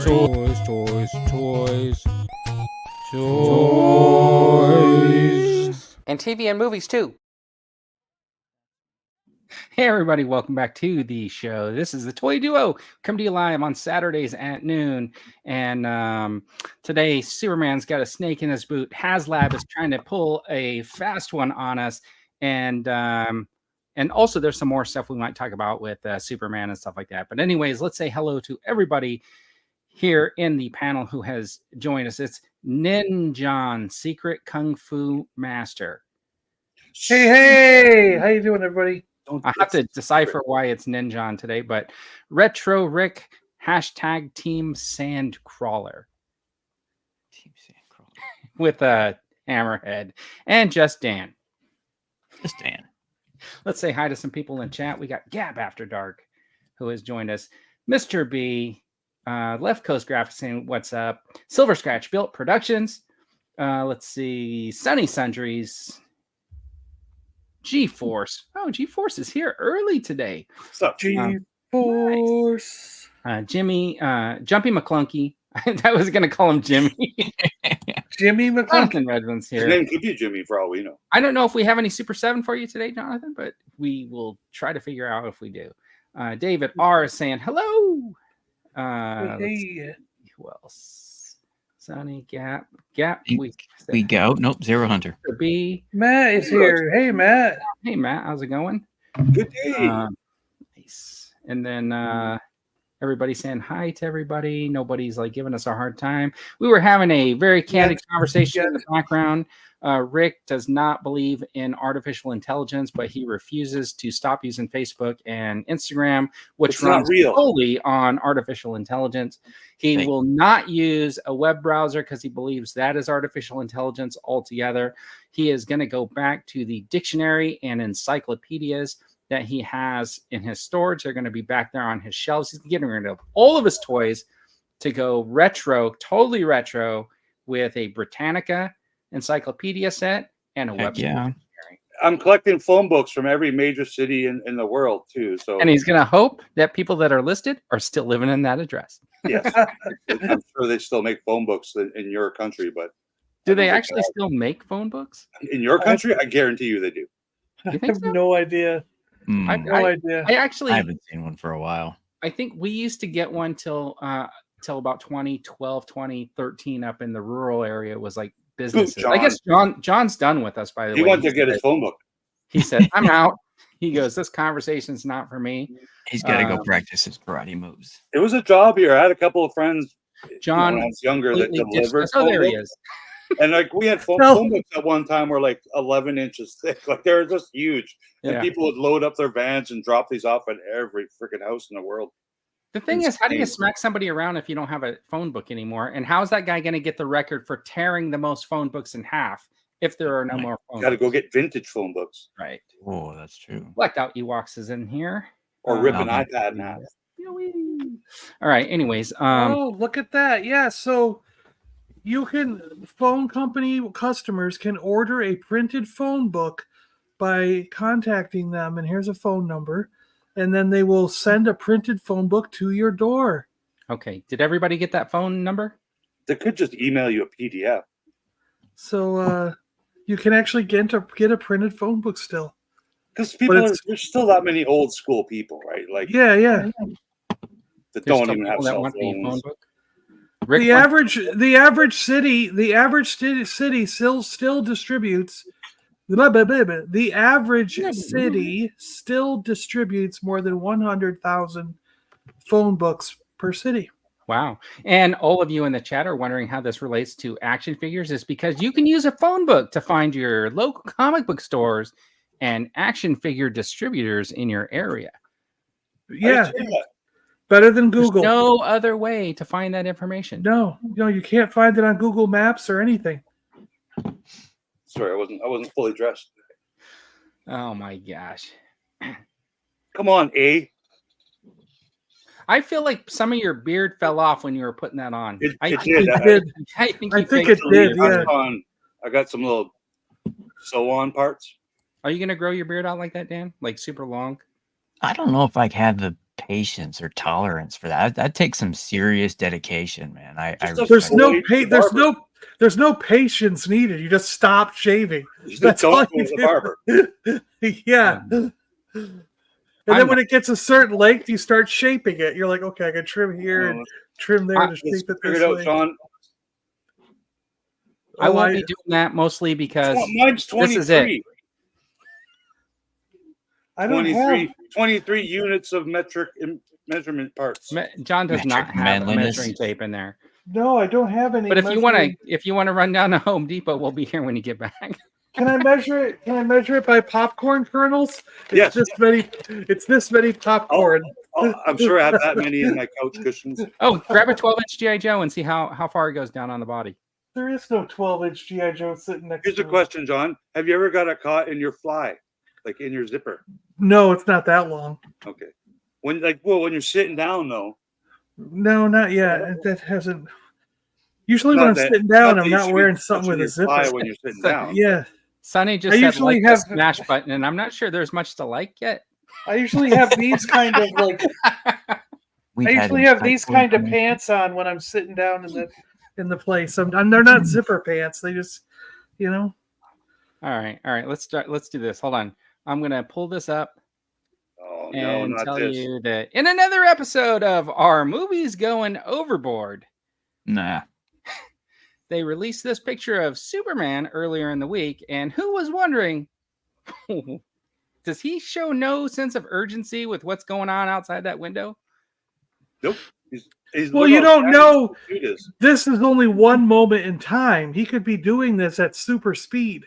Toys, toys, toys, toys. And TV and movies, too. Hey, everybody. Welcome back to the show. This is the Toy Duo. Come to you live on Saturdays at noon. And today, Superman's got a snake in his boot. HasLab is trying to pull a fast one on us. And also, there's some more stuff we might talk about with Superman and stuff like that. But anyways, let's say hello to everybody here in the panel who has joined us. It's Ninjon, Secret Kung Fu Master. Hey, how you doing, everybody? I have to decipher why it's Ninjon today, but Retro Rick, hashtag Team Sandcrawler. Team Sandcrawler. With a Hammerhead. And Just Dan. Just Dan. Let's say hi to some people in chat. We got Gab After Dark, who has joined us. Mr. B, Left Coast Graphics saying, what's up? Silver Scratch Built Productions. Let's see. Sunny Sundries. G-Force. Oh, G-Force is here early today. What's up, G-Force? Nice. Jimmy, Jumpy McClunky. I was going to call him Jimmy. Jimmy McClunky. Jonathan Redmond's here. His name could be Jimmy for all we know. I don't know if we have any Super 7 for you today, Jonathan, but we will try to figure out if we do. David R. is saying hello. Hey. Who else? Sonny, Gap. We go. Nope, Zero Hunter. B. Matt is here. Hey, Matt. Hey, Matt. How's it going? Good day. Nice. And then everybody saying hi to everybody. Nobody's like giving us a hard time. We were having a very candid conversation in the background. Rick does not believe in artificial intelligence, but he refuses to stop using Facebook and Instagram, which runs solely on artificial intelligence. He will not use a web browser because he believes that is artificial intelligence altogether. He is going to go back to the dictionary and encyclopedias that he has in his storage. They're going to be back there on his shelves. He's getting rid of all of his toys to go retro, totally retro, with a Britannica encyclopedia set and a website. Yeah. I'm collecting phone books from every major city in the world too. So, and he's going to hope that people that are listed are still living in that address. Yes, I'm sure they still make phone books in your country, but do they actually still make phone books in your country? I guarantee you they do. I have no idea. I have no idea. I haven't seen one for a while. I think we used to get one till about 2012, 2013 up in the rural area. It was like businesses. I guess John's done with us, by the way. He wanted to get his phone book. He said, I'm out. He goes, this conversation's not for me. He's got to go practice his karate moves. It was a job here. I had a couple of friends, John, when I was younger, that delivered. Oh, there he is. And like we had phone books at one time were like 11 inches thick. Like they were just huge. And people would load up their vans and drop these off at every freaking house in the world. The thing is, how do you smack somebody around if you don't have a phone book anymore? And how is that guy going to get the record for tearing the most phone books in half if there are no more phone books? Got to go get vintage phone books. Right. Oh, that's true. Blacked Out Ewoks is in here. Or rip an iPad in half. All right. Anyways. Oh, look at that. Yeah. So you can, phone company customers can order a printed phone book by contacting them. And here's a phone number. And then they will send a printed phone book to your door. Okay. Did everybody get that phone number? They could just email you a PDF. So you can actually get a printed phone book still. Because there's still that many old school people, right? Like yeah. That don't even have cell phones. The average city still distributes. The average city still distributes more than 100,000 phone books per city. Wow. And all of you in the chat are wondering how this relates to action figures. Is because you can use a phone book to find your local comic book stores and action figure distributors in your area. Yeah. Better than Google. There's no other way to find that information. No, you can't find it on Google Maps or anything. Sorry, I wasn't fully dressed. Oh my gosh. Come on, A. I feel like some of your beard fell off when you were putting that on. It I did. I think it did. Yeah. I got some little sew-on parts. Are you going to grow your beard out like that, Dan? Like super long? I don't know if I have the patience or tolerance for that. That takes some serious dedication, man. There's no patience needed. You just stop shaving. That's all you do. Barber. Yeah. And then when it gets a certain length, you start shaping it. You're like, okay, I can trim here and trim there to shape it this way. Sean. I won't be doing that mostly because mine's 23. This is it. I don't 23 units of measurement parts. John does not have a measuring tape in there. No, I don't have any. But if you want to run down to Home Depot, we'll be here when you get back. Can I measure it? Can I measure it by popcorn kernels? Yes. It's this many popcorn. I'm sure I have that many in my couch cushions. Oh, grab a 12-inch GI Joe and see how far it goes down on the body. There is no 12-inch GI Joe sitting next. Here's a question, John. Have you ever got it caught in your fly, like in your zipper? No, it's not that long. Okay. When you're sitting down though. No, not yet. That hasn't. Usually when I'm sitting down, I'm not wearing something with a zipper. When you're sitting down. Yeah. Sonny just said like the smash button, and I'm not sure there's much to like yet. I usually have these kind of like. I usually have these kind of pants on when I'm sitting down in the place. They're not zipper pants. They just, All right. Let's start. Let's do this. Hold on. I'm gonna pull this up. And tell you that in another episode of Our Movies Going Overboard. Nah. They released this picture of Superman earlier in the week, and who was wondering, does he show no sense of urgency with what's going on outside that window? Nope. Well, you don't know. This is only one moment in time. He could be doing this at super speed.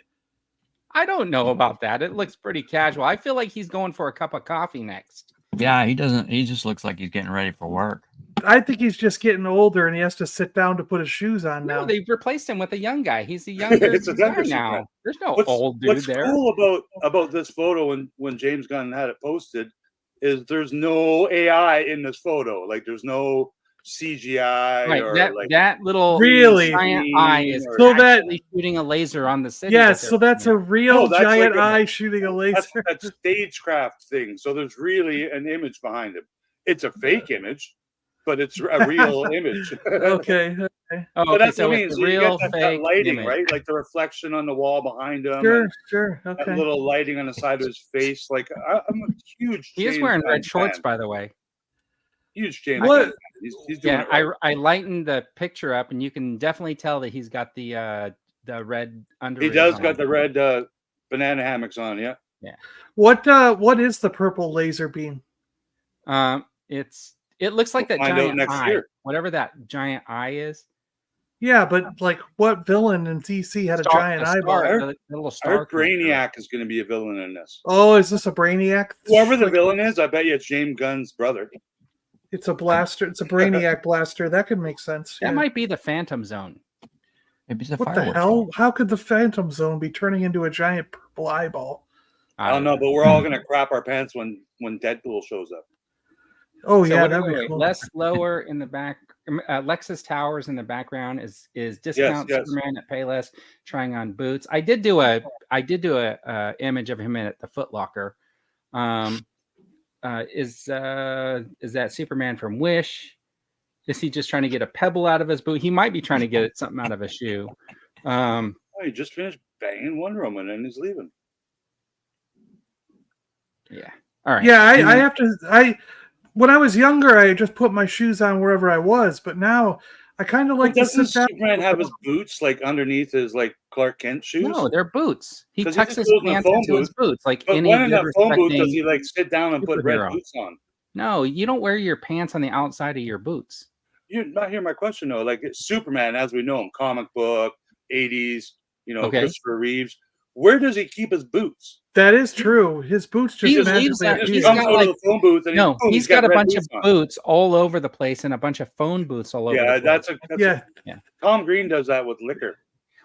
I don't know about that. It looks pretty casual. I feel like he's going for a cup of coffee next. Yeah, he doesn't. He just looks like he's getting ready for work. I think he's just getting older and he has to sit down to put his shoes on now. No, they've replaced him with a young guy. He's a younger guy now. There's no old dude there. What's cool about this photo when James Gunn had it posted is there's no AI in this photo. Like there's no CGI right, that little giant eye is actually shooting a laser on the city. Yes, so that's a real giant eye shooting a laser. That's stagecraft thing. So there's really an image behind it. It's a fake image, but it's a real image. Okay. Oh, but that's so what it means. It's real fake lighting, image. Right? Like the reflection on the wall behind him. Sure. Okay. That little lighting on the side of his face. Like I'm a huge. He is wearing red shorts, by the way. Huge James. What? He's doing it right. I lightened the picture up, and you can definitely tell that he's got the red under. He does got the red banana hammocks on. Yeah. Yeah. What is the purple laser beam? It looks like that giant eye. Year. Whatever that giant eye is. Yeah, but like, what villain in DC had a giant eyeball? Our Brainiac is going to be a villain in this. Oh, is this a Brainiac? Whoever the villain is, I bet you it's James Gunn's brother. It's a blaster. It's a Brainiac blaster. That could make sense. That might be the Phantom Zone. Maybe it's what the hell? How could the Phantom Zone be turning into a giant purple eyeball? I don't know, but we're all going to crap our pants when Deadpool shows up. Oh, yeah, that'd be cool. Les Lower in the back, Lexus Towers in the background is discount Superman at Payless trying on boots. I did do a image of him at the Foot Locker. Is that Superman from Wish? Is he just trying to get a pebble out of his boot? He might be trying to get something out of his shoe. He just finished banging Wonder Woman and he's leaving. Yeah. All right. Yeah, I have to. When I was younger, I just put my shoes on wherever I was, but now I kind of like to sit down. Doesn't Superman have his boots like underneath his like Clark Kent shoes? No, they're boots. He tucks his pants into his boots. Like but any when in that phone booth does he like sit down and put red boots on? No, you don't wear your pants on the outside of your boots. You're not hearing my question though. Like it's Superman as we know him, comic book, 80s, Christopher Reeves. Where does he keep his boots? That is true. His boots just he's got a bunch of boots all over the place and a bunch of phone booths all over. Yeah, the place. Yeah. Tom Green does that with liquor.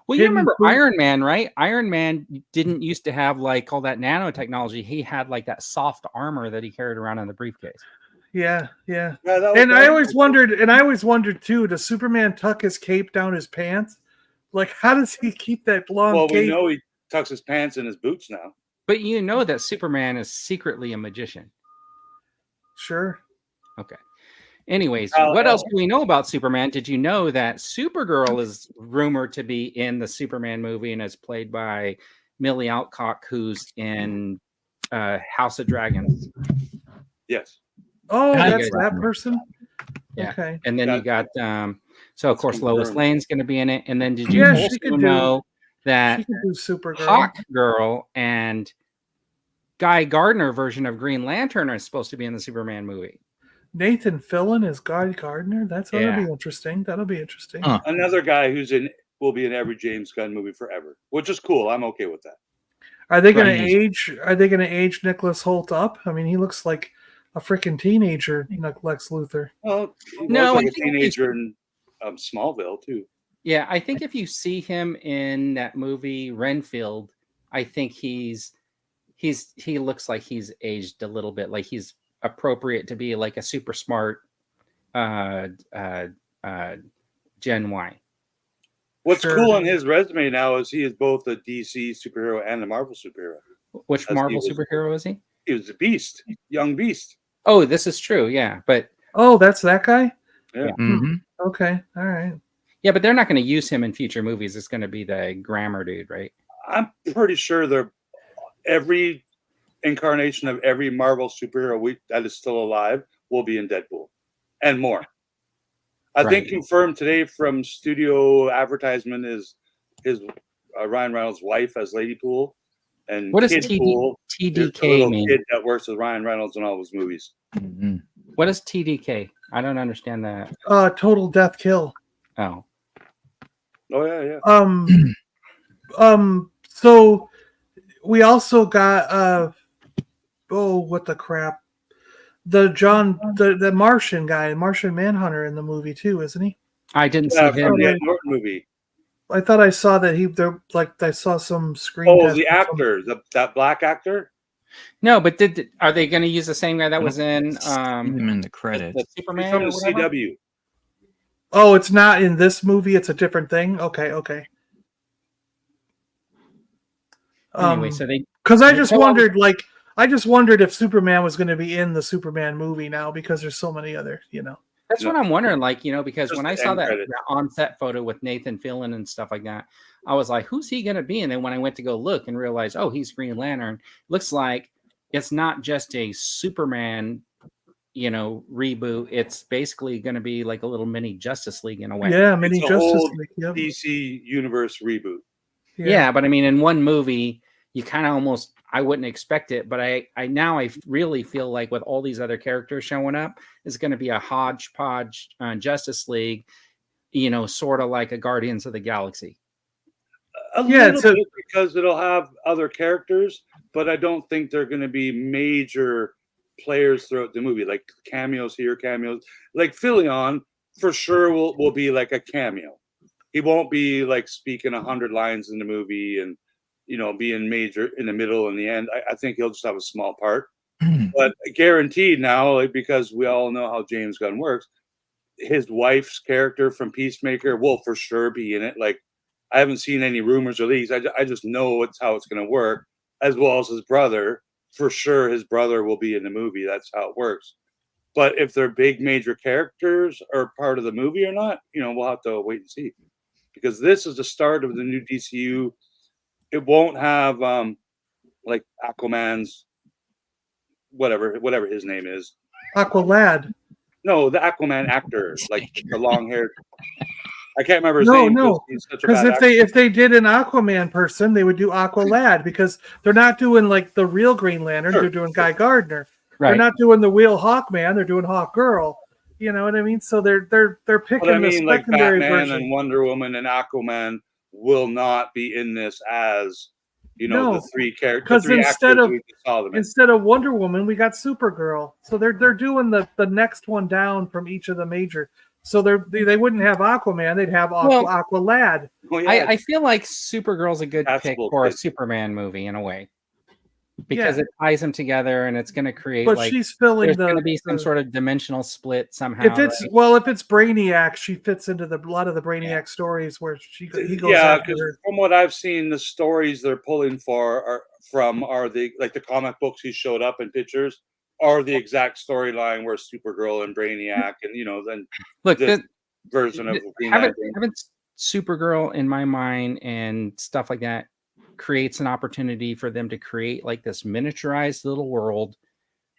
Well, you remember Iron Man, right? Iron Man didn't used to have like all that nanotechnology. He had like that soft armor that he carried around in the briefcase. Yeah. And I always wondered too, does Superman tuck his cape down his pants? Like, how does he keep that long cape? Well, we know he tucks his pants in his boots now. But you know that Superman is secretly a magician. Sure. Okay. Anyways, what else do we know about Superman? Did you know that Supergirl is rumored to be in the Superman movie and is played by Millie Alcock, who's in House of Dragons? Yes. Oh, that's that person? Yeah. Okay. And then you got, so of course, Lois Lane's going to be in it. And then did you also know that Hawk Girl and Guy Gardner version of Green Lantern are supposed to be in the Superman movie? Nathan Fillion is Guy Gardner. That'll be interesting. That'll be interesting. Another guy will be in every James Gunn movie forever, which is cool. I'm okay with that. Are they going to age? Are they going to age Nicholas Hoult up? I mean, he looks like a freaking teenager, Lex Luthor. Well, no, like a teenager in Smallville too. Yeah, I think if you see him in that movie Renfield, I think he looks like he's aged a little bit, like he's appropriate to be like a super smart Gen Y. What's cool on his resume now is he is both a DC superhero and a Marvel superhero. Which Marvel superhero is he? He was a Beast, Young Beast. Oh, this is true. Yeah, but that's that guy. Yeah. Mm-hmm. Okay. All right. Yeah, but they're not going to use him in future movies. It's going to be the grammar dude, right? I'm pretty sure every incarnation of every Marvel superhero that is still alive will be in Deadpool and more. I think confirmed today from studio advertisement is his Ryan Reynolds' wife as Lady Pool, and what does TDK mean? Kid that works with Ryan Reynolds in all his movies. Mm-hmm. What is TDK? I don't understand that. Total Death Kill. Oh. Oh yeah. So we also got what the crap? The Martian guy, Martian Manhunter in the movie too, isn't he? I didn't see him. From the Ed Norton movie. I thought I saw that I saw some screen. Oh, the actor, that black actor. No, but are they going to use the same guy that was in him in the credits? The Superman from the CW. Oh, it's not in this movie. It's a different thing. Okay. Anyway, so because I just wondered if Superman was going to be in the Superman movie now because there's so many other, That's what I'm wondering, because when I saw that on-set photo with Nathan Fillion and stuff like that, I was like, who's he going to be? And then when I went to go look and realized, oh, he's Green Lantern, looks like it's not just a Superman, reboot. It's basically going to be like a little mini Justice League in a way. Yeah, mini Justice League. Yep. DC Universe reboot. Yeah, but I mean, in one movie, you kind of almost, I wouldn't expect it, but I really feel like with all these other characters showing up, it's going to be a hodgepodge Justice League, sort of like a Guardians of the Galaxy. A little bit because it'll have other characters, but I don't think they're going to be major players throughout the movie, like cameos here, cameos. Like Fillion, for sure, will be like a cameo. He won't be like speaking 100 lines in the movie and being major in the middle and the end. I think he'll just have a small part, but guaranteed now, because we all know how James Gunn works, his wife's character from Peacemaker will for sure be in it. Like, I haven't seen any rumors or leaks. I just know how it's going to work, as well as his brother. For sure, his brother will be in the movie. That's how it works. But if they're big major characters or part of the movie or not, we'll have to wait and see. Because this is the start of the new DCU. It won't have like Aquaman's whatever his name is. Aqualad. No, the Aquaman actor, like the long-haired. I can't remember his name. No, because if they did an Aquaman person, they would do Aqualad because they're not doing like the real Green Lantern. They're doing Guy Gardner. Right. They're not doing the real Hawkman. They're doing Hawk Girl. You know what I mean? So they're picking the like secondary Batman version. And Wonder Woman and Aquaman will not be in this as the three characters. Because instead of Wonder Woman, we got Supergirl. So they're doing the next one down from each of the major. So they wouldn't have Aquaman, they'd have Aqualad. Well, yeah, I feel like Supergirl's a good pick for a Superman movie in a way. Because it ties them together and it's going to create she's filling there's going to be some sort of dimensional split somehow. If it's Brainiac, she fits into a lot of the Brainiac stories where he goes after her. From what I've seen, the stories they're pulling are the comic books he showed up in pictures. are the exact storyline where Supergirl and Brainiac and then Look, this version of Green having Lantern. Supergirl in my mind and stuff like that creates an opportunity for them to create like this miniaturized little world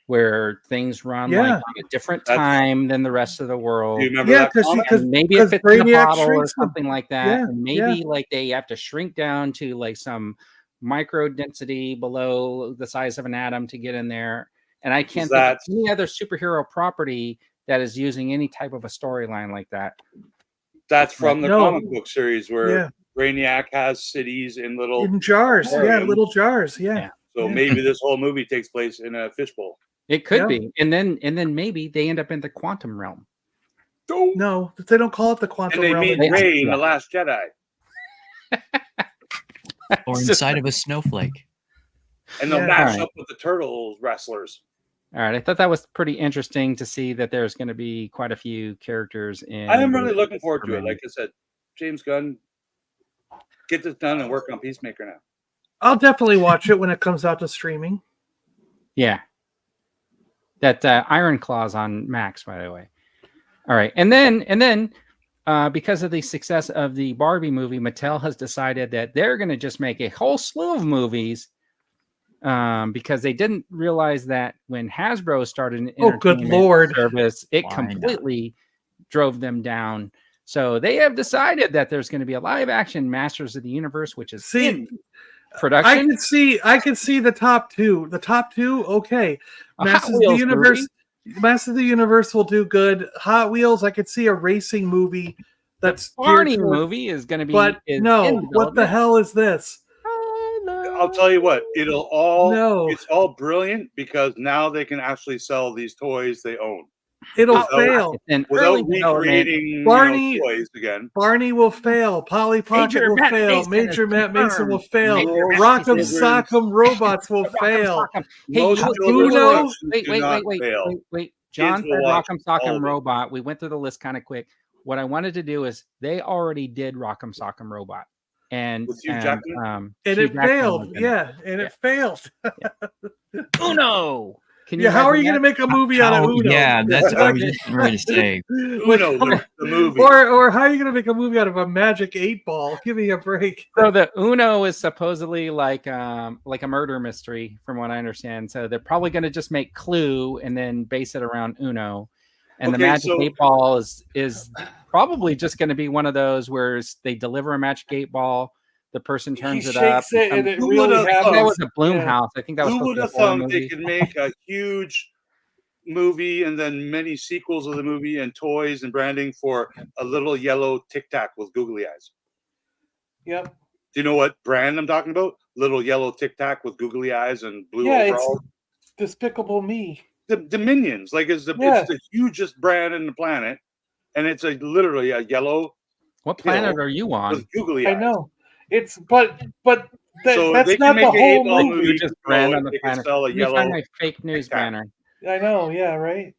where things run like on a different time than the rest of the world. Do you remember that comic? And maybe it fits in a bottle or something like that. And maybe like they have to shrink down to like some micro density below the size of an atom to get in there. And I can't think of any other superhero property that is using any type of a storyline like that. That's from the comic book series where Brainiac has cities in jars. Little jars. So maybe this whole movie takes place in a fishbowl. It could be. And then maybe they end up in the quantum realm. No, they don't call it the quantum realm. And they meet Rey in The Last Jedi. Or inside of a snowflake. And they'll match up with the turtle wrestlers. All right. I thought that was pretty interesting to see that there's going to be quite a few characters in. I am really looking forward to it. Like I said, James Gunn, get this done and work on Peacemaker now. I'll definitely watch it when it comes out to streaming. Yeah. That Iron Claw's on Max, by the way. All right. And then because of the success of the Barbie movie, Mattel has decided that they're going to just make a whole slew of movies because they didn't realize that when Hasbro started an entertainment service, it completely drove them down. So they have decided that there's going to be a live action Masters of the Universe, which is in production. I can see the top two. The top two, okay. Masters of the Universe. Masters of the Universe will do good. Hot Wheels, I could see a racing movie. That's Barney movie is going to be. But no, what the hell is this? I'll tell you what. It's all brilliant because now they can actually sell these toys they own. It'll fail. Without recreating toys again. Barney will fail. Polly Pocket will fail. Major Matt Mason will fail. Rock'em Sock'em Robots will fail. Hey, wait. John said Rock'em Sock'em Robot. We went through the list kind of quick. What I wanted to do is they already did Rock'em Sock'em Robot. And it failed. It failed. Uno. How are you going to make a movie out of Uno? Yeah, that's what I was just ready to say. Uno, the movie. Or how are you going to make a movie out of a magic 8-ball? Give me a break. So the Uno is supposedly like a murder mystery, from what I understand. So they're probably going to just make Clue and then base it around Uno. And the magic 8-ball is probably just going to be one of those where they deliver a magic 8-ball. The person turns it up. And it really happens. That was a Bloomhouse. I think that was. Who would have thought they could make a huge movie and then many sequels of the movie and toys and branding for a little yellow Tic Tac with googly eyes? Yep. Do you know what brand I'm talking about? Little yellow Tic Tac with googly eyes and blue overalls. It's Despicable Me. The Minions, it's the hugest brand in the planet, and it's literally a yellow. What planet are you on? With googly eyes. I know. It's but so that's not the whole movie. You just brand on the planet. You find my fake news banner. I know, yeah, right.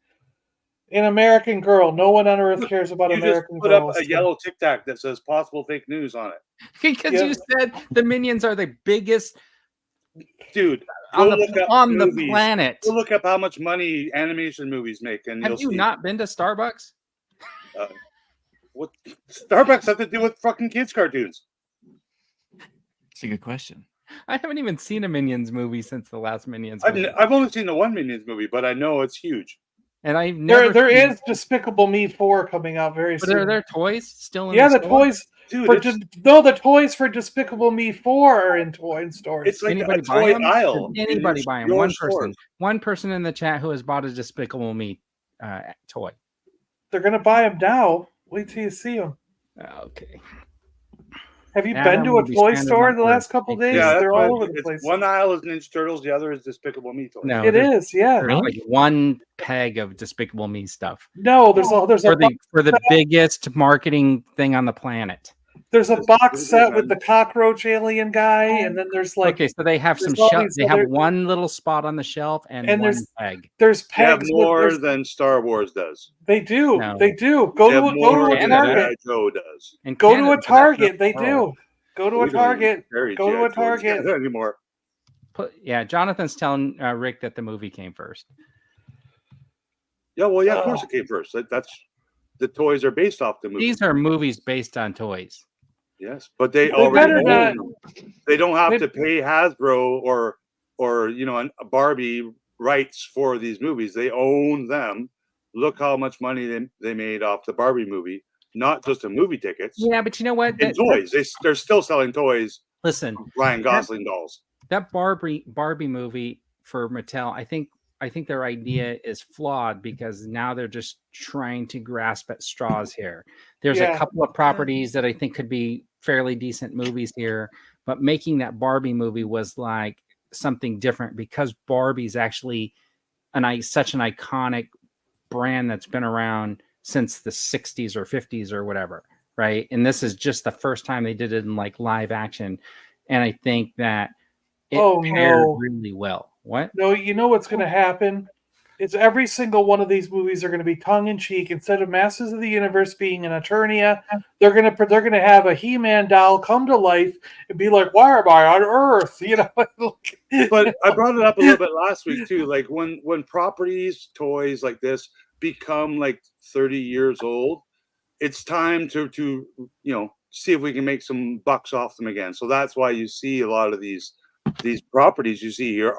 An American Girl. No one on earth cares about American Girl. Put up a yellow Tic Tac that says possible fake news on it. Because you said the Minions are the biggest dude on the planet. Go look up how much money animation movies make, and have you not been to Starbucks? What Starbucks have to do with fucking kids' cartoons? That's a good question. I haven't even seen a Minions movie since the last Minions movie. I've only seen the one Minions movie, but I know it's huge. And I've never. There is Despicable Me 4 coming out very soon. Are there toys still in? The toys. Dude, the toys for Despicable Me 4 are in stores. It's like a toy aisle. Anybody buy them? One person in the chat who has bought a Despicable Me toy. They're gonna buy them now. Wait till you see them. Okay. Have you been to a toy store the last couple of days? Yeah, they're all over the place. One aisle is Ninja Turtles, the other is Despicable Me toys. No, it is. Yeah, there's like one peg of Despicable Me stuff. No, there's for the biggest marketing thing on the planet. There's a box set with the cockroach alien guy, and then there's so they have some shelves. They have one little spot on the shelf and one peg. There's pegs. They have more than Star Wars does. They do. No. They do. Go to a Target. GIJOE does. And go to a Target. They do. Go to a Target. Go to a Target anymore. Jonathan's telling Rick that the movie came first. Yeah, well, yeah, of course it came first. That's the toys are based off the movie. These are movies based on toys. Yes, but they better already own not- them. They don't have to pay Hasbro or a Barbie rights for these movies. They own them. Look how much money they made off the Barbie movie, not just the movie tickets. Yeah, but you know what? And toys. They're still selling toys. Listen, Ryan Gosling dolls. that Barbie movie for Mattel, I think their idea is flawed because now they're just trying to grasp at straws here. There's a couple of properties that I think could be fairly decent movies here, but making that Barbie movie was like something different because Barbie's actually such an iconic brand that's been around since the 60s or 50s or whatever, right? And this is just the first time they did it in like live action. And I think that it paired really well. What? No, you know what's going to happen? It's every single one of these movies are going to be tongue in cheek. Instead of Masters of the Universe being an Eternia, they're going to have a He-Man doll come to life and be like, "Why am I on Earth?" You know. But I brought it up a little bit last week too. Like when properties, toys like this become like 30 years old, it's time to see if we can make some bucks off them again. So that's why you see a lot of these properties you see here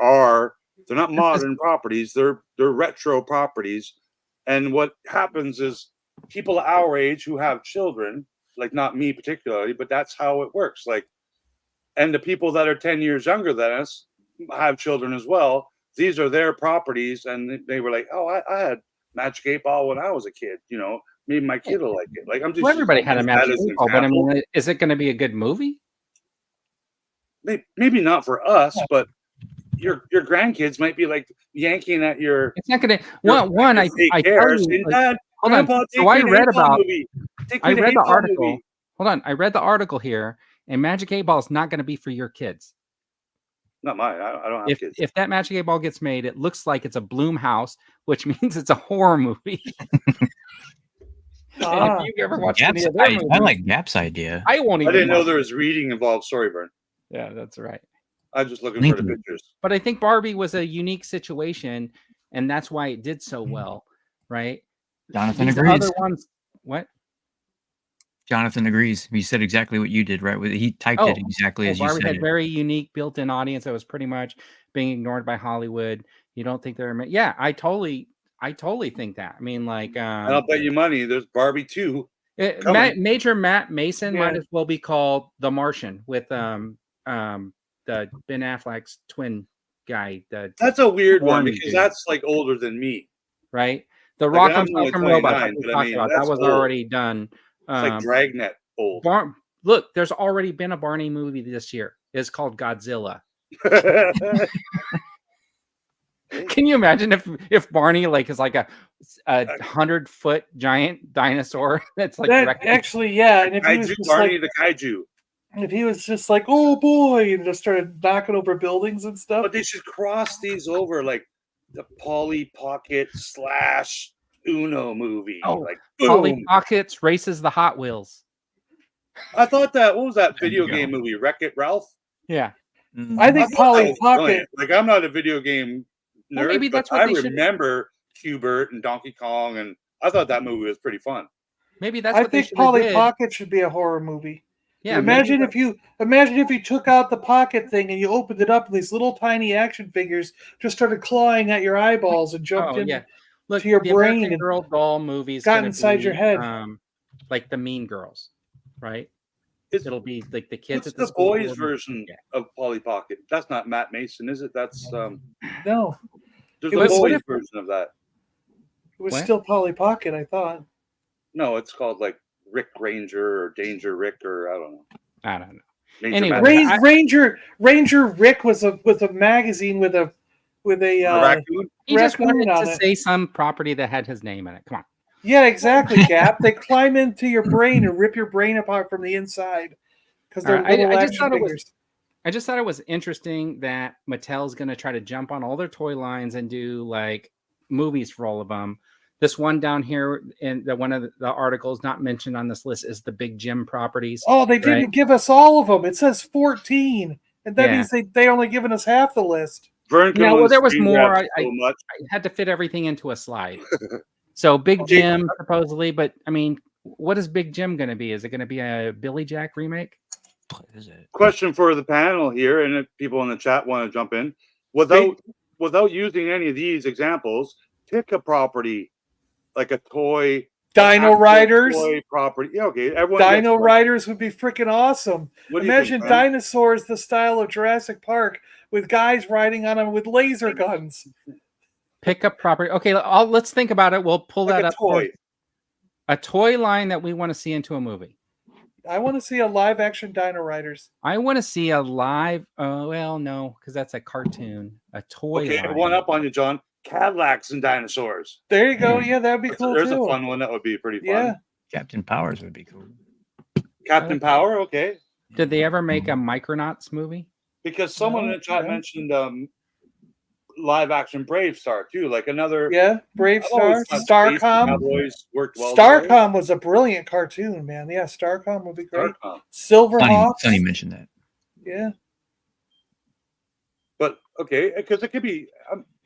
they're not modern properties, they're retro properties. And what happens is people our age who have children, like not me particularly, but that's how it works. Like, and the people that are 10 years younger than us have children as well. These are their properties, and they were like, "Oh, I had Magic 8 Ball when I was a kid. Maybe my kid will like it." Like I'm just everybody had a Magic 8 Ball, but I mean, is it going to be a good movie? Maybe not for us, but your grandkids might be like yanking at your. It's not going to. One, I tell you, Dad, hold on. So I read the article. Hold on, I read the article here, and Magic 8 Ball is not going to be for your kids. Not mine. I don't have kids. If that Magic 8 Ball gets made, it looks like it's a Bloom house, which means it's a horror movie. If you've ever watched any of their movies, I like Gap's idea. I didn't know there was reading involved. Sorry, Vern. Yeah, that's right. I'm just looking for the pictures. But I think Barbie was a unique situation, and that's why it did so well, right? Jonathan agrees. Other ones, what? Jonathan agrees. He said exactly what you did, right? He typed it exactly as you said. Barbie had very unique built-in audience that was pretty much being ignored by Hollywood. You don't think they're? Yeah, I totally think that. I mean, like, I'll bet you money. There's Barbie 2. Major Matt Mason might as well be called The Martian with the Ben Affleck's twin guy. That's a weird one because that's like older than me, right? The Rock and Robot that was already done. It's like Dragnet old. Look, there's already been a Barney movie this year. It's called Godzilla. Can you imagine if Barney is like a 100-foot giant dinosaur that's like actually, yeah, and if he was Barney the kaiju. If he was just like, "Oh boy," and just started knocking over buildings and stuff. But they should cross these over like the Polly Pocket / Uno movie. Like Polly Pockets races the Hot Wheels. I thought what was that video game movie? Wreck-It Ralph? Yeah. Mm-hmm. I think Polly Pocket. Like I'm not a video game nerd, maybe that's what I remember Q*bert and Donkey Kong, and I thought that movie was pretty fun. Maybe that's what I think Polly Pocket should be a horror movie. Yeah, imagine if you took out the pocket thing and you opened it up and these little tiny action figures just started clawing at your eyeballs and jumped into your brain. American Girl doll movies got inside your head, like the Mean Girls, right? It'll be like the kids. It's the boys' version of Polly Pocket. That's not Matt Mason, is it? That's no. There's a boys' version of that. It was still Polly Pocket, I thought. No, it's called like Rick Ranger or Danger Rick or I don't know. Anyway, Ranger Rick was a magazine with a raccoon. He just wanted to say some property that had his name in it. Come on. Yeah, exactly, Gap. They climb into your brain and rip your brain apart from the inside because they're little action figures. I just thought it was interesting that Mattel's going to try to jump on all their toy lines and do like movies for all of them. This one down here in one of the articles not mentioned on this list is the Big Jim properties. Oh, they didn't give us all of them. It says 14. And that means they only given us half the list. Vern can No, only well, there was screen more. grab I so much. had to fit everything into a slide. So Big Okay. Jim supposedly, but I mean, what is Big Jim going to be? Is it going to be a Billy Jack remake? Is it? Question for the panel here, and if people in the chat want to jump in, without using any of these examples, pick a property like a toy. Dino Riders. Toy property. Yeah, okay. Everyone Dino Riders would be freaking awesome. Imagine think, dinosaurs the style of Jurassic Park with guys riding on them with laser guns. Pick up property. Okay, let's think about it. We'll pull like that up. toy. A toy line that we want to see into a movie. I want to see a live action Dino Riders. I want to see a live. Oh well, no, because that's a cartoon. A toy. Okay, line. one up on you, John. Cadillacs and dinosaurs. There you go. Yeah, that'd be cool There's too. a fun one that would be pretty fun. Yeah. Captain Powers would be cool. Captain Power. Okay. Did they ever make a Micronauts movie? Because someone in the chat mentioned live action Brave Star too, like another. Yeah, Brave Star. Starcom. Cowboys worked well. Starcom was a brilliant cartoon, man. Yeah, Starcom would be great. Silverhawks. Sonny mentioned that. Yeah. But okay, because it could be.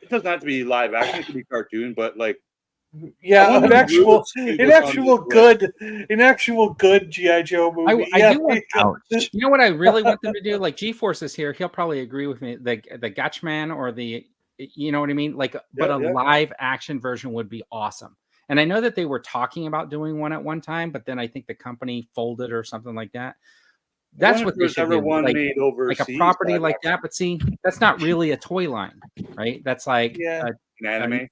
It doesn't have to be live action. It could be cartoon, but like. Yeah, an actual good GI Joe movie. I do want. You know what I really want them to do? Like G-Force is here; he'll probably agree with me. The Gatchman or the, you know what I mean? Like, but a live action version would be awesome. And I know that they were talking about doing one at one time, but then I think the company folded or something like that. That's what they should do. Like a property like that. But see, that's not really a toy line, right? That's like an anime.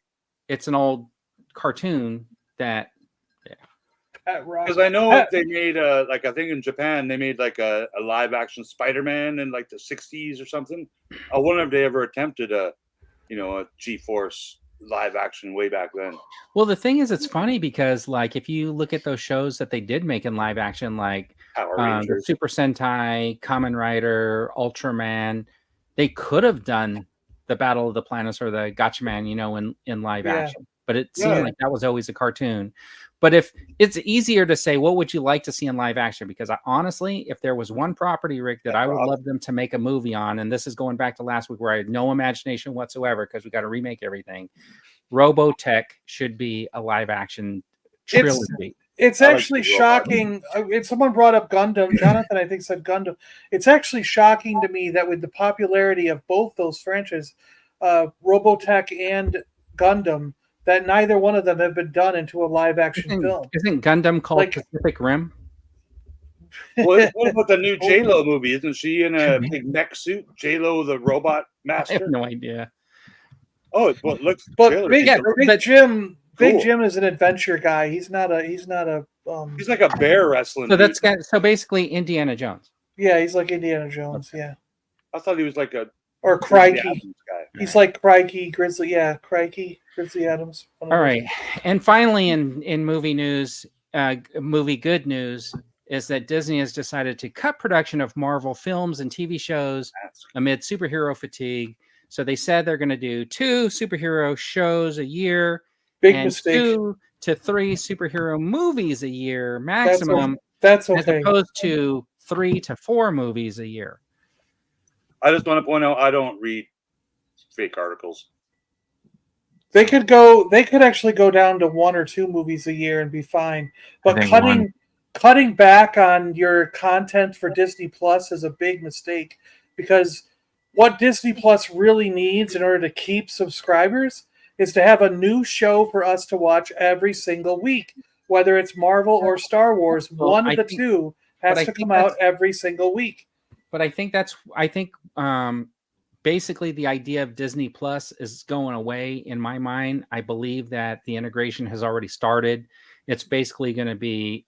It's an old cartoon that. Because I know they made like I think in Japan they made like a live action Spider-Man in like the 60s or something. I wonder if they ever attempted a G-Force live action way back then. Well, the thing is, it's funny because like if you look at those shows that they did make in live action, like the Super Sentai, Kamen Rider, Ultraman, they could have done the Battle of the Planets or the Gatchaman, in live action. But it seemed like that was always a cartoon. But if it's easier to say, what would you like to see in live action? Because honestly, if there was one property, Rick, that I would love them to make a movie on, and this is going back to last week where I had no imagination whatsoever because we got to remake everything. Robotech should be a live action trilogy. It's actually shocking. Someone brought up Gundam. Jonathan, I think, said Gundam. It's actually shocking to me that with the popularity of both those franchises, Robotech and Gundam, that neither one of them have been done into a live action film. Isn't Gundam called Pacific Rim? What about the new J-Lo movie? Isn't she in a big mech suit? J-Lo, the robot master? I have no idea. Oh, well, it looks. But Big Jim is an adventure guy. He's not a. He's like a bear wrestling. So so basically Indiana Jones. Yeah, he's like Indiana Jones. Okay. Yeah. I thought he was like a. Or Crikey. He's like Crikey, Grizzly. Yeah, Crikey, Grizzly Adams. All right. And finally, in movie news, movie good news is that Disney has decided to cut production of Marvel films and TV shows amid superhero fatigue. So they said they're going to do 2 superhero shows a year. Big mistake. 2 to 3 superhero movies a year maximum. That's okay. As opposed to 3 to 4 movies a year. I just want to point out I don't read fake articles. They could actually go down to 1 or 2 movies a year and be fine. But cutting back on your content for Disney Plus is a big mistake, because what Disney Plus really needs in order to keep subscribers is to have a new show for us to watch every single week, whether it's Marvel or Star Wars. One of the two has to come out every single week. But I think basically the idea of Disney Plus is going away in my mind. I believe that the integration has already started. It's basically going to be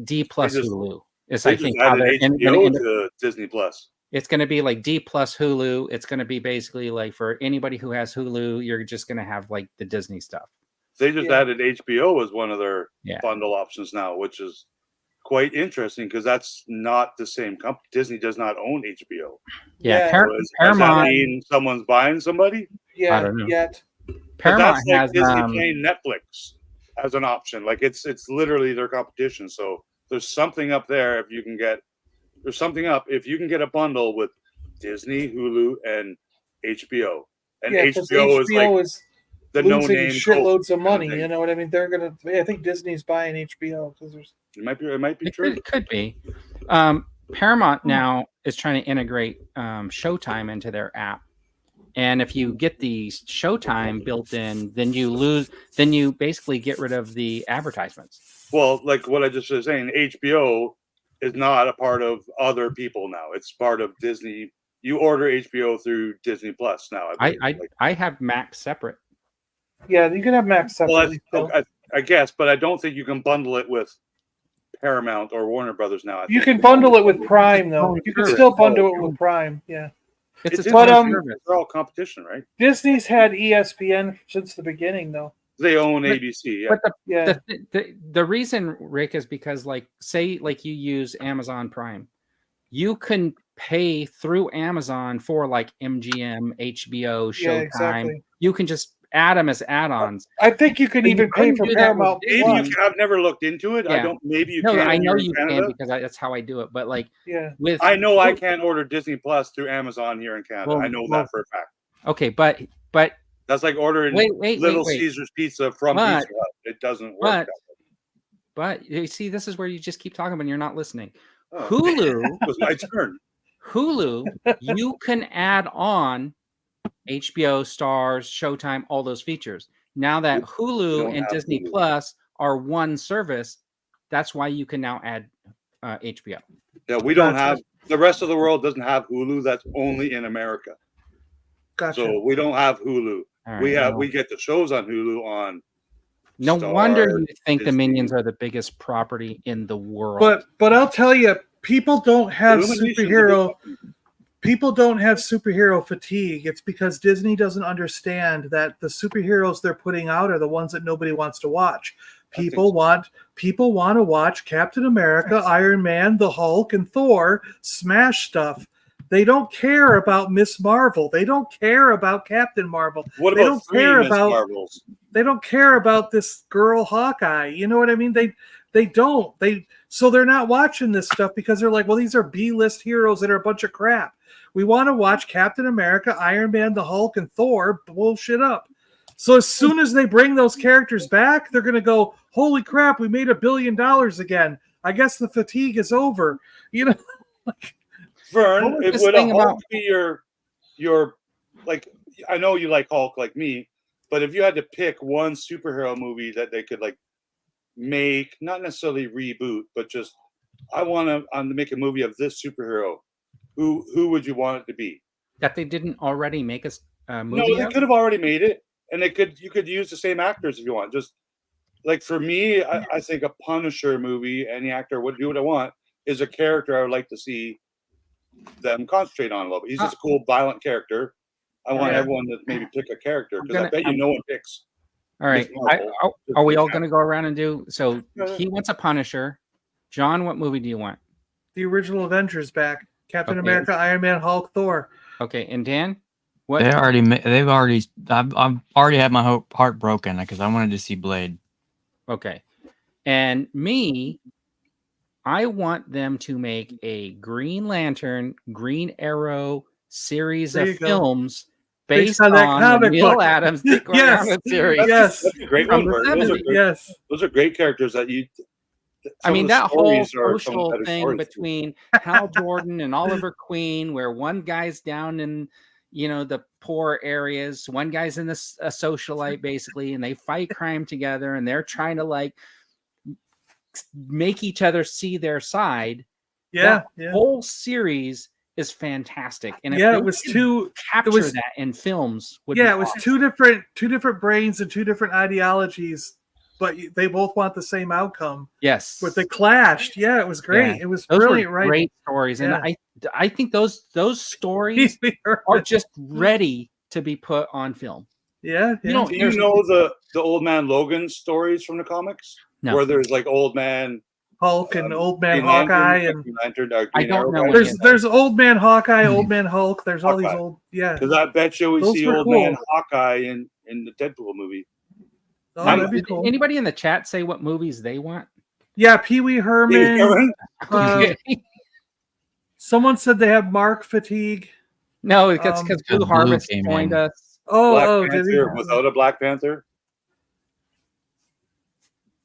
D plus Hulu. I think how they're to Disney Plus. It's going to be like D plus Hulu. It's going to be basically like for anybody who has Hulu, you're just going to have like the Disney stuff. They just added HBO as one of their bundle options now, which is quite interesting because that's not the same company. Disney does not own HBO. Paramount. Does that mean someone's buying somebody? Yeah, I don't know. Yet. Paramount that's like has Disney playing Netflix as an option. Like it's literally their competition. So there's something up there if you can get. There's something up if you can get a bundle with Disney, Hulu, and HBO. And Yeah, because HBO HBO is like the losing no-name shitloads of kind money. thing. You know what I mean? They're gonna. I think Disney's buying HBO because there's. It might be It true. could be. Paramount now is trying to integrate Showtime into their app. And if you get the Showtime built in, then you basically get rid of the advertisements. Well, like what I just was saying, HBO is not a part of other people now. It's part of Disney. You order HBO through Disney Plus now. I have Max separate. Yeah, you can have Max separately. Well, I guess, but I don't think you can bundle it with Paramount or Warner Brothers now. You can bundle it with Prime, though. You can still bundle it with Prime. Yeah. It's a but, service. They're all competition, right? Disney's had ESPN since the beginning, though. They own ABC. Yeah. But the reason, Rick, is because say you use Amazon Prime, you can pay through Amazon for like MGM, HBO, Showtime. Yeah, exactly. You can just add them as add-ons. I think you can even pay for Paramount. Maybe you can. I've never looked into it. Yeah. I don't. Maybe you no, can. I know you can because that's how I do it. But I know I can't order Disney Plus through Amazon here in Canada. I know that for a fact. Okay, but that's like ordering Little Caesars pizza from Pizza Hut. It doesn't work. But you see, this is where you just keep talking, but you're not listening. Oh. Hulu It was my turn. Hulu, you can add on HBO, Stars, Showtime, all those features. Now that Hulu and Disney Plus are one service, that's why you can now add HBO. Yeah, we don't have the rest of the world doesn't have Hulu. That's only in America. Gotcha. So we don't have Hulu. Right, we get the shows on Hulu on. No Star, wonder you think Disney. the Minions are the biggest property in the world. But I'll tell you, people don't have superhero fatigue. It's because Disney doesn't understand that the superheroes they're putting out are the ones that nobody wants to watch. People want to watch Captain America, Iron Man, the Hulk, and Thor smash stuff. They don't care about Miss Marvel. They don't care about Captain Marvel. What they about Marvels? They don't care about this girl Hawkeye. You know what I mean? They don't. So they're not watching this stuff because they're like, well, these are B-list heroes that are a bunch of crap. We want to watch Captain America, Iron Man, the Hulk, and Thor bullshit up. So as soon as they bring those characters back, they're going to go, holy crap, we made $1 billion again. I guess the fatigue is over. You know, Vern, it would Hulk be your like. I know you like Hulk like me, but if you had to pick one superhero movie that they could like make, not necessarily reboot, but just I want to make a movie of this superhero. Who would you want it to be? That they didn't already make a movie? No, they could have already made it, and you could use the same actors if you want. Just like for me, I think a Punisher movie, any actor would do what I want, is a character I would like to see them concentrate on a little bit. He's just a cool, violent character. I want everyone to maybe pick a character because I bet you no one picks. All right. Are we all going to go around and do? So he wants a Punisher. John, what movie do you want? The original Avengers back. Captain America, Iron Man, Hulk, Thor. Okay, and Dan, what? I've already had my heart broken because I wanted to see Blade. Okay, and me, I want them to make a Green Lantern, Green Arrow series of films based on the Neil Adams Dick series. Yes, that's a great one. Those are great characters that you. I mean, that whole social thing between Hal Jordan and Oliver Queen, where one guy's down in, the poor areas, one guy's in a socialite, basically, and they fight crime together, and they're trying to, make each other see their side. Yeah. That whole series is fantastic. And if it was capture that in films. It was two different brains and two different ideologies, but they both want the same outcome. Yes. But they clashed. Yeah, it was great. Yeah. It was brilliant, right? Great stories. And I think those stories are just ready to be put on film. Yeah. Do you know the Old Man Logan stories from the comics? No. Where there's like Old Man Hulk and Old Man Hawkeye and I don't know. There's Old Man Hawkeye, Old Man Hulk. There's all these old Because I bet you we see Old Man Hawkeye in the Deadpool movie. Oh, that'd be cool. Anybody in the chat say what movies they want? Yeah, Pee Wee Herman. Someone said they have Mark fatigue. No, because Blue Blue Harvest came joined in. us Black did he? Panther without a Black Panther.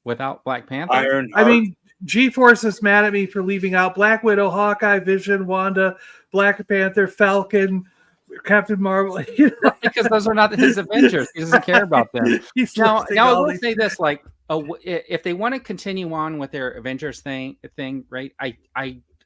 without Black Panther. Iron. I mean, G-Force is mad at me for leaving out Black Widow, Hawkeye, Vision, Wanda, Black Panther, Falcon, Captain Marvel. Because those are not his Avengers. He doesn't care about them. Now I will say this: like, if they want to continue on with their Avengers thing, right?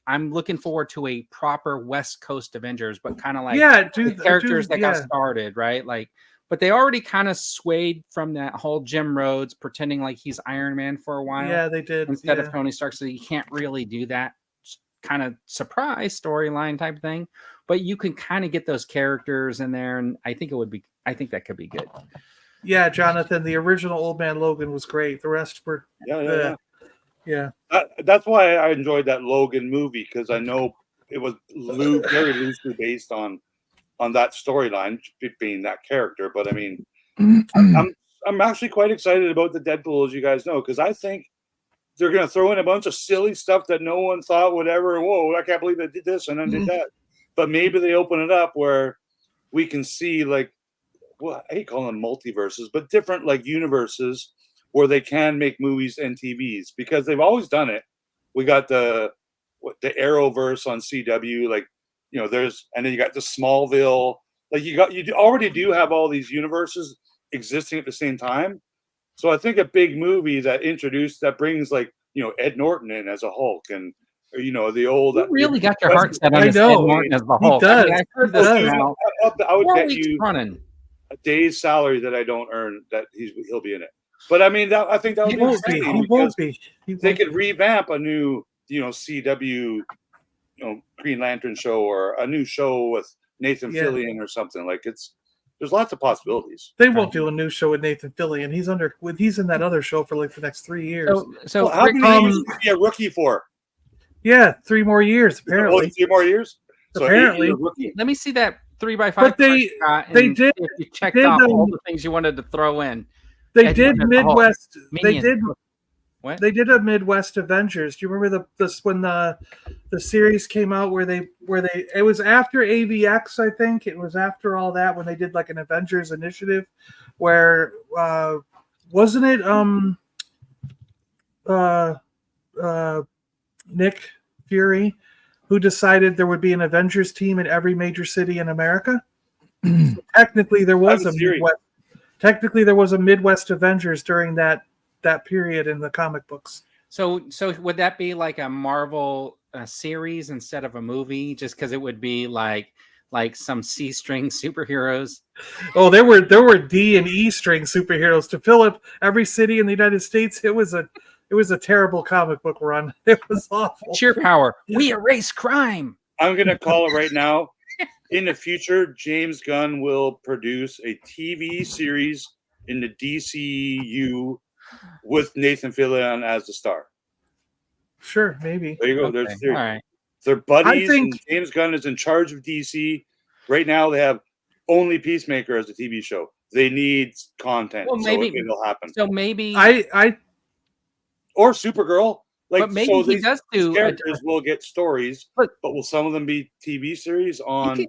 I'm looking forward to a proper West Coast Avengers, but kind of like the characters that got started, right? Like, but they already kind of swayed from that whole Jim Rhodes pretending like he's Iron Man for a while. Yeah, they did. Instead of Tony Stark, so you can't really do that kind of surprise storyline type thing. But you can kind of get those characters in there, and I think that could be good. Yeah, Jonathan, the original Old Man Logan was great. The rest were yeah. That's why I enjoyed that Logan movie, because I know it was very loosely based on that storyline, being that character. But I mean, I'm actually quite excited about the Deadpool, as you guys know, because I think they're going to throw in a bunch of silly stuff that no one thought would ever. Whoa! I can't believe they did this and then did that. But maybe they open it up where we can see, like, well, I hate calling them multiverses, but different like universes where they can make movies and TVs, because they've always done it. We got the Arrowverse on CW, like, you know, and then you got the Smallville, like you already do have all these universes existing at the same time. So I think a big movie that brings, like, you know, Ed Norton in as a Hulk, and, you know, the old. You really got your heart set on this Ed Norton as the Hulk. He does. I heard this now. I would get you running a day's salary that I don't earn, that he'll be in it. But I mean, I think that would be exciting. He won't be. They could revamp a new, you know, CW, you know, Green Lantern show, or a new show with Nathan Fillion or something. Like, there's lots of possibilities. They won't do a new show with Nathan Fillion. He's in that other show for like the next 3 years. So how many years is he a rookie for? Yeah, 3 more years apparently. 3 more years. So apparently, let me see that 3x5. But they did. You checked off all the things you wanted to throw in. They did Midwest. They did. What? They did a Midwest Avengers. Do you remember when the series came out where it was after AVX, I think. It was after all that when they did like an Avengers initiative where wasn't it Nick Fury who decided there would be an Avengers team in every major city in America? Technically there was a Midwest Avengers during that period in the comic books. So would that be like a Marvel series instead of a movie? Just because it would be like some C-string superheroes. Oh, there were D and E string superheroes to fill up every city in the United States. It was a terrible comic book run. It was awful. Cheer power. We erase crime. I'm gonna call it right now. In the future, James Gunn will produce a TV series in the DCU with Nathan Fillion as the star. Sure, maybe. There you go. Okay. There's theory. All right. They're buddies. And James Gunn is in charge of DC. Right now, they have only Peacemaker as a TV show. They need content. Well, maybe it'll happen. So maybe or Supergirl. Like, but maybe he does do. Characters will get stories, but will some of them be TV series on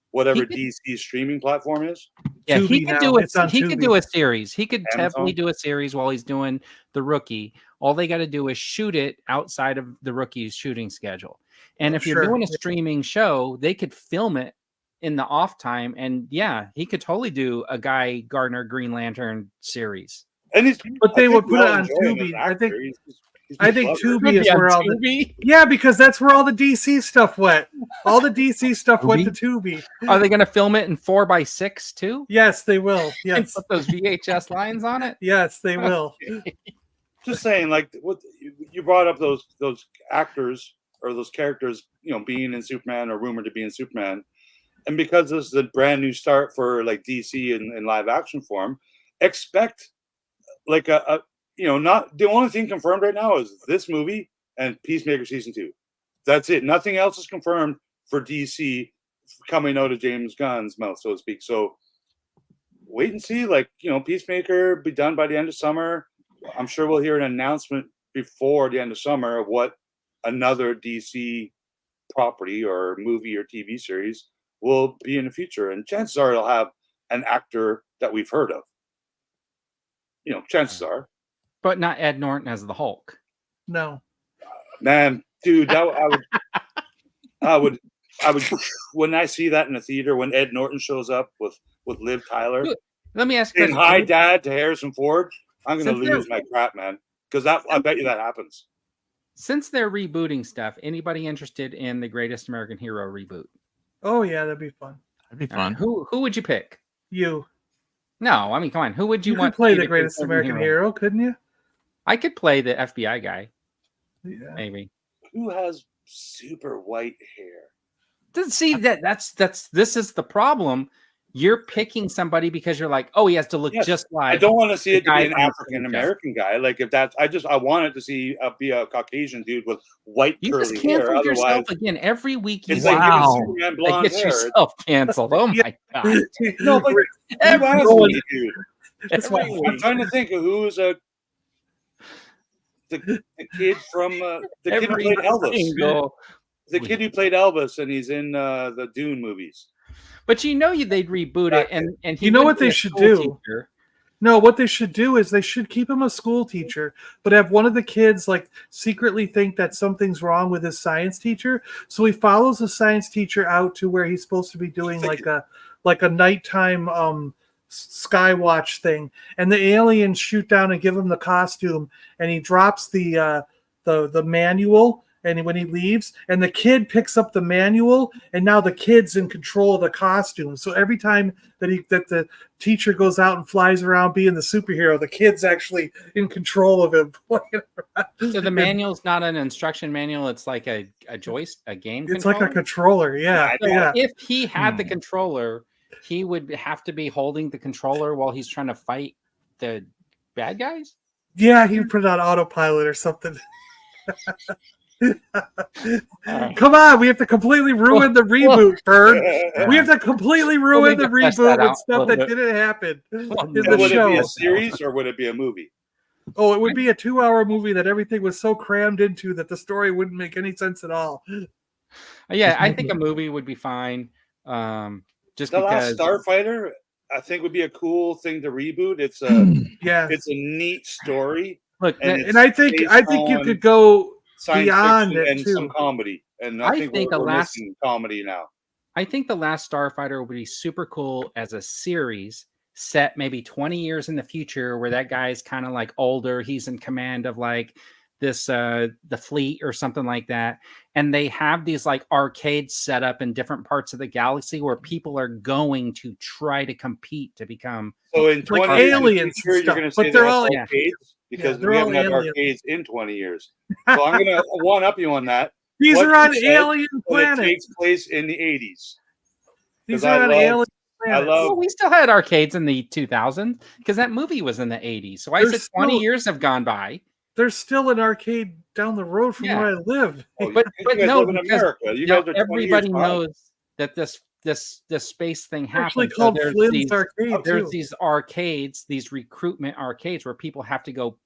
whatever DC streaming platform is? Yeah, he could do it. He could do a series. He could Amazon? definitely do a series while he's doing the Rookie. All they got to do is shoot it outside of the Rookie's shooting schedule. And if you're doing a streaming show, they could film it in the off time. And yeah, he could totally do a Guy Gardner Green Lantern series. But they would put it on Tubi. I think Tubi is where all because that's where all the DC stuff went. All the DC stuff went to Tubi. Are they going to film it in 4x6 too? Yes, they will. Yes, and put those VHS lines on it. Yes, they will. Just saying, like, what you brought up, those actors or those characters, you know, being in Superman or rumored to be in Superman, and because this is a brand new start for like DC in live action form, expect like a not the only thing confirmed right now is this movie and Peacemaker season 2. That's it. Nothing else is confirmed for DC coming out of James Gunn's mouth, so to speak. So wait and see. Like, you know, Peacemaker be done by the end of summer. I'm sure we'll hear an announcement before the end of summer of what another DC property or movie or TV series will be in the future, and chances are it'll have an actor that we've heard of. You know, chances are. But not Ed Norton as the Hulk. No. Man, dude, that I would when I see that in the theater, when Ed Norton shows up with Liv Tyler, let me ask you, saying hi, Dad, to Harrison Ford, I'm gonna lose my crap, man. Because I bet you that happens. Since they're rebooting stuff, anybody interested in the Greatest American Hero reboot? Oh yeah, that'd be fun. That'd be fun. Who would you pick? You. No, I mean, come on. Who would you want to play the Greatest American Hero? Couldn't you? I could play the FBI guy. Yeah. Maybe. Who has super white hair? See, this is the problem. You're picking somebody because you're like, oh, he has to look just like. I don't want to see it to be an African American guy. Like if that's, I wanted to see be a Caucasian dude with white curly hair. You just canceled yourself again every week. It's like Superman blonde get hair. yourself canceled. Oh my god! No, but everyone, dude. That's why I'm trying to think of who's the kid from the kid who played Elvis. The kid who played Elvis, and he's in the Dune movies. But they'd reboot it, and you know what they should do? Teacher. No, what they should do is they should keep him a school teacher, but have one of the kids like secretly think that something's wrong with his science teacher. So he follows the science teacher out to where he's supposed to be doing like a nighttime skywatch thing, and the aliens shoot down and give him the costume, and he drops the manual. And when he leaves, and the kid picks up the manual, and now the kid's in control of the costume. So every time that the teacher goes out and flies around being the superhero, the kid's actually in control of him. So the manual's not an instruction manual; it's like a joystick, a game. It's like a controller, yeah. If he had the controller, he would have to be holding the controller while he's trying to fight the bad guys. Yeah, he would put it on autopilot or something. Come on, we have to completely ruin the reboot, Bird. We have to completely ruin the reboot with stuff that didn't happen in the show. Would it be a series or would it be a movie? Oh, it would be a 2-hour movie that everything was so crammed into that the story wouldn't make any sense at all. Yeah, I think a movie would be fine. Just the because Last Starfighter, I think would be a cool thing to reboot. It's a neat story. Look, and I think you could go beyond it and too. Some comedy, and I think we're missing comedy now. I think The Last Starfighter would be super cool as a series set maybe 20 years in the future, where that guy's kind of like older. He's in command of like this the fleet or something like that, and they have these like arcades set up in different parts of the galaxy where people are going to try to compete to become in 20 like aliens years, you're going to say they're all arcades. Because we haven't had arcades in 20 years. So I'm going to one up you on that. These are on alien planets. It takes place in the 80s. These are on alien planets. We still had arcades in the 2000s because that movie was in the 80s. So I said 20 years have gone by. There's still an arcade down the road from where I live. But no, in America. You guys are everybody knows that this space thing happens. Called Flynn's Arcade. There's these arcades, these recruitment arcades where people have to go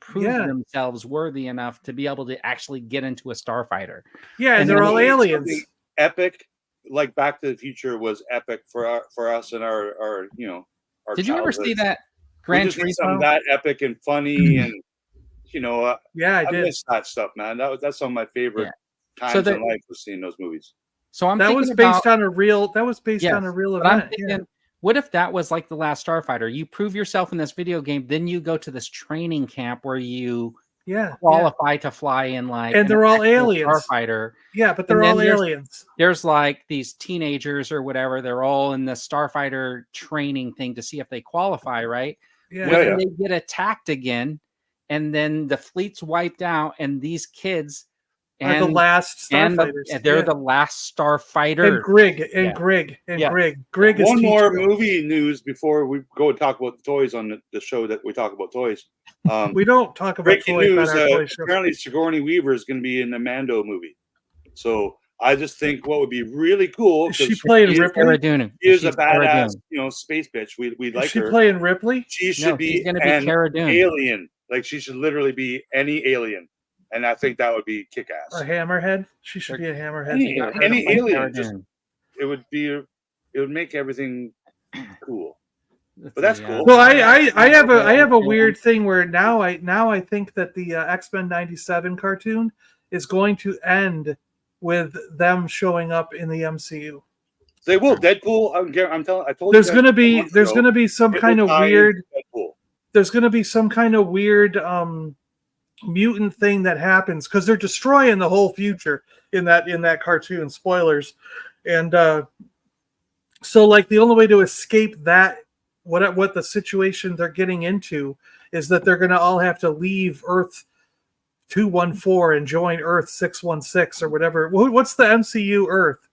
prove themselves worthy enough to be able to actually get into a starfighter. Yeah, and they're all aliens. Epic, like Back to the Future was epic for us and our our Did you ever see that Gran Turismo? That epic and funny and I did. miss that stuff, man. That's some of my favorite times in life was seeing those movies. So that was based on a real event. I'm thinking, what if that was like The Last Starfighter? You prove yourself in this video game, then you go to this training camp where you qualify to fly in and they're all aliens. Starfighter. Yeah, but they're all aliens. There's like these teenagers or whatever. They're all in the Starfighter training thing to see if they qualify, right? Yeah. When they get attacked again, and then the fleet's wiped out, and these kids. And the last starfighters. They're the last starfighter. And Grig is one more movie news before we go and talk about the toys on the show that we talk about toys. We don't talk about toys news, on our toy show. Apparently Sigourney Weaver is going to be in the Mando movie. So I just think what would be really cool. Is she playing Ripley? She is a badass, space bitch. We like her. Is she playing Ripley? She should be an alien. Like she should literally be any alien. And I think that would be kick-ass. A hammerhead? She should be a hammerhead. Any alien. would make everything cool. But that's cool. Well, I have a weird thing where now I think that the X-Men '97 cartoon is going to end with them showing up in the MCU. They will. Deadpool. I told there's you. There's gonna be some kind of weird. There's gonna be some kind of weird mutant thing that happens because they're destroying the whole future in that cartoon. Spoilers, and so like the only way to escape that what the situation they're getting into is that they're gonna all have to leave Earth 214 and join Earth 616 or whatever. What's the MCU Earth?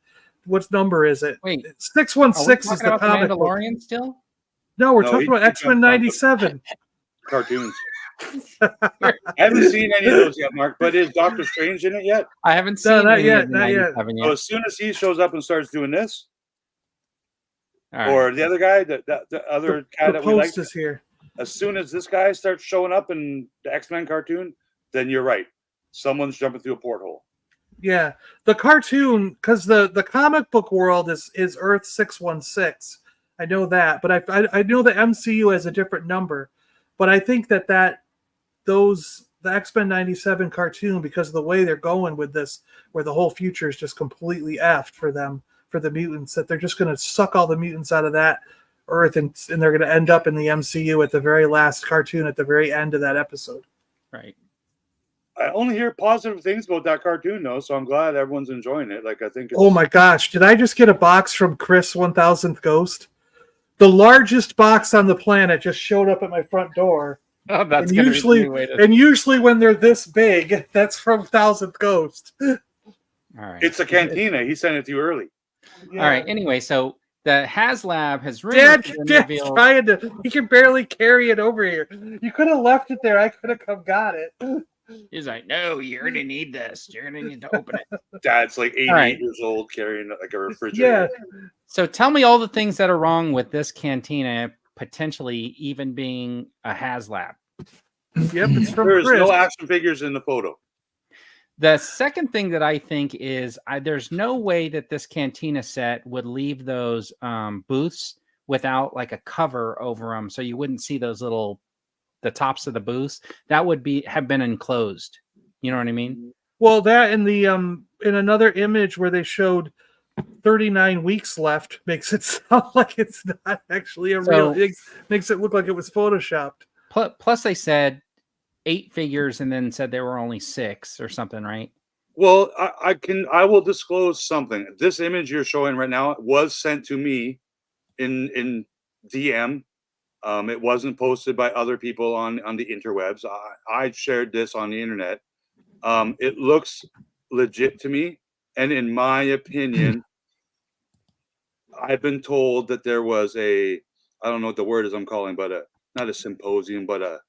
What number is it? Wait, 616 is the comic Mandalorian book. still? No, we're talking about X-Men '97 cartoons. I haven't seen any of those yet, Mark. But is Doctor Strange in it yet? I haven't seen. Not yet. So as soon as he shows up and starts doing this, right. Or the other guy, the other guy that we like, is here. As soon as this guy starts showing up in the X-Men cartoon, then you're right. Someone's jumping through a porthole. Yeah, the cartoon, because the comic book world is Earth 616. I know that, but I know the MCU has a different number. But I think that the X-Men '97 cartoon, because of the way they're going with this, where the whole future is just completely effed for them, for the mutants, that they're just going to suck all the mutants out of that Earth, and they're going to end up in the MCU at the very last cartoon, at the very end of that episode. Right. I only hear positive things about that cartoon, though, so I'm glad everyone's enjoying it. Like, I think. Oh my gosh! Did I just get a box from Chris 1000th Ghost? The largest box on the planet just showed up at my front door. Oh, that's and usually when they're this big, that's from 1000th Ghost. All right. It's a cantina. He sent it to you early. Yeah. All right. Anyway, so the HasLab has Dad's trying to. He can barely carry it over here. You could have left it there. I could have come got it. He's like, no, you're going to need this. You're going to need to open it. Dad's like 88 years old carrying like a refrigerator. Yeah. So tell me all the things that are wrong with this cantina potentially even being a HasLab. Yep, it's from There's Chris. no action figures in the photo. The second thing that I think is there's no way that this cantina set would leave those booths without like a cover over them, so you wouldn't see those the tops of the booths. That would have been enclosed. You know what I mean? Well, that in the in another image where they showed 39 weeks left makes it sound like it's not actually real. It makes it look like it was photoshopped. Plus, they said 8 figures and then said there were only 6 or something, right? Well, I will disclose something. This image you're showing right now was sent to me in DM. It wasn't posted by other people on the interwebs. I shared this on the internet. It looks legit to me, and in my opinion, I've been told that there was I don't know what the word is I'm calling, but not a symposium, but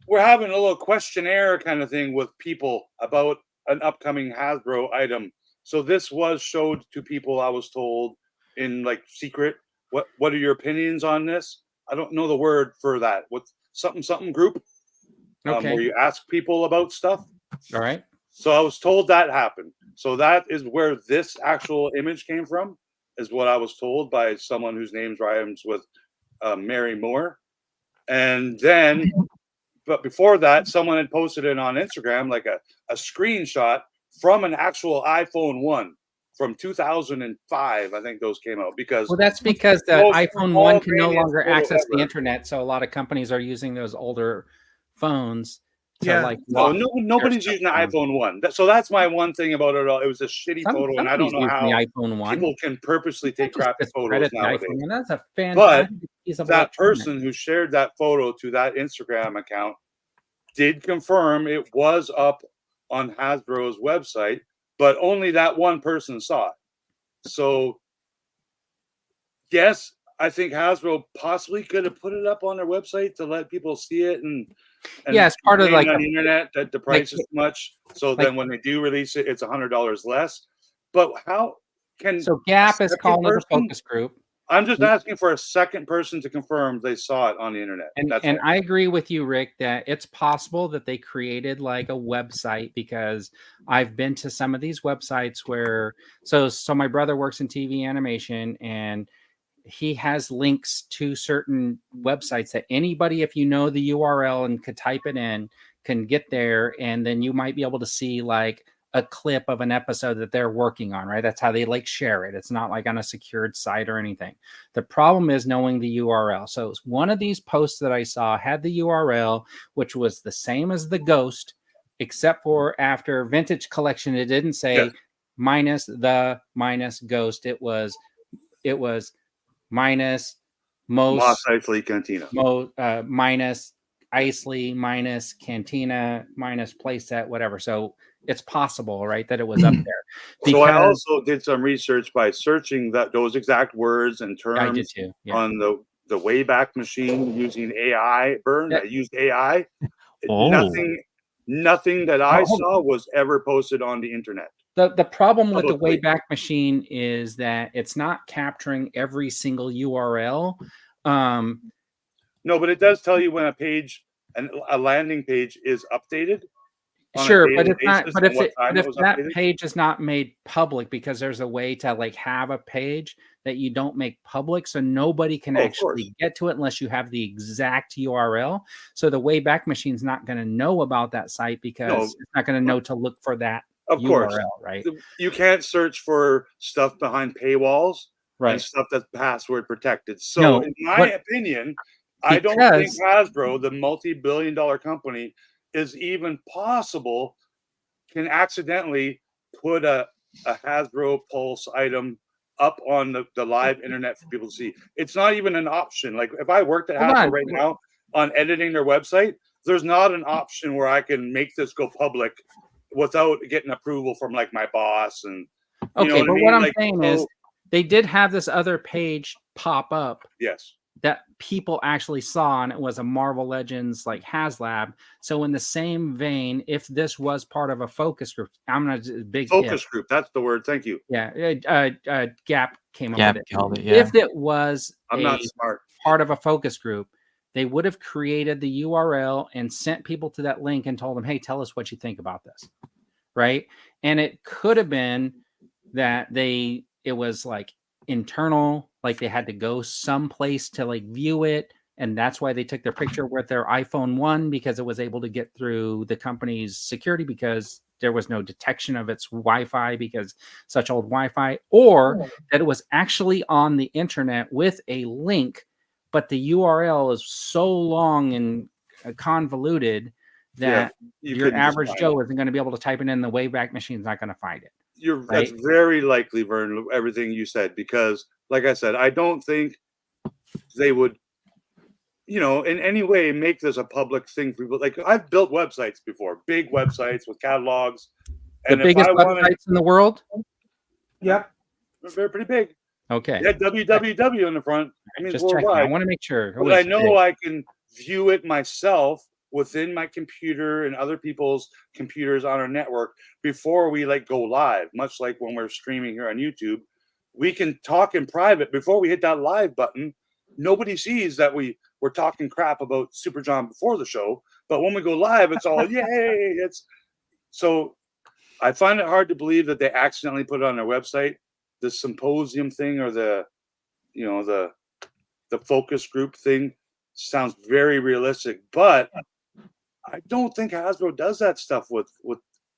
we're having a little questionnaire kind of thing with people about an upcoming Hasbro item. So this was showed to people, I was told, in like secret. What are your opinions on this? I don't know the word for that. What something group? Okay. Where you ask people about stuff. All right. So I was told that happened. So that is where this actual image came from, is what I was told by someone whose name rhymes with Mary Moore. And then, but before that, someone had posted it on Instagram, like a screenshot from an actual iPhone 1 from 2005. I think those came out because. Well, that's because the iPhone 1 can no longer access the internet. So a lot of companies are using those older phones. Nobody's using the iPhone 1. So that's my one thing about it all. It was a shitty photo, and I don't know how the iPhone 1. People can purposely take crappy photos nowadays. That's a fantastic piece of that person who shared that photo to that Instagram account did confirm it was up on Hasbro's website, but only that one person saw it. So, yes, I think Hasbro possibly could have put it up on their website to let people see it, and it's part of like on the internet that the price is too much. So then when they do release it, it's $100 less. But how can Gap is calling it a focus group? I'm just asking for a second person to confirm they saw it on the internet. And I agree with you, Rick, that it's possible that they created like a website, because I've been to some of these websites where so my brother works in TV animation, and he has links to certain websites that anybody, if you know the URL and could type it in, can get there, and then you might be able to see like a clip of an episode that they're working on, right? That's how they like share it. It's not like on a secured site or anything. The problem is knowing the URL. So one of these posts that I saw had the URL, which was the same as the Ghost, except for after Vintage Collection, it didn't say minus Ghost. It was minus Moss Eisley Cantina. Minus Eisley, minus Cantina, minus playset, whatever. So it's possible, right, that it was up there. So I also did some research by searching those exact words and terms I did too. on the Wayback Machine using AI. I used AI. Nothing that I saw was ever posted on the internet. The problem with the Wayback Machine is that it's not capturing every single URL. No, but it does tell you when a landing page is updated. Sure, but it's not. But if that page is not made public, because there's a way to like have a page that you don't make public, so nobody can actually get to it unless you have the exact URL. So the Wayback Machine's not going to know about that site, because it's not going to know to look for that URL, right? You can't search for stuff behind paywalls, right? And stuff that's password protected. So, in my opinion, I don't think Hasbro, the multi-billion-dollar company, is even possible can accidentally put a Hasbro Pulse item up on the live internet for people to see. It's not even an option. Like if I worked at Hasbro right now on editing their website, there's not an option where I can make this go public without getting approval from like my boss. And okay, but what I'm saying is they did have this other page pop up. Yes. That people actually saw, and it was a Marvel Legends like HasLab. So in the same vein, if this was part of a focus group, I'm not a big focus group. That's the word. Thank you. Yeah, Gap came up with it. Called it, If it was not smart. Part of a focus group, they would have created the URL and sent people to that link and told them, "Hey, tell us what you think about this," right? And it could have been that it was like internal, like they had to go someplace to like view it, and that's why they took their picture with their iPhone 1, because it was able to get through the company's security, because there was no detection of its Wi-Fi, because such old Wi-Fi, or that it was actually on the internet with a link, but the URL is so long and convoluted that your average Joe isn't going to be able to type it in. The Wayback Machine's not going to find it. That's very likely, Vern, everything you said, because like I said, I don't think they would, in any way make this a public thing for people. Like I've built websites before, big websites with catalogs. The biggest websites in the world? Yep. They're pretty big. Okay. They had www in the front. I mean, just worldwide. checking. I want to make sure. But I know I can view it myself within my computer and other people's computers on our network before we go live, much like when we're streaming here on YouTube. We can talk in private before we hit that live button. Nobody sees that we're talking crap about Super John before the show, but when we go live, it's all yay. So I find it hard to believe that they accidentally put it on their website, the symposium thing, or the focus group thing. Sounds very realistic, but I don't think Hasbro does that stuff with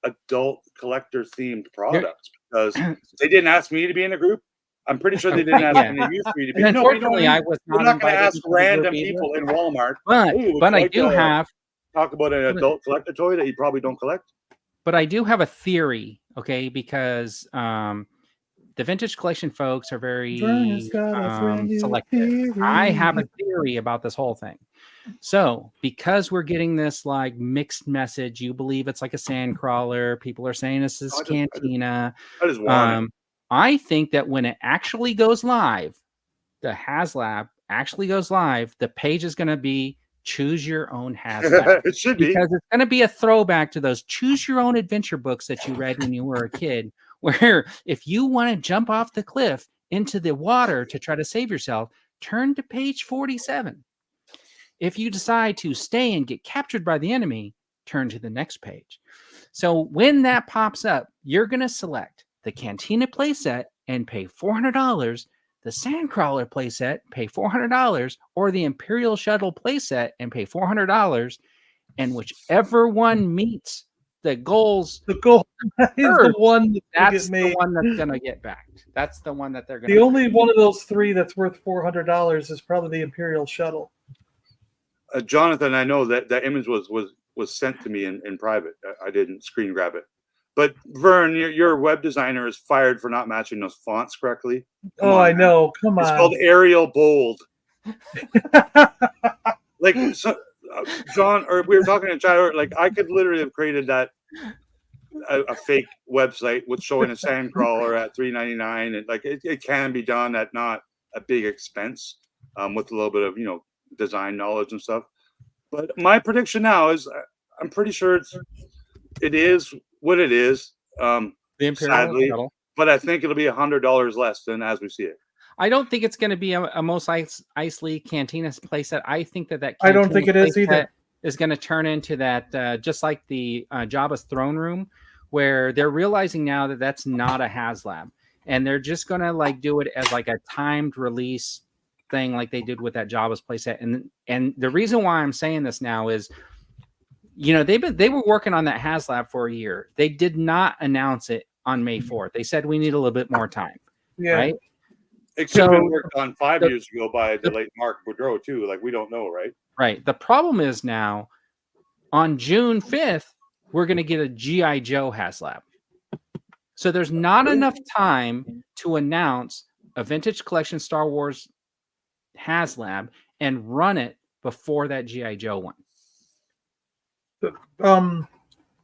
adult collector themed products, because they didn't ask me to be in a group. I'm pretty sure they didn't ask any of you three to be. Unfortunately, I was not. We're not going to ask random people in Walmart. But I do have talk about an adult collector toy that you probably don't collect. But I do have a theory, okay? Because the vintage collection folks are very selective. I have a theory about this whole thing. So, because we're getting this mixed message, you believe it's like a sand crawler. People are saying this is Cantina. I think that when it actually goes live, the HasLab actually goes live, the page is going to be choose your own HasLab. It should be. Because it's going to be a throwback to those choose your own adventure books that you read when you were a kid, where if you want to jump off the cliff into the water to try to save yourself, turn to page 47. If you decide to stay and get captured by the enemy, turn to the next page. So when that pops up, you're going to select the Cantina playset and pay $400, the Sandcrawler playset, pay $400, or the Imperial Shuttle playset and pay $400. And whichever one meets the goals, The goal is the first, one that's get made. the one that's going to get backed. That's the one that they're going to. The only one of those three that's worth $400 is probably the Imperial Shuttle. Jonathan, I know that image was sent to me in private. I didn't screen grab it. But Vern, your web designer is fired for not matching those fonts correctly. Come on, I know. Come on. It's called Arial Bold. Like, so, John, or we were talking in chat, like I could literally have created that a fake website with showing a Sandcrawler at $3.99, and like it can be done at not a big expense, with a little bit of design knowledge and stuff. But my prediction now is I'm pretty sure it is what it is. The Imperial sadly, Shuttle. but I think it'll be $100 less than as we see it. I don't think it's going to be a Mos Eisley Cantina playset. I think that I don't think it is either. Is going to turn into that just like the Jabba's throne room, where they're realizing now that that's not a HasLab, and they're just going to like do it as like a timed release thing, like they did with that Jabba's playset. And the reason why I'm saying this now is, they were working on that HasLab for a year. They did not announce it on May 4th. They said we need a little bit more time. Yeah. Right. It could have been worked on 5 years ago by the late Mark Boudreau too. Like we don't know, right? Right. The problem is now on June 5th, we're going to get a G.I. Joe HasLab. So there's not enough time to announce a vintage collection Star Wars HasLab and run it before that G.I. Joe one.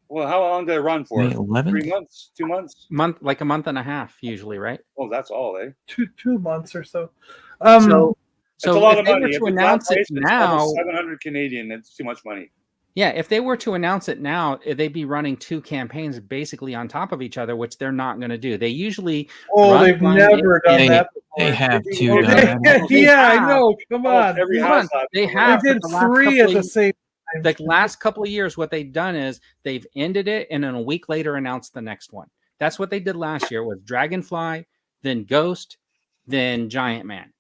Well, how long did it run for? 11? 3 months? 2 months? Like a month and a half, usually, right? Oh, that's all, eh? Two months or so. So it's a lot if of they money. were to If announce it now, 700 Canadian, it's too much money. yeah, if they were to announce it now, they'd be running two campaigns basically on top of each other, which they're not going to do. They usually they've never done that before. They have two. I know. Come on. Every Hold on. house has They one. have They did but the last 3 couple at the of- same time. the last couple of years, what they've done is they've ended it and then a week later announced the next one. That's what they did last year with Dragonfly, then Ghost, then Giant Man.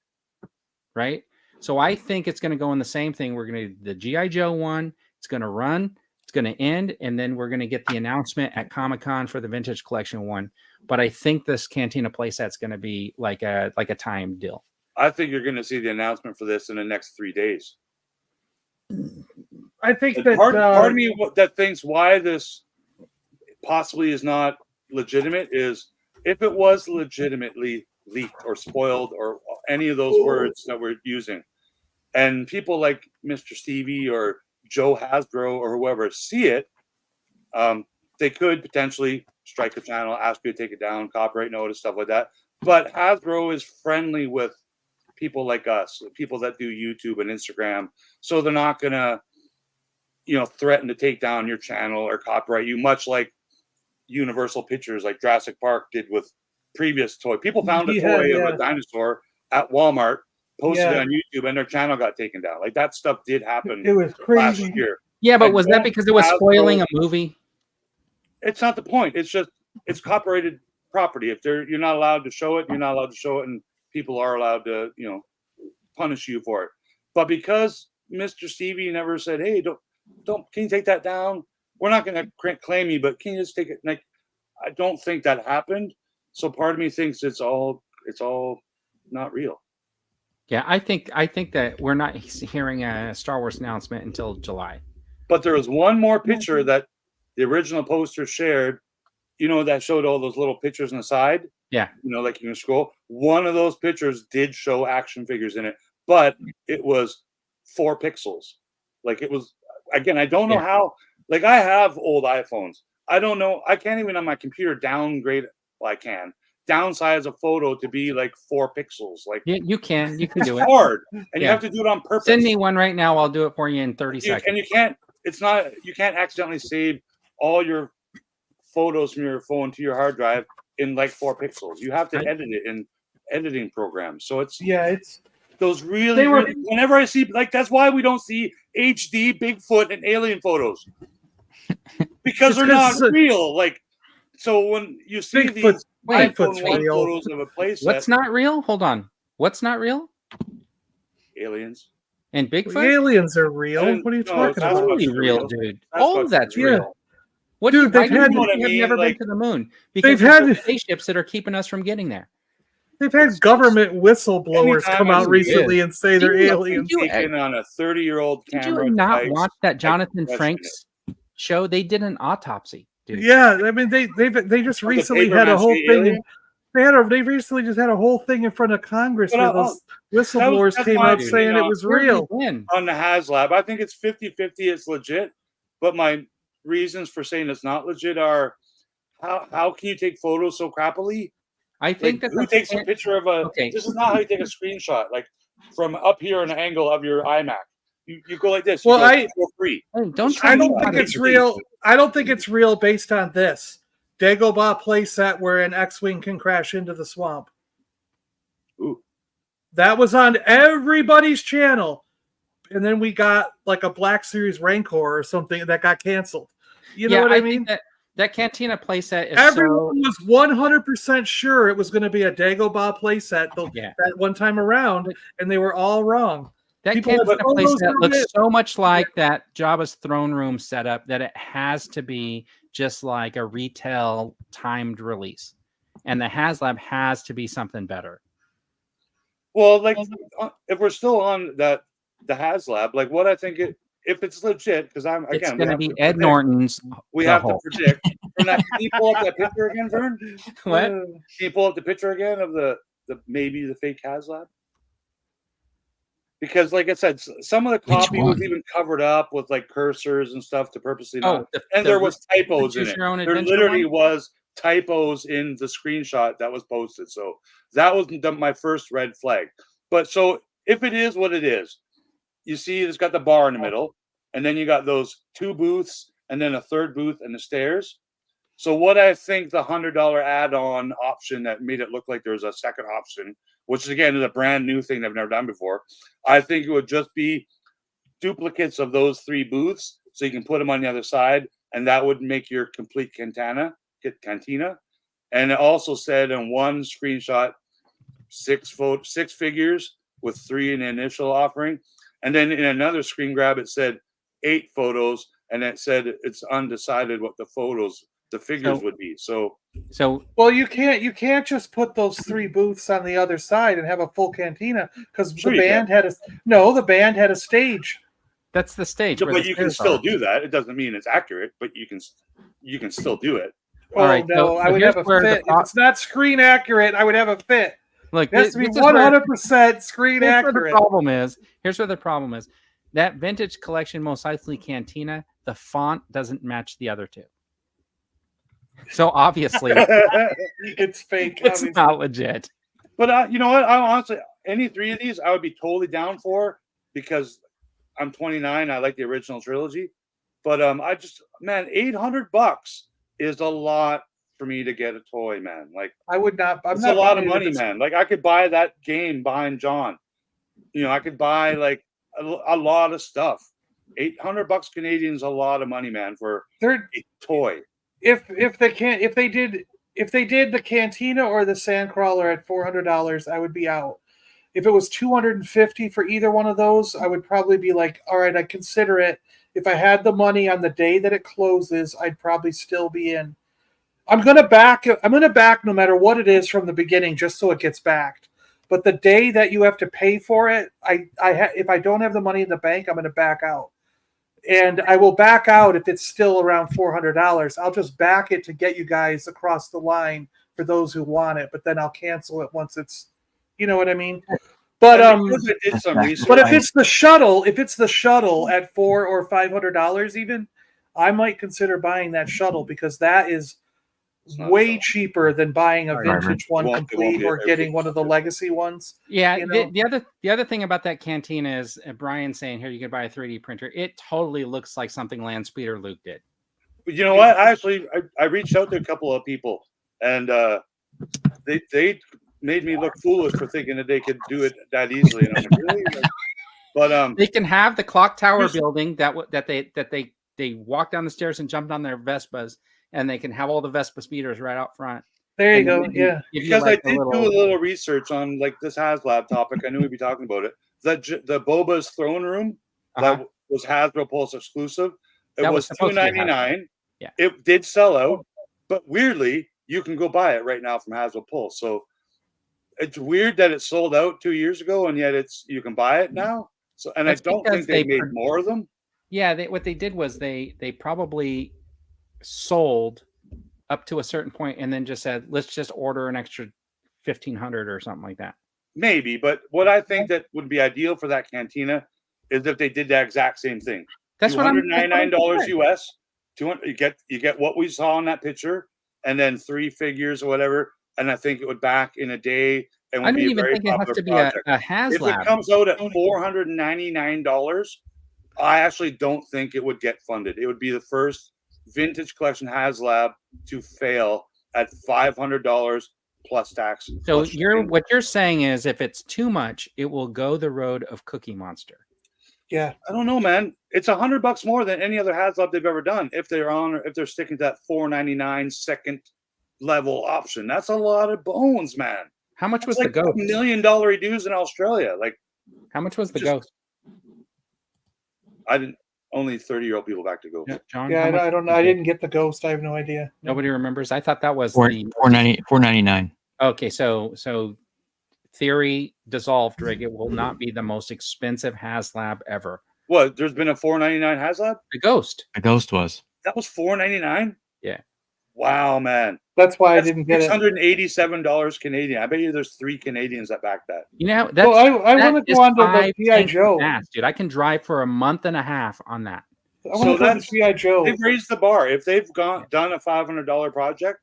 Right? So I think it's going to go in the same thing. We're going to do the G.I. Joe one. It's going to run. It's going to end. And then we're going to get the announcement at Comic-Con for the Vintage Collection one. But I think this Cantina playset's going to be like a time deal. I think you're going to see the announcement for this in the next 3 days. I think And that part of me that thinks why this possibly is not legitimate is if it was legitimately leaked or spoiled or any of those words that we're using, and people like Mr. Stevie or Joe Hasbro or whoever see it, they could potentially strike the channel, ask you to take it down, copyright notice, stuff like that. But Hasbro is friendly with people like us, people that do YouTube and Instagram, so they're not gonna, threaten to take down your channel or copyright you, much like Universal Pictures, like Jurassic Park did with previous toy. People found a toy of a dinosaur at Walmart, posted it on YouTube, and their channel got taken down. Like that stuff did happen. It was last crazy. year. Yeah, but was that because it was spoiling a movie? It's not the point. It's just it's copyrighted property. If you're not allowed to show it, you're not allowed to show it, and people are allowed to, punish you for it. But because Mr. Stevie never said, "Hey, don't, can you take that down? We're not going to claim you, but can you just take it?" Like, I don't think that happened. So part of me thinks it's all not real. Yeah, I think that we're not hearing a Star Wars announcement until July. But there was one more picture that the original poster shared, that showed all those little pictures on the side. Yeah. Like you can scroll. One of those pictures did show action figures in it, but it was 4 pixels. Like it was, again, I don't know how, like I have old iPhones. I don't know. I can't even on my computer downgrade. Well, I can downsize a photo to be like 4 pixels. Like you can do it's it hard, and you have to do it on purpose. Send me one right now. I'll do it for you in 30 seconds. And you can't. It's not. You can't accidentally save all your photos from your phone to your hard drive in like 4 pixels. You have to edit it in editing programs. So it's those They were- really whenever I see like that's why we don't see HD Bigfoot and alien photos because It's they're not 'cause- real. Like so when you see Bigfoot- these Bigfoot's iPhone 1 real. photos of a playset, What's not real? Hold on. What's not real? aliens. And Bigfoot? Aliens are real. What are you No, talking that's about? Totally what's real, real. dude. That's All of what's that's real. real. What Dude, why they've do you had- think You know what we I have mean? never Like- been to the moon? Because They've had- there's spaceships that are keeping us from getting there. They've had government whistleblowers Anytime come I out see recently and say they're Did you- aliens. did you- Taken on a 30-year-old Did camera. you not device. watch that Jonathan question Franks show? They did an autopsy, dude. Yeah, I mean they just the recently paper had a mache whole thing. alien? They recently just had a whole thing in front of Congress But where those whistleblowers that's came my out opinion saying it on- was Where have real. you been? On the HasLab, I think it's 50-50. It's legit, but my reasons for saying it's not legit are how can you take photos so crappily? I think Like, that who takes a picture of a? Okay. This is not how you take a screenshot. Like from up here in an angle of your iMac, you go like this. Well, you go free. Hey, don't I try I to don't be think funny. it's real. I don't think it's real based on this Dagobah playset where an X-wing can crash into the swamp. Ooh. That was on everybody's channel, and then we got like a Black Series Rancor or something that got canceled. You know what I mean? think that Cantina playset is Everyone was 100% sure it was going to be a Dagobah playset that one time around, and they were all wrong. that people Cantina have photos playset of looks it. so much like that Jabba's throne room setup that it has to be just like a retail timed release, and the HasLab has to be something better. Well, like if we're still on the HasLab, like what I think if it's legit, because It's going to be Ed Norton's. We The have Hulk. to predict. From that, can you pull up that picture again, Vern? What? Can you pull up the picture again of the maybe the fake HasLab? Because, like I said, some of the Which copy was one? even covered up with like cursors and stuff to purposely Oh, not. And there was typos in Choose it. Your Own There Adventure literally one? was typos in the screenshot that was posted. So that was my first red flag. But so if it is what it is, you see it's got the bar in the middle, and then you got those two booths, and then a third booth and the stairs. So what I think the $100 add-on option that made it look like there was a second option, which again is a brand new thing they've never done before. I think it would just be duplicates of those three booths, so you can put them on the other side, and that would make your complete cantina. And it also said in one screenshot, six figures with 3 in the initial offering, and then in another screen grab it said 8 photos, and it said it's undecided what the figures would be. So Well, you can't just put those 3 booths on the other side and have a full cantina because Sure the you band had a stage. That's the stage. yeah, where but the you can stairs still are. do that. It doesn't mean it's accurate, but you can still do it. Oh All right, no, so I would here's have a where the fit. If it's not screen accurate, I would have a fit. Look, It has to be this is where- 100% screen Here's where the accurate. problem is. Here's where the problem is. That vintage collection, most likely Cantina, the font doesn't match the other two. So obviously, It's fake. it's obviously. not legit. But you know what? I honestly, any 3 of these, I would be totally down for because I'm 29. I like the original trilogy. But man, $800 is a lot for me to get a toy, man. Like I would not. I'm it's not a lot of buying it if money, it's- man. Like I could buy that game behind John. I could buy like a lot of stuff. $800 Canadian is a lot of money, man, for They're a toy. if they did the cantina or the sandcrawler at $400, I would be out. If it was $250 for either one of those, I would probably be like, all right, I'd consider it. If I had the money on the day that it closes, I'd probably still be in. I'm gonna back no matter what it is from the beginning, just so it gets backed. But the day that you have to pay for it, if I don't have the money in the bank, I'm gonna back out. And I will back out if it's still around $400. I'll just back it to get you guys across the line for those who want it, but then I'll cancel it once it's, you know what I mean? But And because I did some research. but if it's the shuttle at $400 or $500 even, I might consider buying that shuttle because that is It's not way so. cheaper than buying a Right. vintage one It won't complete be or every- getting one of the legacy ones. Yeah, You know? the other thing about that cantina is Brian saying here you can buy a 3D printer. It totally looks like something Lance Peter Luke did. You know what? I reached out to a couple of people, and they made me look foolish for thinking that they could do it that easily. And I'm like, really? But they can have the clock tower building that they walk down the stairs and jump on their Vespas, and they can have all the Vespa speeders right out front. There you go. Yeah. Because I did do a little research on like this HasLab topic. I knew we'd be talking about it. The Boba's throne room that was Hasbro Pulse exclusive. It was $2.99. Yeah. It did sell out, but weirdly, you can go buy it right now from Hasbro Pulse. So it's weird that it sold out 2 years ago, and yet you can buy it now. So, and I don't think they made more of them. Yeah, what they did was they probably sold up to a certain point and then just said, let's just order an extra 1,500 or something like that. Maybe, but what I think that would be ideal for that cantina is if they did the exact same thing. That's what $299 US. 200. You get what we saw in that picture, and then 3 figures or whatever. And I think it would back in a day. And I don't even think it has to be a HasLab. If it comes out at $499, I actually don't think it would get funded. It would be the first vintage collection HasLab to fail at $500 plus tax. So what you're saying is, if it's too much, it will go the road of Cookie Monster. Yeah, I don't know, man. It's $100 more than any other HasLab they've ever done. If they're sticking to that $499 second level option, that's a lot of bones, man. How much was the Ghost? $1 million dues in Australia. Like, how much was the Ghost? I didn't. Only 30-year-old people back to go. Yeah, John. Yeah, I don't know. I didn't get the Ghost. I have no idea. Nobody remembers. I thought that was $499. Okay, so theory dissolved, Rig. It will not be the most expensive HasLab ever. What? There's been a $499 HasLab? The Ghost. The Ghost was. That was $499? Yeah. Wow, man. That's why I didn't get it. $687 Canadian. I bet you there's 3 Canadians that back that. You know, that's, I want to go on to the GIJOE. Dude, I can drive for a month and a half on that. I want to go to GIJOE. They've raised the bar. If they've done a $500 project,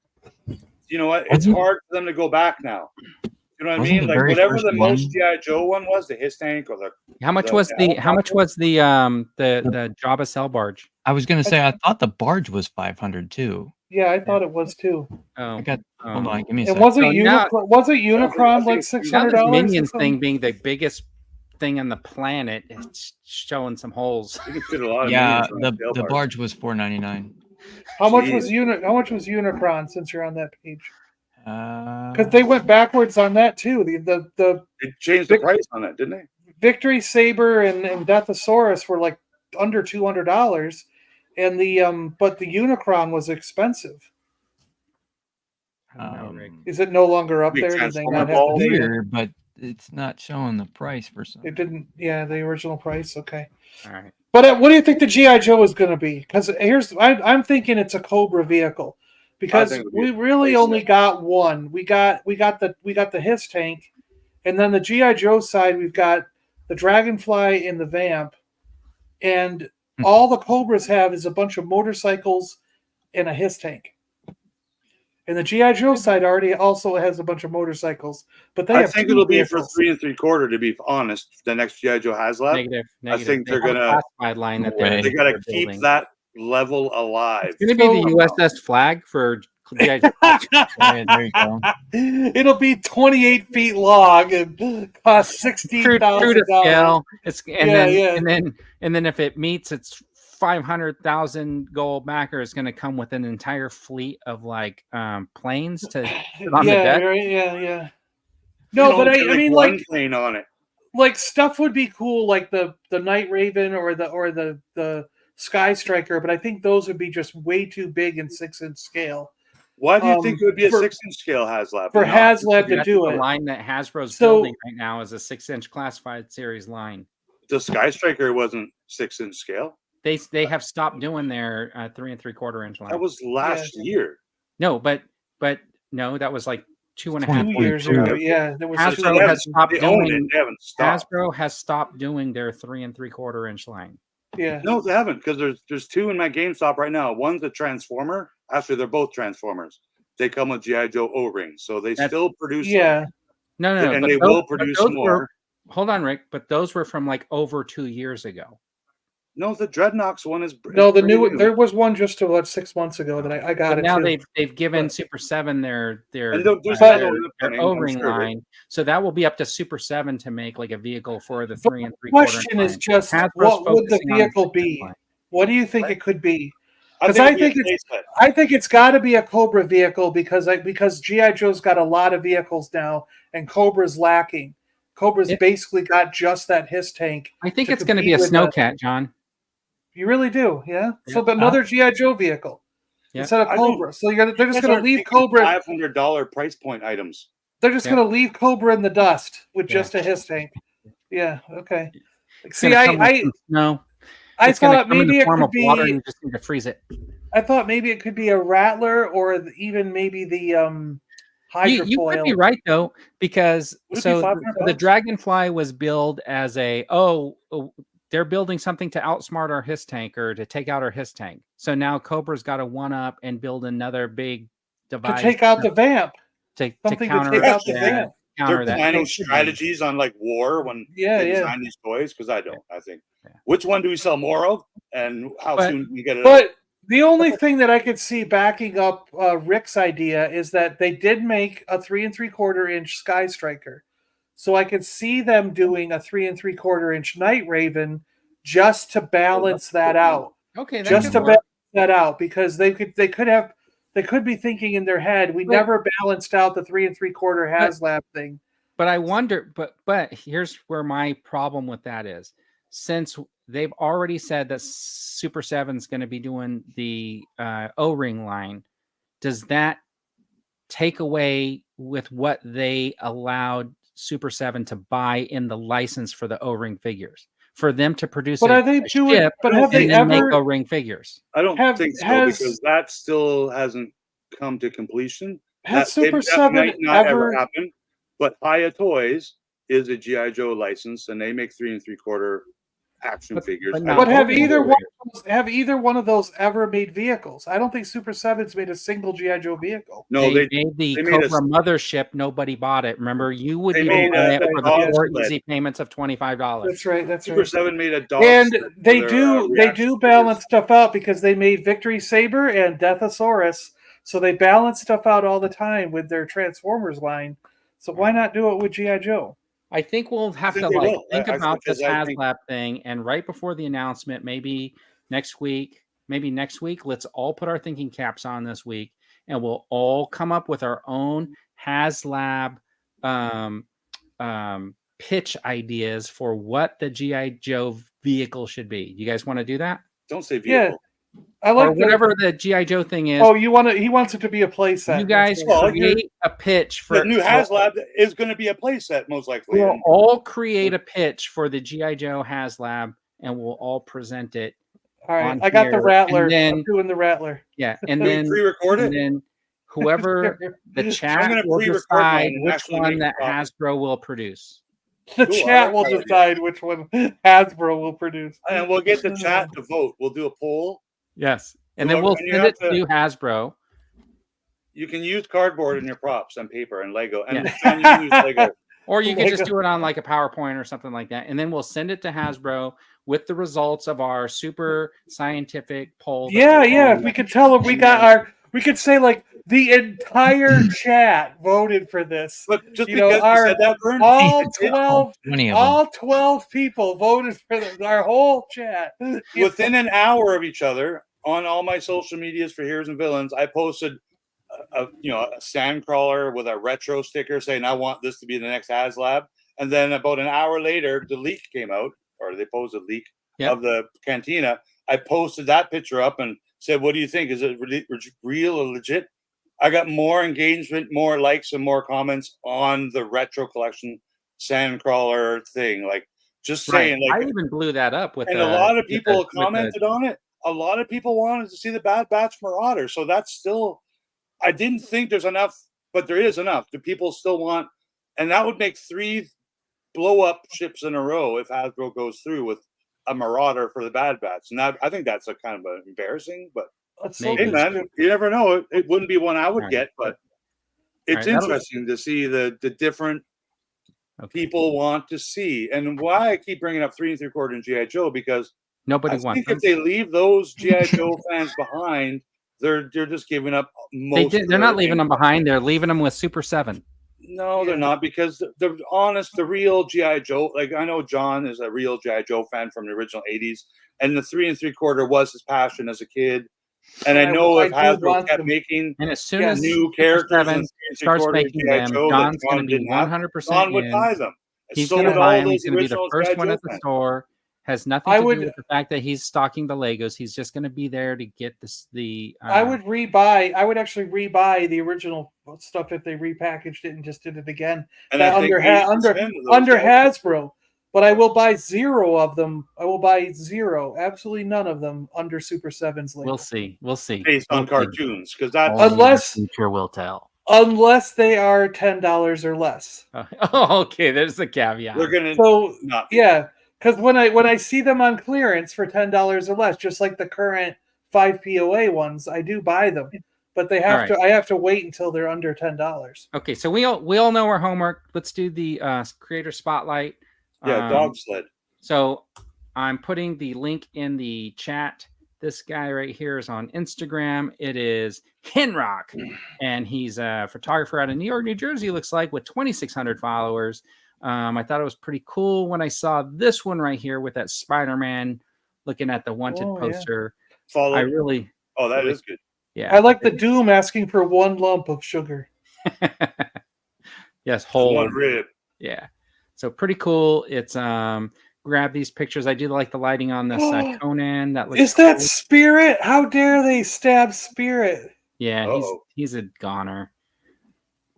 you know what? It's hard for them to go back now. You know what I mean? Like whatever the most GIJOE one was, the his tank or the how much was the Jabba Cell barge? I was gonna say I thought the barge was 500 too. Yeah, I thought it was too. Oh, hold on, give me a second. Was it Unicron like $600? Minions thing being the biggest thing on the planet, it's showing some holes. Yeah, the barge was $499. How much was Unicron, since you're on that page? Because they went backwards on that too. It changed the price on that, didn't they? Victory Saber and Deathosaurus were like under $200, and but the Unicron was expensive. Is it no longer up there? Did they not have the data? But it's not showing the price for some. It didn't. Yeah, the original price. Okay. All right. But what do you think the GIJOE is going to be? Because I'm thinking it's a Cobra vehicle, because we really only got one. We got the HISS tank, and then the GIJOE side we've got the Dragonfly and the Vamp, and all the Cobras have is a bunch of motorcycles and a HISS tank. And the GIJOE side already also has a bunch of motorcycles, but I think it'll be for 3 3/4. To be honest, the next GIJOE HasLab. Negative. I think they're gonna line that they gotta keep that level alive. It's gonna be the USS Flag for GIJOE. There you go. It'll be 28 feet long and cost $16,000. And then if it meets its 500,000 gold backer, is going to come with an entire fleet of like planes to on the deck. Yeah. No, but I mean, like plane on it. Like stuff would be cool, like the Night Raven or the Sky Striker, but I think those would be just way too big in 6-inch scale. Why do you think it would be a 6-inch scale HasLab? For HasLab to do it. The line that Hasbro's building right now is a 6-inch classified series line. The Sky Striker wasn't 6-inch scale. They have stopped doing their 3 3/4 inch line. That was last year. No, but no, that was like 2.5 years ago. Yeah, there was Hasbro has stopped doing. Hasbro has stopped doing their 3 3/4 inch line. Yeah. No, they haven't, because there's 2 in my GameStop right now. One's a Transformer. Actually, they're both Transformers. They come with GIJOE O-rings, so they still produce. Yeah. No, and they will produce more. Hold on, Rick. But those were from like over 2 years ago. No, the Dreadnoks one is No, the new there was one just about 6 months ago that I got But it now too. they've given Super 7 their And there's another one their coming, I'm O-ring sure of it. line, so that will be up to Super 7 to make like a vehicle for the But 3 and the 3/4 question is just Hasbro's what would the focusing on the vehicle second be? line. What do you think it could be? I Because think it'd be a playset. I think it's got to be a Cobra vehicle because GI Joe's got a lot of vehicles now and Cobra's lacking. Cobra's basically got just that HISS tank. I think it's going to be a Snowcat, John. You really do, yeah. Yeah. So another GI Joe vehicle instead of Cobra. So they're just going to leave Cobra. $500 price point items. They're just going to leave Cobra in the dust with just a HISS tank. Yeah. Okay. See, I thought maybe it could be. Water and you just need to freeze it. I thought maybe it could be a Rattler or even maybe the hydrofoil. You could be right though, because the Dragonfly was billed as they're building something to outsmart our HISS tank or to take out our HISS tank. So now Cobra's got to one up and build another big device to take out the vamp. To counter take out the vamp. They're planning strategies on like war when they design these toys, because I think which one do we sell more of, and how soon do we get it? But the only thing that I could see backing up Rick's idea is that they did make a 3 3/4 inch Sky Striker, so I could see them doing a 3 3/4 inch Night Raven just to balance that out. Okay, just to balance that out, because they could be thinking in their head, we never balanced out the 3 3/4 HasLab thing. But I wonder, but here's where my problem with that is. Since they've already said that Super 7 is going to be doing the O-ring line, does that take away with what they allowed Super 7 to buy in the license for the O-ring figures? For them to produce have they ever make O-ring figures? I don't think so, because that still hasn't come to completion. Has Super 7 not ever happened? But Thie Toys is a GI Joe license, and they make 3 3/4 action figures. But have either one of those ever made vehicles? I don't think Super 7's made a single GI Joe vehicle. No, they made the Cobra mothership. Nobody bought it. Remember, you would be buying it for the 4 easy payments of $25. That's right. Super 7 made a dog, and they do balance stuff out, because they made Victory Saber and Deathosaurus, so they balance stuff out all the time with their Transformers line. So why not do it with GI Joe? I think we'll have to think about this HasLab thing, and right before the announcement, maybe next week, let's all put our thinking caps on this week, and we'll all come up with our own HasLab pitch ideas for what the GI Joe vehicle should be. You guys want to do that? Don't say vehicle. Yeah. I like or whatever the GI Joe thing is. Oh, he wants it to be a playset. You guys create a pitch for the new HasLab is going to be a playset, most likely. We'll all create a pitch for the GI Joe HasLab, and we'll all present it. All right, I got the Rattler. I'm doing the Rattler. Yeah, and then pre-record it. And then whoever the chat will decide which one that Hasbro will produce. The chat will decide which one Hasbro will produce, and we'll get the chat to vote. We'll do a poll. Yes, and then we'll send it to Hasbro. You can use cardboard in your props and paper and Lego, and use Lego. Or you can just do it on like a PowerPoint or something like that, and then we'll send it to Hasbro with the results of our super scientific poll. Yeah. We could tell them we could say like the entire chat voted for this. But just because you said that, Vern, all 12 people voted for our whole chat. Within an hour of each other on all my social medias for Heroes and Villains, I posted a sandcrawler with a retro sticker saying I want this to be the next HasLab. And then about an hour later, the leak came out, or they posted a leak of the Cantina. I posted that picture up and said, what do you think? Is it real or legit? I got more engagement, more likes, and more comments on the retro collection sandcrawler thing. Like, just saying. Like, I even blew that up with. And a lot of people commented on it. A lot of people wanted to see the Bad Batch Marauder. So that's still. I didn't think there's enough, but there is enough. Do people still want? And that would make 3 blow-up ships in a row if Hasbro goes through with a Marauder for the Bad Batch. And I think that's a kind of embarrassing, but. Hey man, you never know. It wouldn't be one I would get, but it's interesting to see the different people want to see. And why I keep bringing up 3 3/4 and GI Joe, because Nobody I wants think them. if they leave those GI Joe fans behind, they're just giving up most. They're not leaving them behind. They're leaving them with Super 7. No, they're not, because the real GI Joe. Like, I know John is a real GI Joe fan from the original '80s, and the 3 3/4 was his passion as a kid. And I know if Hasbro kept making and as soon as new characters and starts making them, John's going to be 100% John would buy them. He's going to buy them. He's going to be the first one at the store. Has nothing to do with the fact that he's stocking the Legos. He's just going to be there to get this. I would actually rebuy the original stuff if they repackaged it and just did it again. And under Hasbro. But I will buy 0 of them. I will buy 0, absolutely none of them under Super 7's label. We'll see. Based on cartoons, because that unless future will tell. Unless they are $10 or less. Okay, there's the caveat. We're gonna because when I see them on clearance for $10 or less, just like the current 5 POA ones, I do buy them. But they have to. I have to wait until they're under $10. Okay, so we all know our homework. Let's do the creator spotlight. Yeah, dog sled. So I'm putting the link in the chat. This guy right here is on Instagram. It is Henrock, and he's a photographer out of New York, New Jersey, looks like, with 2,600 followers. I thought it was pretty cool when I saw this one right here with that Spider-Man looking at the wanted poster. Yeah. That is good. Yeah, I like the Doom asking for 1 lump of sugar. Yes, whole 1 rib. Yeah. So pretty cool. It's grab these pictures. I do like the lighting on this Conan. That looks that Spirit? How dare they stab Spirit? Yeah, he's a goner.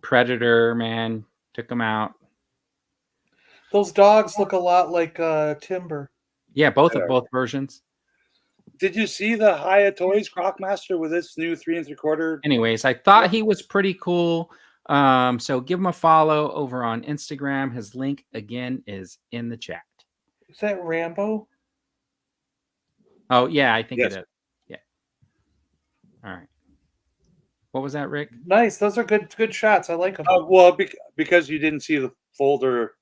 Predator, man, took him out. Those dogs look a lot like Timber. Yeah, both versions. Did you see the Hiya Toys Crockmaster with its new 3 3/4? Anyways, I thought he was pretty cool. So give him a follow over on Instagram. His link again is in the chat. Is that Rambo? Oh yeah, I think it is. Yeah. All right. What was that, Rick? Nice. Those are good shots. I like them. Well, because you didn't see the folder,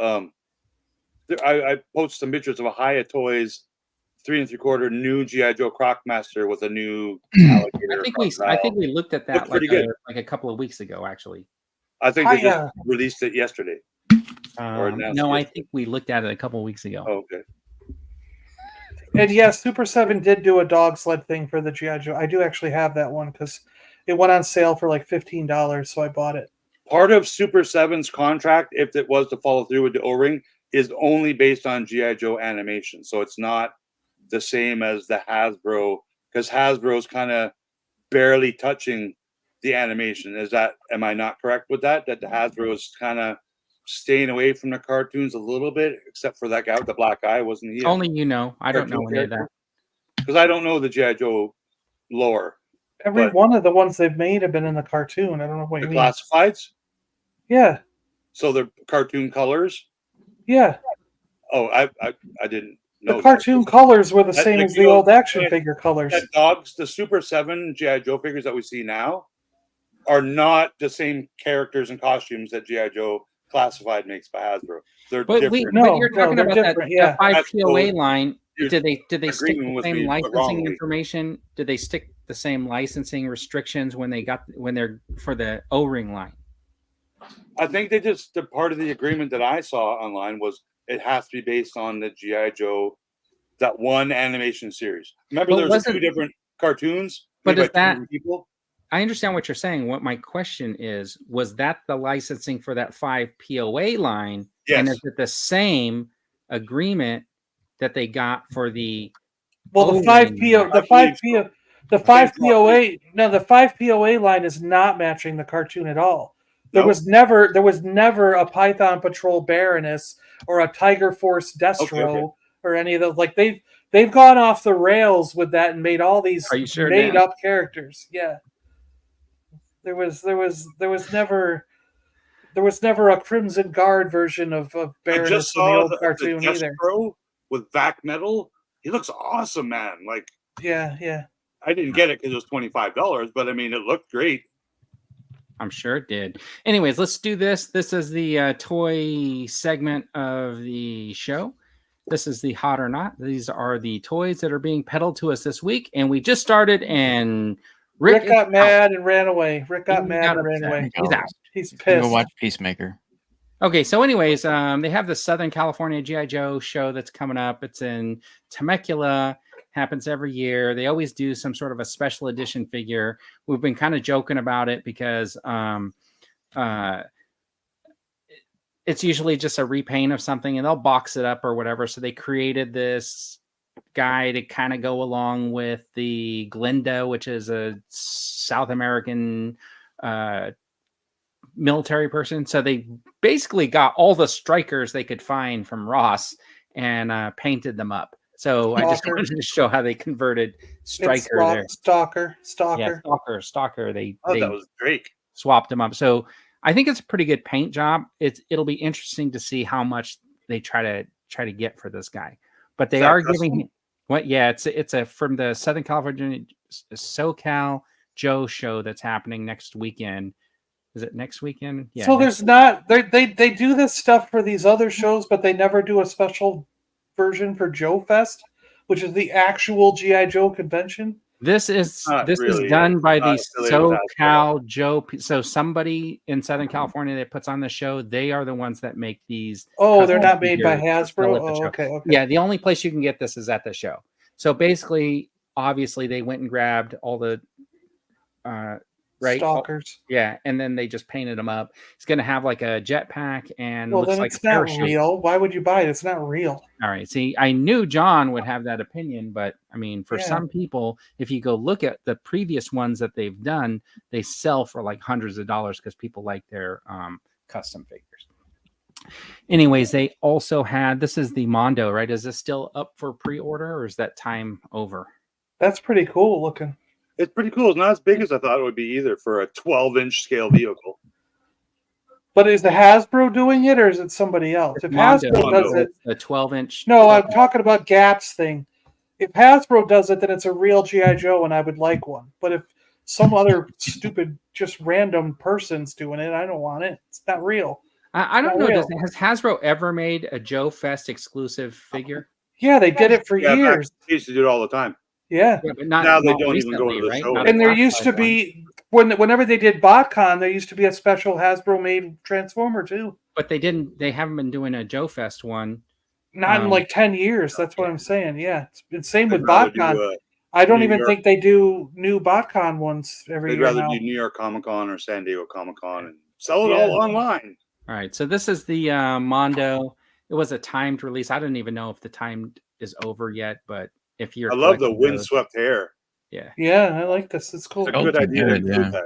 I posted some pictures of a Hiya Toys 3 3/4 new GI Joe Crockmaster with a new alligator. I think we looked at that like a couple of weeks ago, actually. I think they just released it yesterday. No, I think we looked at it a couple of weeks ago. Oh, okay. And yes, Super 7 did do a dog sled thing for the GI Joe. I do actually have that one because it went on sale for like $15, so I bought it. Part of Super 7's contract, if it was to follow through with the O-ring, is only based on GI Joe animation. So it's not the same as the Hasbro, because Hasbro's kind of barely touching the animation. Am I not correct with that? That the Hasbro is kind of staying away from the cartoons a little bit, except for that guy with the black eye, wasn't he? Only you know. I don't know any of that. Because I don't know the GI Joe lore. Every one of the ones they've made have been in the cartoon. I don't know what you mean. The classifieds? Yeah. So they're cartoon colors? Yeah. Oh, I didn't know. The cartoon colors were the same as the old action figure colors. The Super 7 GI Joe figures that we see now are not the same characters and costumes that GI Joe Classified makes by Hasbro. They're different. But you're talking about that 5 POA line. Did they stick the same licensing information? Did they stick the same licensing restrictions when they're for the O-ring line? I think the part of the agreement that I saw online was it has to be based on the GI Joe, that one animation series. Remember, there's 2 different cartoons. But is that people? I understand what you're saying. What my question is, was that the licensing for that 5 POA line? Yes. And is it the same agreement that they got for the the 5 POA line is not matching the cartoon at all. There was never a Python Patrol Baroness or a Tiger Force Destro or any of those. Like they've gone off the rails with that and made all these made up characters. Yeah. There was never a Crimson Guard version of Baroness in the old cartoon either. With Vac Metal, he looks awesome, man. Like, yeah. I didn't get it because it was $25, but I mean, it looked great. I'm sure it did. Anyways, let's do this. This is the toy segment of the show. This is the Hot or Not. These are the toys that are being peddled to us this week, and we just started. And Rick got mad and ran away. Rick got mad and ran upset. away. He's out. He's Go pissed. watch Peacemaker. Okay, so anyways, they have the Southern California GI Joe show that's coming up. It's in Temecula. Happens every year. They always do some sort of a special edition figure. We've been kind of joking about it because it's usually just a repaint of something, and they'll box it up or whatever. So they created this guy to kind of go along with the Glinda, which is a South American military person. So they basically got all the strikers they could find from Ross and painted them up. So I just wanted to show how they converted Striker there. Stalker. Yeah, Stalker. They that was Drake. Swapped them up. So I think it's a pretty good paint job. It'll be interesting to see how much they try to get for this guy. But they are giving what? Yeah, it's a from the Southern California SoCal Joe show that's happening next weekend. Is it next weekend? Yeah. So there's not they do this stuff for these other shows, but they never do a special version for Joe Fest, which is the actual GI Joe convention. This is done by the SoCal Joe. So somebody in Southern California that puts on the show, they are the ones that make these. Oh, they're not made by Hasbro. Oh, okay. Yeah, the only place you can get this is at the show. So basically, obviously, they went and grabbed all the stalkers. Yeah, and then they just painted them up. It's going to have like a jetpack and well, looks then like it's not real. Why would you buy it? It's not real. All right. See, I knew John would have that opinion, but I mean, for some people, if you go look at the previous ones that they've done, they sell for like hundreds of dollars because people like their custom figures. Anyways, they also had, this is the Mondo, right? Is this still up for pre-order or is that time over? That's pretty cool looking. It's pretty cool. It's not as big as I thought it would be either for a 12-inch scale vehicle. But is the Hasbro doing it or is it somebody else? If Hasbro does it, a 12-inch. No, I'm talking about Gap's thing. If Hasbro does it, then it's a real GI Joe, and I would like one. But if some other stupid, just random person's doing it, I don't want it. It's not real. I don't know. Has Hasbro ever made a Joe Fest exclusive figure? Yeah, they did it for years. They used to do it all the time. Yeah. But now they don't even go to the show. And there used to be, whenever they did BotCon, there used to be a special Hasbro-made Transformer, too. But they haven't been doing a Joe Fest one. Not in like 10 years. That's what I'm saying. Yeah. It's same with BotCon. I don't even think they do new BotCon ones every year. They'd rather do New York Comic Con or San Diego Comic Con and sell it all online. All right. So this is the Mondo. It was a timed release. I don't even know if the time is over yet, but if you're, I love the windswept hair. Yeah. Yeah, I like this. It's cool. It's a good idea to include that.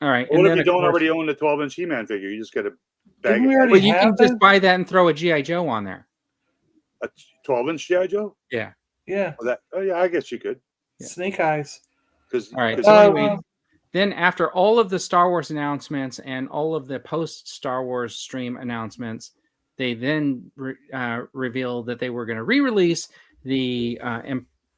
All right. What if you don't already own the 12-inch He-Man figure? You just get a bag. Well, you can just buy that and throw a GI Joe on there. A 12-inch GI Joe? Yeah. Oh, yeah, I guess you could. Yeah. Snake Eyes. All right. So anyway, then after all of the Star Wars announcements and all of the post-Star Wars stream announcements, they then revealed that they were going to re-release the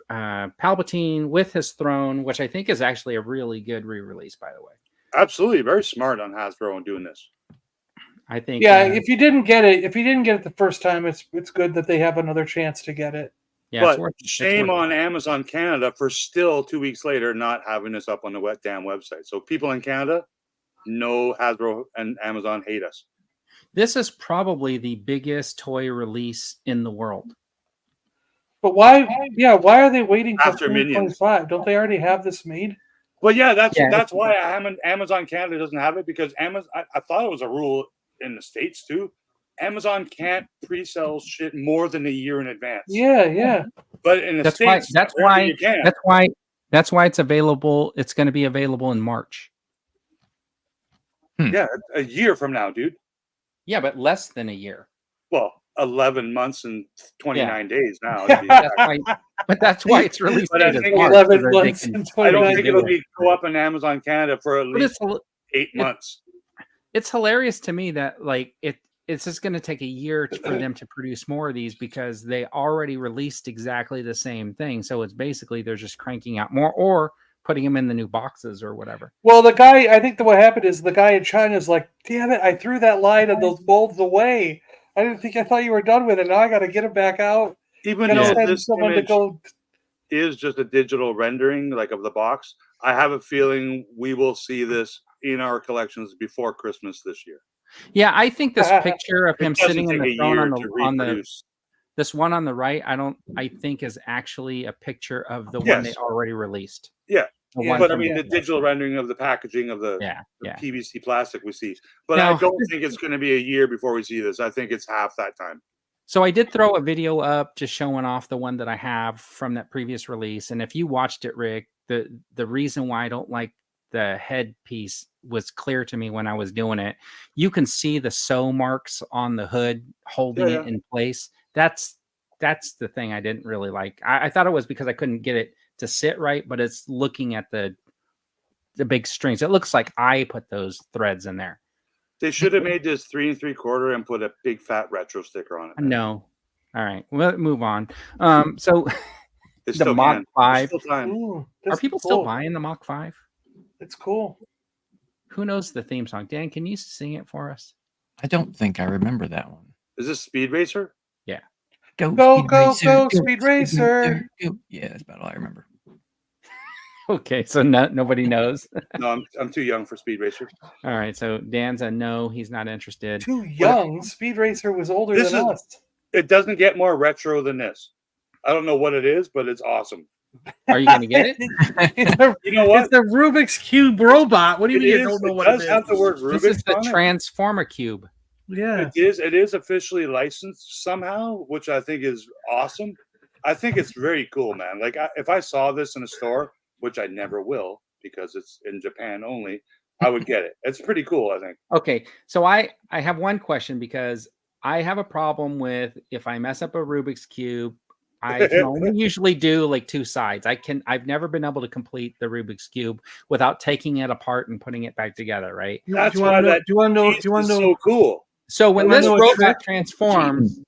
Palpatine with his throne, which I think is actually a really good re-release, by the way. Absolutely. Very smart on Hasbro on doing this. I think. Yeah, if you didn't get it the first time, it's good that they have another chance to get it. Yeah, but shame on Amazon Canada for still 2 weeks later not having this up on the damn website. So people in Canada know Hasbro and Amazon hate us. This is probably the biggest toy release in the world. But why? Yeah, why are they waiting till After Minions? 2025? Don't they already have this made? Well, yeah, that's why Amazon Canada doesn't have it, because Amazon. I thought it was a rule in the States too. Amazon can't pre-sell shit more than a year in advance. Yeah. But in the States, that's why it's available. It's going to be available in March. Yeah, a year from now, dude. Yeah, but less than a year. Well, 11 months and 29 days now. That's why it's released. But I think 11 months and 29 I don't think it'll go up in Amazon Canada for at least 8 months. It's hilarious to me that it's just going to take a year for them to produce more of these, because they already released exactly the same thing. So it's basically they're just cranking out more or putting them in the new boxes or whatever. Well, I think what happened is the guy in China is like, damn it, I threw that line of those molds away. I thought you were done with it. Now I got to get it back out. Even And though send this someone to image go. is just a digital rendering, like of the box, I have a feeling we will see this in our collections before Christmas this year. Yeah, I think this picture of It him doesn't sitting in take the a throne year on to the reproduce. this one on the right, I think is actually a picture of the one they Yes. already released. Yeah. The Yeah, one But I from mean, the digital rendering of the packaging of the yeah. PVC plastic we see. But Now- I don't think it's going to be a year before we see this. I think it's half that time. So I did throw a video up just showing off the one that I have from that previous release. And if you watched it, Rick, the reason why I don't like the headpiece was clear to me when I was doing it. You can see the sew marks on the hood holding it in place. That's the thing I didn't really like. I thought it was because I couldn't get it to sit right, but it's looking at the big strings. It looks like I put those threads in there. They should have made this 3 3/4 and put a big fat retro sticker on it. Man. No. All right. We'll move on. So It's the still Mach can. 5. There's still time. Ooh, Are this people is still cool. buying the Mach 5? It's cool. Who knows the theme song? Dan, can you sing it for us? I don't think I remember that one. Is this Speed Racer? Go, Speed go, Racer, go, Speed Racer. go. Yeah, that's about all I remember. Okay, so nobody knows. No, I'm too young for Speed Racer. All right, so Dan's a no, he's not interested. Too young. Speed Racer was older This than is- us. It doesn't get more retro than this. I don't know what it is, but it's awesome. Are you going to get it? You know what? It's the Rubik's Cube robot. What do you mean you don't know what it does have is? the word This Rubik's is the on it. Transformer Cube. Yeah. It is officially licensed somehow, which I think is awesome. I think it's very cool, man. Like if I saw this in a store, which I never will because it's in Japan only, I would get it. It's pretty cool, I think. Okay, so I have one question because I have a problem with if I mess up a Rubik's Cube, I can only usually do like two sides. I've never been able to complete the Rubik's Cube without taking it apart and putting it back together, right? That's do you why want to know? that Do you want to know? Do piece you want is to know? so cool. So when wanna this know a robot trick? transforms,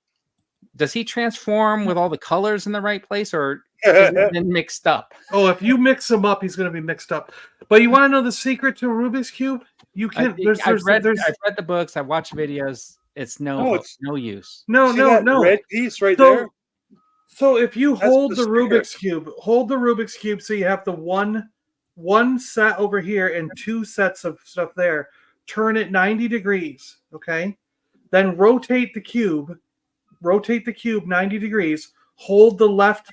does he transform with all the colors in the right place, or is it been mixed up? Oh, if you mix them up, he's going to be mixed up. But you want to know the secret to a Rubik's Cube? You I can. think I've read There's the books. I've watched videos. It's no use. no, See no, that no. red piece right So- there? So if you That's hold the the sticker. Rubik's Cube, hold the Rubik's Cube so you have the one set over here and two sets of stuff there. Turn it 90 degrees, okay? Then rotate the cube 90 degrees. Hold the left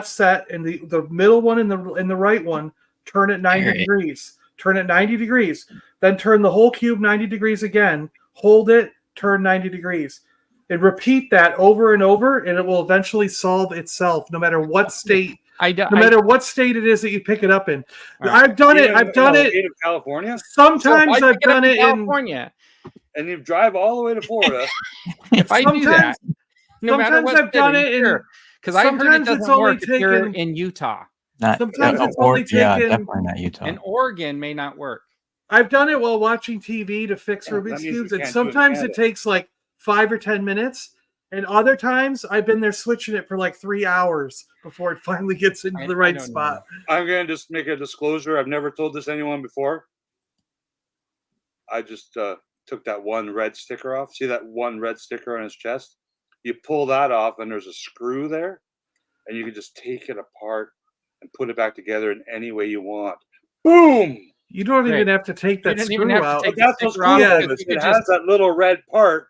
set and the middle one and the right one. Turn it 90 degrees. Turn it 90 degrees. Then turn the whole cube 90 degrees again. Hold it. Turn 90 degrees. And repeat that over and over, and it will eventually solve itself, no matter what state. No matter what state it is that you pick it up in. Right. I've done it. I've done it. In California, Sometimes I've done it in California. and you drive all the way to Florida. If I do that, no matter sometimes what I've done it in. because I heard it sometimes it's doesn't only work if you're taken- in Utah. Sometimes it's or, only yeah, taken- definitely not Utah. And Oregon may not work. I've done it while watching TV to fix Yeah, that Rubik's means cubes, we and can't do it in sometimes it Canada. takes like 5 or 10 minutes. And other times I've been there switching it for like 3 hours before it finally gets into the right spot. I'm going to just make a disclosure. I've never told this to anyone before. I just took that one red sticker off. See that one red sticker on his chest? You pull that off, and there's a screw there, and you can just take it apart and put it back together in any way you want. Boom! You don't Right. even have to take that didn't even screw have to out. take But that's what's sticker cool off, about because this. you It could has just- that little red part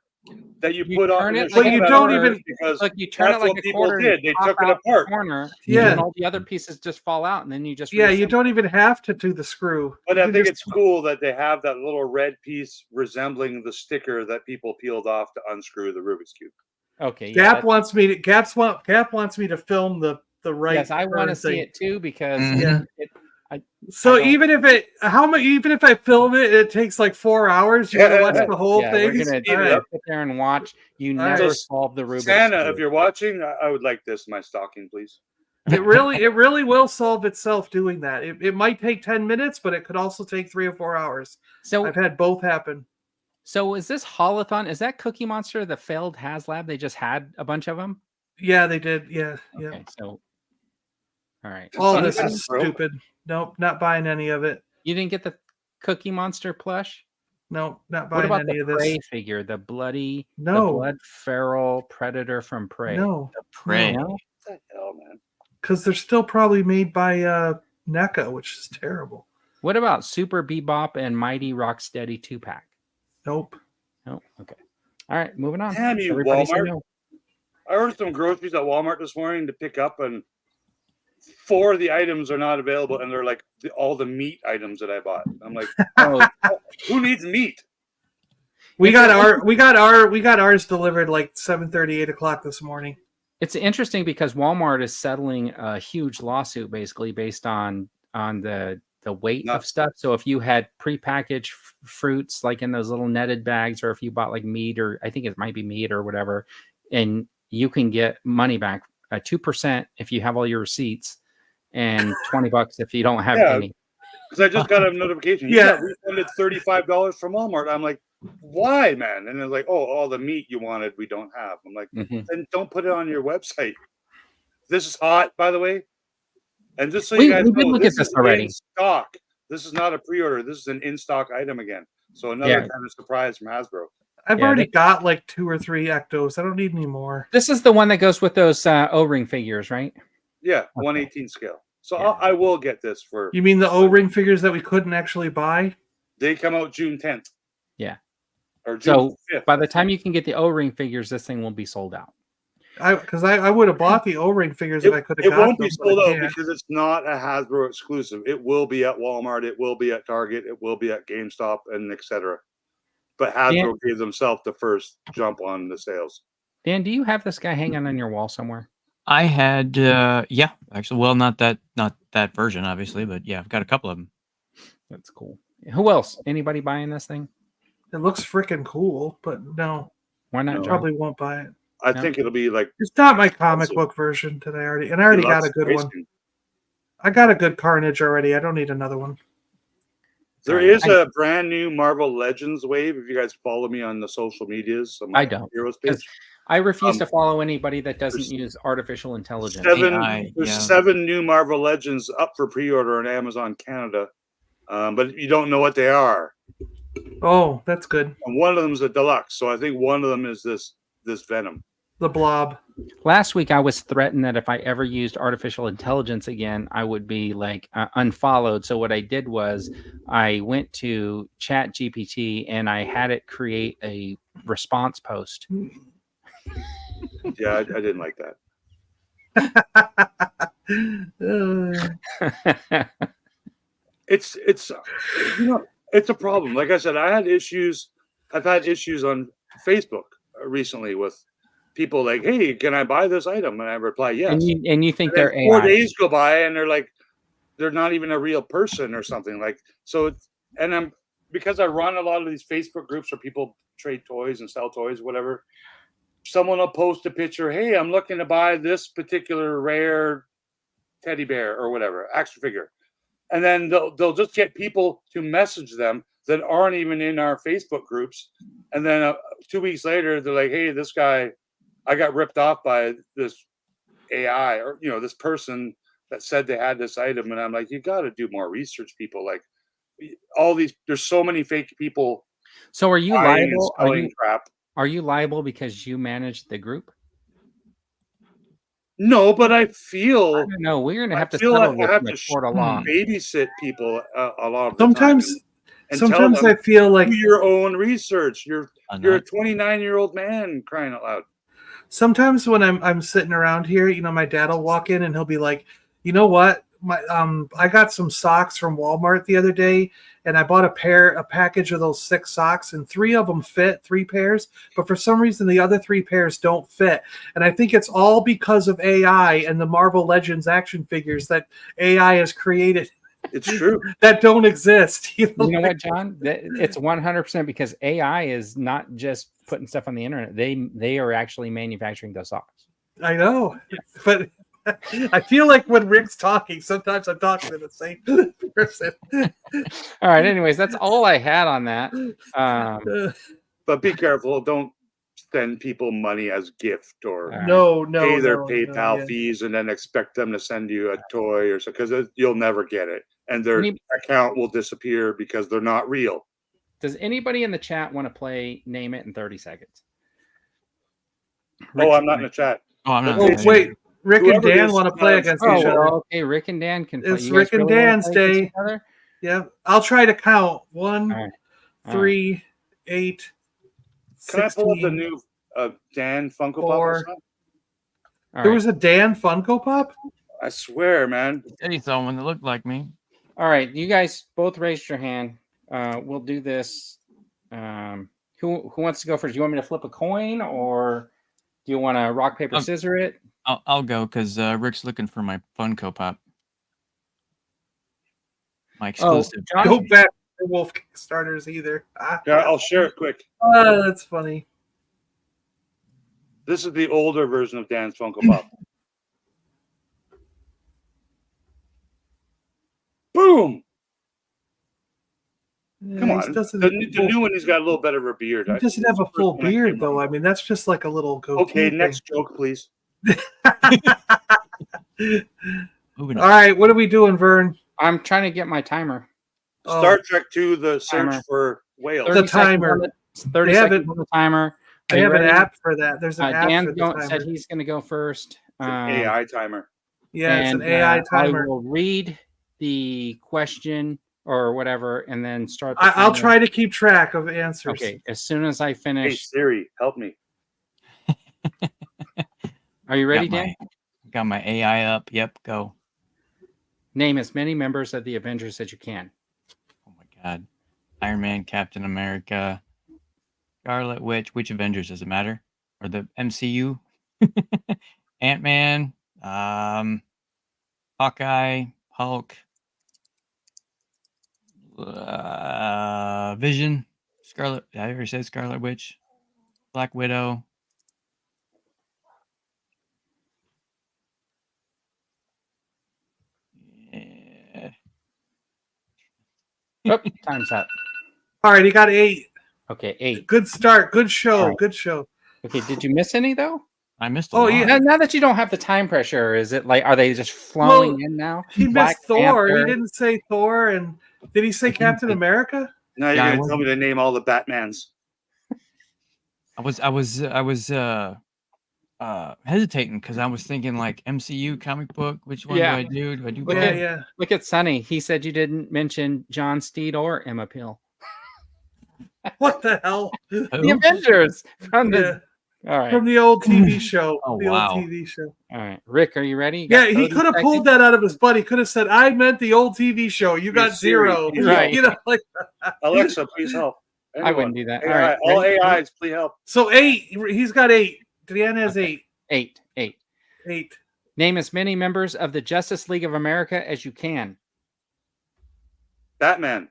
that you put on turn the it like But you shell don't out even- because Look, you turn it that's like what a people quarter. did. They pop took it out the apart. corner, Yeah. and all the other pieces just fall out, and then you just Yeah, you reassemble. don't even have to do the screw. But You I can think just- it's cool that they have that little red piece resembling the sticker that people peeled off to unscrew the Rubik's Cube. Okay, yeah. Gap wants me to Gap wants me to film the right. Yes, I want to turn see thing. it too because Yeah. I So don't- even if I film it, it takes like 4 hours. You gotta watch the whole yeah, thing. we're gonna All right. sit there and watch. You All never right. solve the Rubik's Santa, Cube. if you're watching, I would like this in my stocking, please. It really will solve itself doing that. It might take 10 minutes, but it could also take 3 or 4 hours. So, I've had both happen. so is this Holothon? Is that Cookie Monster the failed HasLab? They just had a bunch of them. Yeah, they did. Yeah. Okay, so all right. All Son, this that's is broke. stupid. Nope, not buying any of it. You didn't get the Cookie Monster plush? No, not What buying about any the of this. Prey figure? The bloody, the No, blood feral predator from Prey. no, Prey. No? What the hell, man? because they're still probably made by NECA, which is terrible. What about Super Bebop and Mighty Rocksteady 2-pack? Nope. No. Okay. All right, moving on. Damn you, Everybody say Walmart. no. I ordered some groceries at Walmart this morning to pick up, and 4 of the items are not available, and they're like all the meat items that I bought. I'm like, Oh, who needs meat? We got ours delivered like 7:30, 8 o'clock this morning. it's interesting because Walmart is settling a huge lawsuit basically based on the weight of stuff. So if you had prepackaged fruits like in those little netted bags, or if you bought like meat, or I think it might be meat or whatever, and you can get money back 2% if you have all your receipts, and $20 if you don't have any. Because I just got a notification. You got refunded $35 from Walmart. I'm like, why, man? And they're like, oh, all the meat you wanted, we don't have. I'm like, then don't put it on your website. This is hot, by the way. And just so you guys know, look at this already. In stock. This is not a pre-order. This is an in-stock item again. So another kind of surprise from Hasbro. I've already got like 2 or 3 Ectos. I don't need any more. This is the one that goes with those O-ring figures, right? Yeah, 1/18 scale. So I will get this for... You mean the O-ring figures that we couldn't actually buy? They come out June 10th. Yeah. Or June 5th. By the time you can get the O-ring figures, this thing will be sold out. Because I would have bought the O-ring figures if I could have It got them. won't be sold out because it's not a Hasbro exclusive. It will be at Walmart. It will be at Target. It will be at GameStop, and etc. But Hasbro gave themselves the first jump on the sales. Dan, do you have this guy hanging on your wall somewhere? I had, actually, well, not that version, obviously, but yeah, I've got a couple of them. That's cool. Who else? Anybody buying this thing? It looks freaking cool, but no. Why not? I probably won't buy it. I think it'll be like... It's not my comic book version that I already got a good one. I got a good Carnage already. I don't need another one. There is a brand new Marvel Legends wave. If you guys follow me on the social medias, I don't. Heroes page. I refuse to follow anybody that doesn't use artificial intelligence. There's 7 new Marvel Legends up for pre-order on Amazon Canada, but you don't know what they are. Oh, that's good. And one of them is a deluxe, so I think one of them is this Venom. The Blob. Last week, I was threatened that if I ever used artificial intelligence again, I would be like unfollowed. So what I did was I went to ChatGPT and I had it create a response post. Yeah, I didn't like that. It's it's a problem. Like I said, I've had issues on Facebook recently with people like, hey, can I buy this item? And I reply, yes. And you think they're 4 AI. days go by and they're like, they're not even a real person or something. Like, so, and because I run a lot of these Facebook groups where people trade toys and sell toys, whatever. Someone will post a picture. Hey, I'm looking to buy this particular rare teddy bear or whatever, action figure. And then they'll just get people to message them that aren't even in our Facebook groups. And then 2 weeks later, they're like, hey, this guy, I got ripped off by this AI or, this person that said they had this item. And I'm like, you got to do more research, people. Like there's so many fake people. So are you liable? Crap. Are you liable because you manage the group? No, but I feel... I don't know. We're going to have to settle with the court of law. Babysit people a lot of the Sometimes time. Sometimes I feel like... Do your own research. You're a 29-year-old man, crying out loud. Sometimes when I'm sitting around here, my dad will walk in and he'll be like, you know what? I got some socks from Walmart the other day, and I bought a package of those 6 socks, and 3 of them fit, 3 pairs, but for some reason the other 3 pairs don't fit. And I think it's all because of AI and the Marvel Legends action figures that AI has created. It's true. That don't exist. You know what, John? It's 100% because AI is not just putting stuff on the internet. They are actually manufacturing those socks. I know, but I feel like when Rick's talking, sometimes I'm talking to the same person. All right. Anyways, that's all I had on that. But be careful. Don't send people money as gift or pay their PayPal fees and then expect them to send you a toy or so, because you'll never get it. And their account will disappear because they're not real. Does anybody in the chat want to play Name It in 30 seconds? Oh, I'm not in the chat. Oh, I'm not. Oh, wait. Rick and Whoever it Dan is, want to play against each other. well, okay. Rick and Dan can play. It's You guys Rick and really wanna Dan's play against day. each other? Yeah, I'll try to count. 1, All right. 3, 8, Can I pull up the 16. new Dan Funko Four. Pop? All There right. was a Dan Funko Pop? I swear, man. Eddie saw one that looked like me. All right. You guys both raised your hand. We'll do this. Who wants to go first? Do you want me to flip a coin, or do you want to rock, paper, scissor it? I'll go because Rick's looking for my Funko Pop. My exclusive. John? Go back to Wolf Kickstarters either. Yeah, I'll share it quick. Oh, that's funny. This is the older version of Dan's Funko Pop. Boom! Yeah, Come he on. doesn't- The new one, he's got a little better of a beard. He doesn't have a full beard, though. I mean, that's just like a little goatee. Okay, thing. next joke, please. Moving All on. right, what are we doing, Vern? I'm trying to get my timer. Oh. Star Trek 2, the search Timer. for whales. 30 The seconds timer. on 30 They have seconds it- on the timer. They Are you have an ready? app for that. There's an app Dan for the timer. said he's going to go first. It's an AI timer. Yeah, it's and, an AI timer. I will read the question or whatever, and then start. The I'll timer. try to keep track of answers. Okay, as soon as I Hey, finish. Siri, help me. Are you ready, got Dan? got my AI up. Yep, go. Name as many members of the Avengers as you can. Oh my God. Iron Man, Captain America, Scarlet Witch. Which Avengers does it matter? Or the MCU? Ant-Man, Hawkeye, Hulk, Vision, Scarlet. I already said Scarlet Witch, Black Widow. Yeah. Oh, time's up. All right, he got 8. Okay, 8. Good start. Good show. All right. Good show. Okay, did you miss any though? I missed a Oh, lot. yeah. Now that you don't have the time pressure, is it like, are they just flowing Well, in now? He Black missed Thor. Panther. He didn't say Thor. And did he say Captain America? Now you're Yeah, I going to tell me to name all the Batmans. I was hesitating because I was thinking like MCU comic book. Which one Yeah. do I do? Do I do Look both? at- Yeah. Look at Sonny. He said you didn't mention John Steed or Emma Peel. What the hell? The Who? Avengers from the. Yeah. All right. From the old TV show. Oh, the wow. old TV show. All right. Rick, are you ready? You Yeah, got he 30 could have pulled seconds? that out of his butt. He could have said, I meant the old TV show. You got Siri, 0. please Right. You know, like Alexa, please help. I wouldn't do that. All AI, right. all ready? AIs, please help. so 8. He's got 8. Deanna has Okay. 8. 8. 8. Name as many members of the Justice League of America as you can. Batman,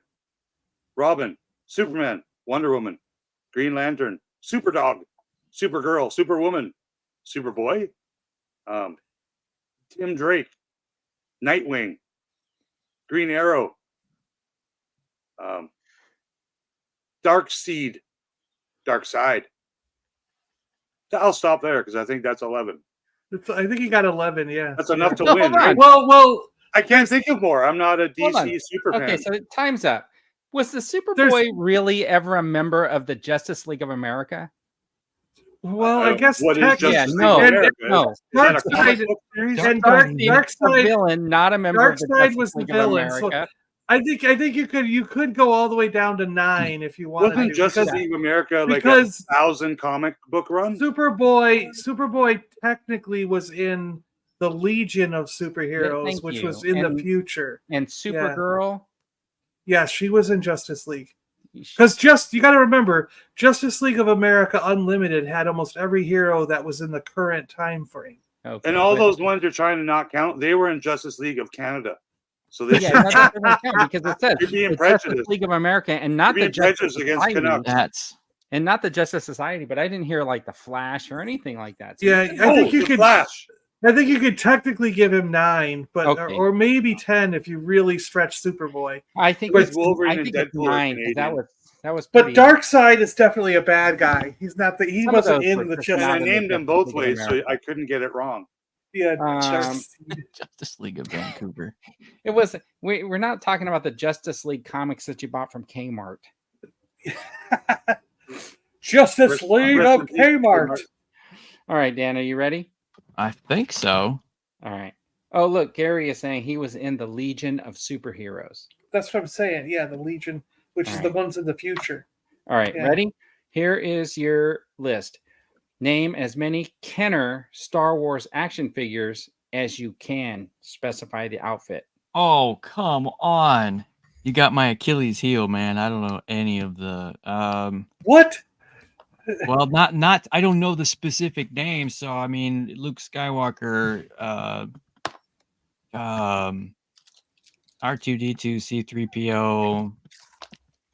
Robin, Superman, Wonder Woman, Green Lantern, Superdog, Supergirl, Superwoman, Superboy, Tim Drake, Nightwing, Green Arrow, Darkseid, Darkseid. I'll stop there because I think that's 11. I think he got 11, yeah. That's enough to No, win. hold on. Right? Well, I can't think of more. I'm not a Hold on. DC super fan. Okay, so time's up. Was the There's- Superboy really ever a member of the Justice League of America? I guess what is technically- Justice Yeah, no, League of America? no. Is that a Darkseid- comic book? and Darkseid, a Darkseid, villain, not a member of the Darkseid Justice was the League of villain. So America. I think you could go all the way down to 9 if you wanted Wasn't to. Justice because League of America like a because 1,000 comic book run? Superboy technically was in the Legion of Superheroes, thank which you. was in And- the future. And Supergirl. Yes, she was in Justice League. Because you got to remember, Justice League of America Unlimited had almost every hero that was in the current time frame. Okay, And all but- those ones you're trying to not count, they were in Justice League of Canada. So they Yeah, that's what they're counting because it says You're being the Justice prejudiced. League of America and not You're the being Justice prejudiced against Society, Canucks. That's and not the Justice Society. But I didn't hear like the Flash or anything like that. So Yeah, you- I think you the could. Flash. I think you could technically give him 9, but Okay. or maybe 10 if you really stretch Superboy. I think Because it's Wolverine I and think it's Deadpool are 9 'cause Canadian. that was But pretty, Darkseid is definitely a bad guy. He's not the. He Some of wasn't those in were the just just. And not I in the named them Justice both League of ways, so America. I couldn't get it wrong. Yeah, Justice League of Vancouver. It was we're not talking about the Justice League comics that you bought from Kmart. Justice League of Kmart. All right, Dan, are you ready? I think so. All right. Oh, look, Gary is saying he was in the Legion of Superheroes. That's what I'm saying. Yeah, the Legion, which is the ones in the future. All right, ready? Here is your list. Name as many Kenner Star Wars action figures as you can. Specify the outfit. Oh, come on. You got my Achilles heel, man. I don't know any of the What? well, not I don't know the specific names, so I mean Luke Skywalker, R2D2, C3PO,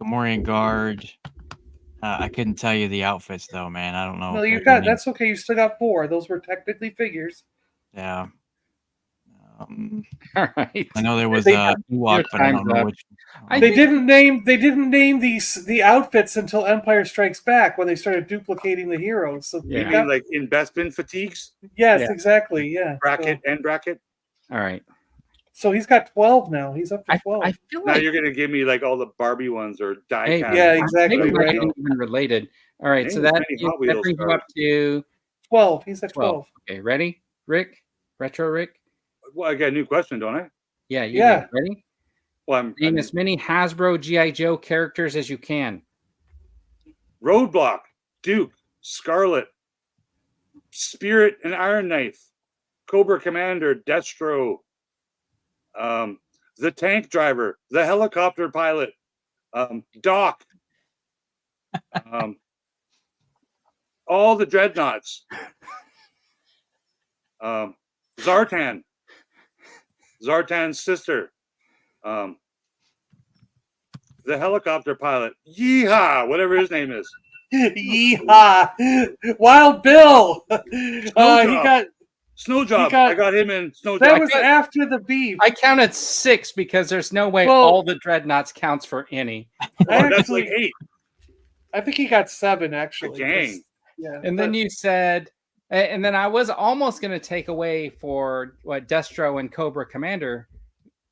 Gamorrean Guard. I couldn't tell you the outfits though, man. I don't know. No, you got that's okay. You still got 4. Those were technically figures. Yeah. All right. I know there was a Ewok, but I don't know which. They didn't name the outfits until Empire Strikes Back when they started duplicating the heroes. So you mean like investment fatigues? Yes, exactly. Yeah. Bracket and bracket. All right. So he's got 12 now. He's up to 12. I feel now like you're gonna give me like all the Barbie ones or die cast. Yeah, exactly. Maybe right. not even related. All right, so that brings you up to 12. He's at 12. Okay, ready, Rick? Retro Rick? Well, I got a new question, don't I? Yeah, yeah. Ready? Well, name as many Hasbro GI Joe characters as you can. Roadblock, Duke, Scarlet, Spirit and Iron Knife, Cobra Commander, Destro, the tank driver, the helicopter pilot, Doc, all the dreadnoughts, Zartan's sister, the helicopter pilot, Yeehaw, whatever his name is. Yeehaw! Wild Bill! He got Snowjob. I got him in Snowjob. That was after the beef. I counted 6 because there's no way all the dreadnoughts counts for any. That's like 8. I think he got 7 actually. Dang. Yeah. And then you said, and then I was almost going to take away for what Destro and Cobra Commander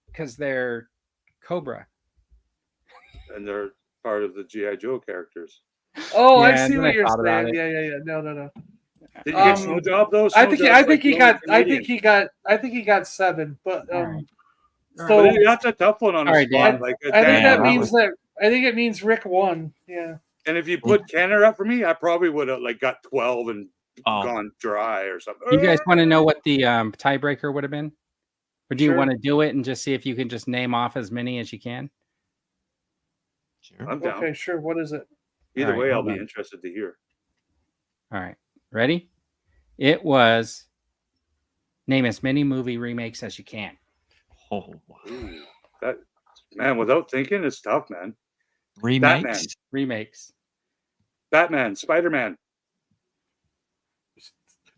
because they're Cobra. And they're part of the G.I. Joe characters. Oh, I see what you're saying. Yeah. No. Did you get Snowjob though? I think he got 7, but so that's a tough one on the spot. I think it means Rick won. Yeah. And if you put Kenner up for me, I probably would have like got 12 and gone dry or something. You guys want to know what the tiebreaker would have been? Or do you want to do it and just see if you can just name off as many as you can? Sure. I'm down. Okay, sure. What is it? Either way, I'll be interested to hear. All right. Ready? It was name as many movie remakes as you can. Oh, wow. That, man, without thinking, it's tough, man. Remakes. Batman, Spider-Man.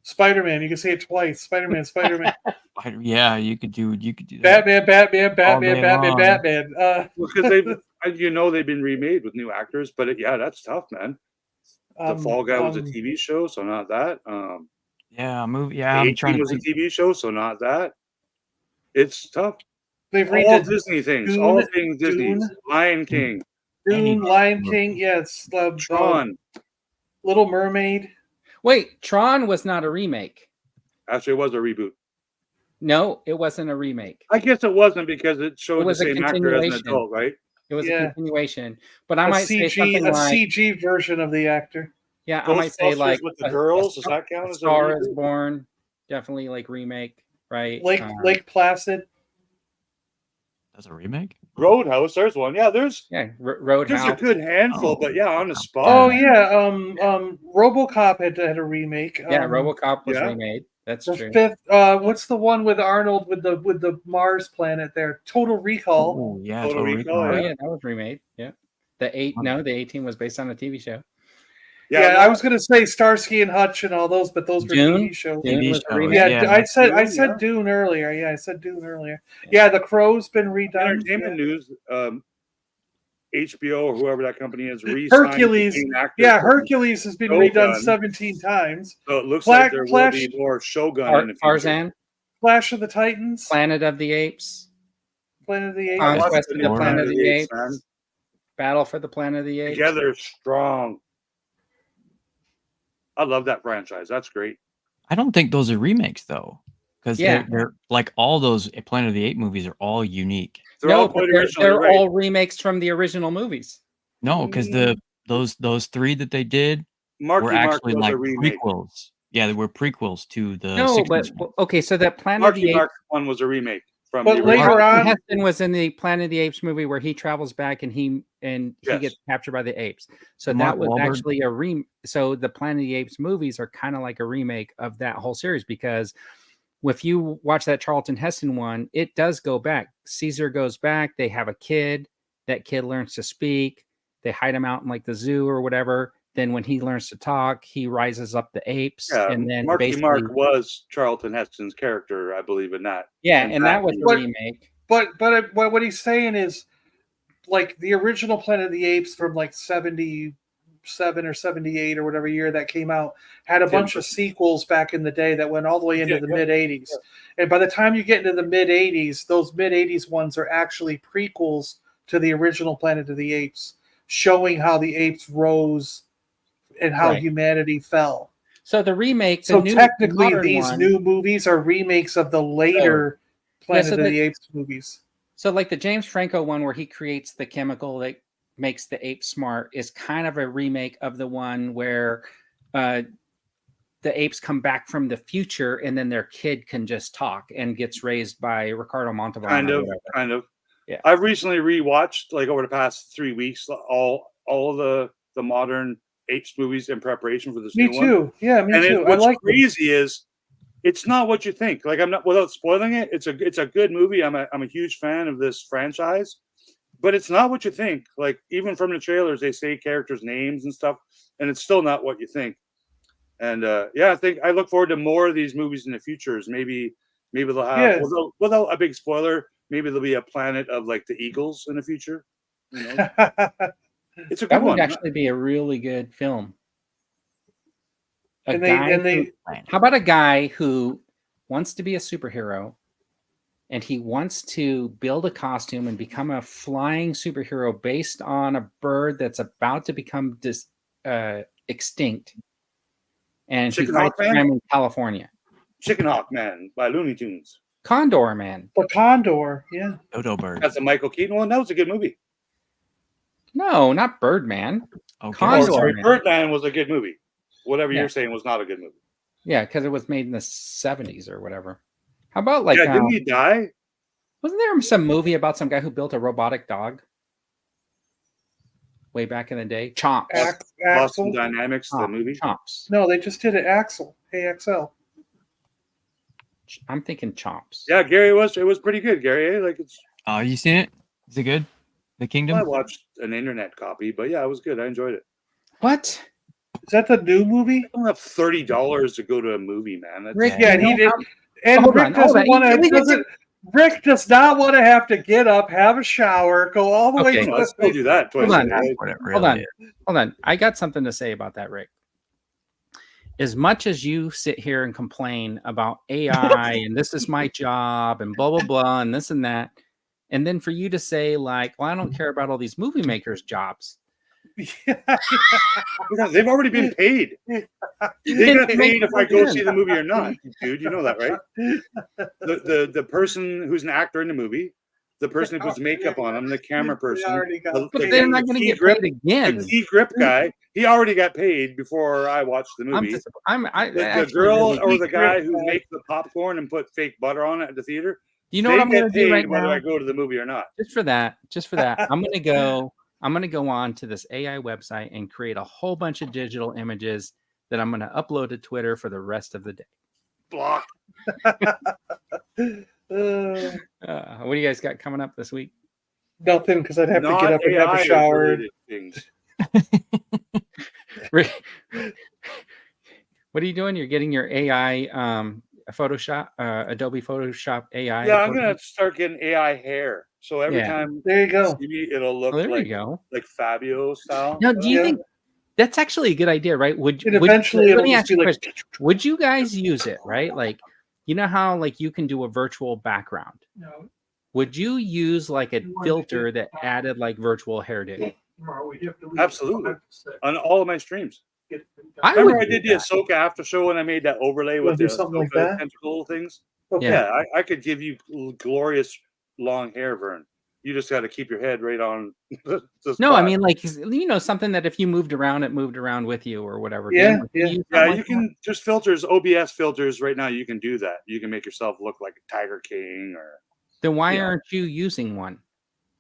Spider-Man, you can say it twice. Spider-Man. Yeah, you could do that. Batman. Because they've been remade with new actors, but that's tough, man. The Fall Guy was a TV show, so not that. Movie. Yeah, I'm trying to was a TV show, so not that. It's tough. They've all Disney things, all things Disney. Lion King. Dune, Lion King, yes. Tron. Little Mermaid. Wait, Tron was not a remake. Actually, it was a reboot. No, it wasn't a remake. I guess it wasn't because it showed the same actor as an adult, right? It was a continuation. But I might say something like a CG version of the actor. Yeah, I might say like with the girls. Does that count as a Star is Born? Definitely like remake, right? Lake Placid. That's a remake. Roadhouse, there's one. Yeah, there's Roadhouse. There's a good handful, but on the spot. Oh yeah, RoboCop had a remake. RoboCop was remade. That's true. Fifth, what's the one with Arnold with the Mars planet there? Total Recall. Oh yeah, Total Recall. Oh yeah, that was remade. Yeah, the 18 was based on a TV show. Yeah, I was gonna say Starsky and Hutch and all those, but those were TV shows. I said Dune earlier. Yeah, I said Dune earlier. Yeah, The Crow's been redone. Entertainment News, HBO or whoever that company is, Hercules. Yeah, Hercules has been redone 17 times. So it looks like there will be more Shogun in the future. Tarzan, Clash of the Titans, Planet of the Apes, Planet of the Apes, Conquest of the Planet of the Apes. Battle for the Planet of the Apes. Together strong. I love that franchise. That's great. I don't think those are remakes though, because Yeah. they're like all those Planet of the Apes movies are all unique. They're No, all but quite they're original. Right. all remakes from the original movies. No, because those three that they did Marky were Mark actually was like a remake. prequels. Yeah, they were prequels to the No, 60s but one. okay, so that Planet of Marky the Apes. Mark one was a remake from But the later original. on- Heston was in the Planet of the Apes movie where he travels back and he Yes. gets captured by the apes. So The that Mark was Wahlberg- actually So the Planet of the Apes movies are kind of like a remake of that whole series, because if you watch that Charlton Heston one, it does go back. Caesar goes back. They have a kid. That kid learns to speak. They hide him out in like the zoo or whatever. Then when he learns to talk, he rises up the apes. Yeah, And then Marky basically, Mark was Charlton Heston's character, I believe, in that. yeah, in and that was a But- remake. But what he's saying is, like, the original Planet of the Apes from like 77 or 78 or whatever year that came out had a bunch of sequels back in the day that went all the way into the mid 80s. And by the time you get into the mid 80s, those mid 80s ones are actually prequels to the original Planet of the Apes, showing how the apes rose and how Right. humanity fell. So the remake, So the technically, modern these one, new movies are remakes of the later Planet so of the- the Apes movies. So like the James Franco one where he creates the chemical that makes the ape smart is kind of a remake of the one where the apes come back from the future and then their kid can just talk and gets raised by Ricardo Montalban. Kind of. Yeah. I've recently rewatched, like over the past 3 weeks, all of the modern Apes movies in preparation for this Me new one. too. Yeah, me And too. I what's like them. crazy is it's not what you think. Like, I'm not, without spoiling it, it's a good movie. I'm a huge fan of this franchise, but it's not what you think. Like, even from the trailers, they say characters' names and stuff, and it's still not what you think. And I think I look forward to more of these movies in the futures. Maybe they'll have, without a big spoiler, maybe there'll be a planet of like the Eagles in the future. You know? It's a good That would one. actually be a really good film. And they How about a guy who wants to be a superhero and he wants to build a costume and become a flying superhero based on a bird that's about to become extinct, and Chicken he Hawk fights Man? crime in California. Chicken Hawk Man by Looney Tunes. Condor Man. the Condor, yeah. Dodo Bird. That's a Michael Keaton one. That was a good movie. No, not Birdman. Okay. Condor. Oh, sorry, Man. Birdman was a good movie. Whatever Yeah. you're saying was not a good movie. Yeah, because it was made in the 70s or whatever. How about like Didn't he die? wasn't there some movie about some guy who built a robotic dog way back in the day? Chomps. Boston Axel. Dynamics, the movie. Chomps. No, they just did it. Axel. AXL. I'm thinking Chomps. Yeah, Gary it was pretty good, Gary. Like it's Oh, you seen it? Is it good? The Kingdom? I watched an internet copy, but yeah, it was good. I enjoyed it. What? Is that the new movie? I don't have $30 to go to a movie, man. That's, Rick, Yeah, you he know did. how- And Hold Rick on, hold doesn't on. want We to. get to- Rick does not want to have to get up, have a shower, go all the way Okay. to I still do that twice Hold a on. day. What it Hold really on. is. Hold on. I got something to say about that, Rick. As much as you sit here and complain about AI and this is my job and blah, blah, blah, and this and that, and then for you to say, like, well, I don't care about all these movie makers' jobs. Yeah, they've already been paid. They It get makes paid if no I go sense. see the movie or not, dude. You know that, right? The person who's an actor in the movie, the person who puts makeup on them, the camera person, got But the- they're not going to key get grip- paid again. the key grip guy, he already got paid before I watched the I'm movie. just, I'm, I, The actually girl really- or the guy grip who guy. makes the popcorn and put fake butter on it at the theater, you know they what I'm get going to do paid right whether now? I go to the movie or not. Just for that, I'm going to go on to this AI website and create a whole bunch of digital images that I'm going to upload to Twitter for the rest of the day. Block. What do you guys got coming up this week? Nothing, because I'd have to Not get up and have a AI shower. related things. Rick, what are you doing? You're getting your AI Photoshop, Adobe Photoshop AI. Yeah, I'm gonna start getting AI hair. So every Yeah. time There you go. you see me, it'll look Oh, there like you go. Fabio style. Now, do you Yeah. think that's actually a good idea, right? Would And eventually let it'll me just ask you be a like, question. Would you guys use it, right? Like, you know how like you can do a virtual background. Would you use like a filter that added like virtual hairdo? tomorrow. We have to leave Absolutely. at 5 to 6. On all of my streams. I Remember would I did do the that. Ahsoka after show when I made that overlay You with wanna the do something like Ahsoka that? tentacle things? Okay. Yeah, I could give you glorious long hair, Vern. You just got to keep your head right on the No, I spot. mean, like, something that if you moved around, it moved around with you or whatever. Yeah, Can yeah. you use Yeah, something you like can. There's filters, OBS filters right now. You can do that. You can make yourself look like a Tiger King, or that? Then why you know. aren't you using one?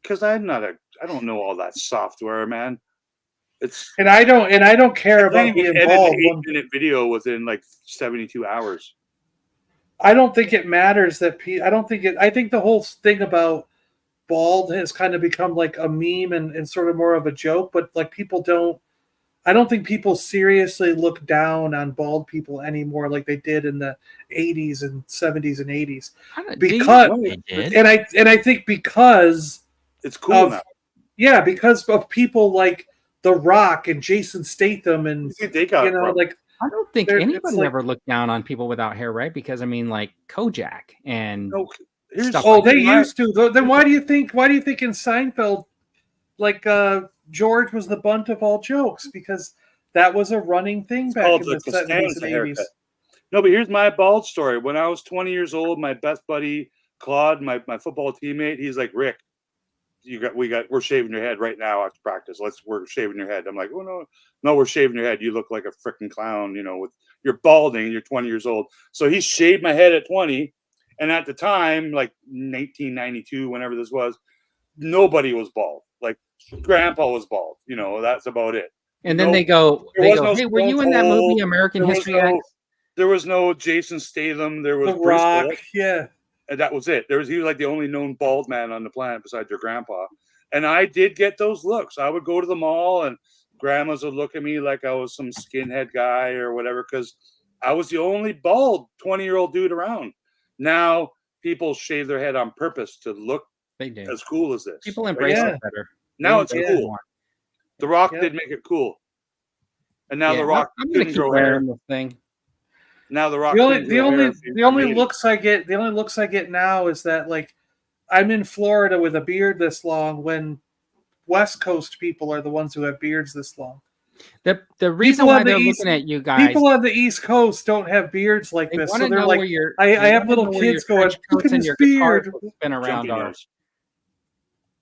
Because I don't know all that software, man. It's And I don't care I about can't even being edit bald. an 8-minute video within like 72 hours. I don't think it matters that I think the whole thing about bald has kind of become like a meme and sort of more of a joke, but like I don't think people seriously look down on bald people anymore like they did in the 80s and 70s and 80s. Because They did. and I think because It's cool of now. yeah, because of people like The Rock and Jason Statham and You think they got it from? like I don't think It's anybody like- ever looked down on people without hair, right? Because I mean, like Kojak and No, here's Stuff oh, like they my- used to. Then why do you think in Seinfeld, like George was the bunt of all jokes because that was a running thing back called in the the 70s Costanza and haircut. 80s. No, but here's my bald story. When I was 20 years old, my best buddy Claude, my football teammate, he's like, Rick, we're shaving your head right now after practice. We're shaving your head. I'm like, oh no, we're shaving your head. You look like a freaking clown, you're balding, you're 20 years old. So he shaved my head at 20. And at the time, like 1992, whenever this was, nobody was bald. Like Grandpa was bald. That's about it. and then No, they go, there was no hey, were you Stone in that movie Cold. American There was History no- X? There was no Jason Statham. There was The Bruce Rock, Willis, yeah. and that was it. He was like the only known bald man on the planet besides your grandpa. And I did get those looks. I would go to the mall, and grandmas would look at me like I was some skinhead guy or whatever, because I was the only bald 20-year-old dude around. Now people shave their head on purpose to look They do. as cool as this. People embrace Yeah. it better. Now They it's embrace it cool. more. The Rock Yeah. did make it cool, and now Yeah, The Rock I'm gonna couldn't keep grow hair. wearing this thing. Now The Rock The only couldn't grow hair if he the only made it. looks I get now is that like I'm in Florida with a beard this long when West Coast people are the ones who have beards this long. The reason People on why the they're East- looking at you guys, People on the East Coast don't have beards like they this, want so to they're know like, where your I have wanna little know where your kids going, trench "Look coats at and his your guitar beard." spin around Jumpy are. nose.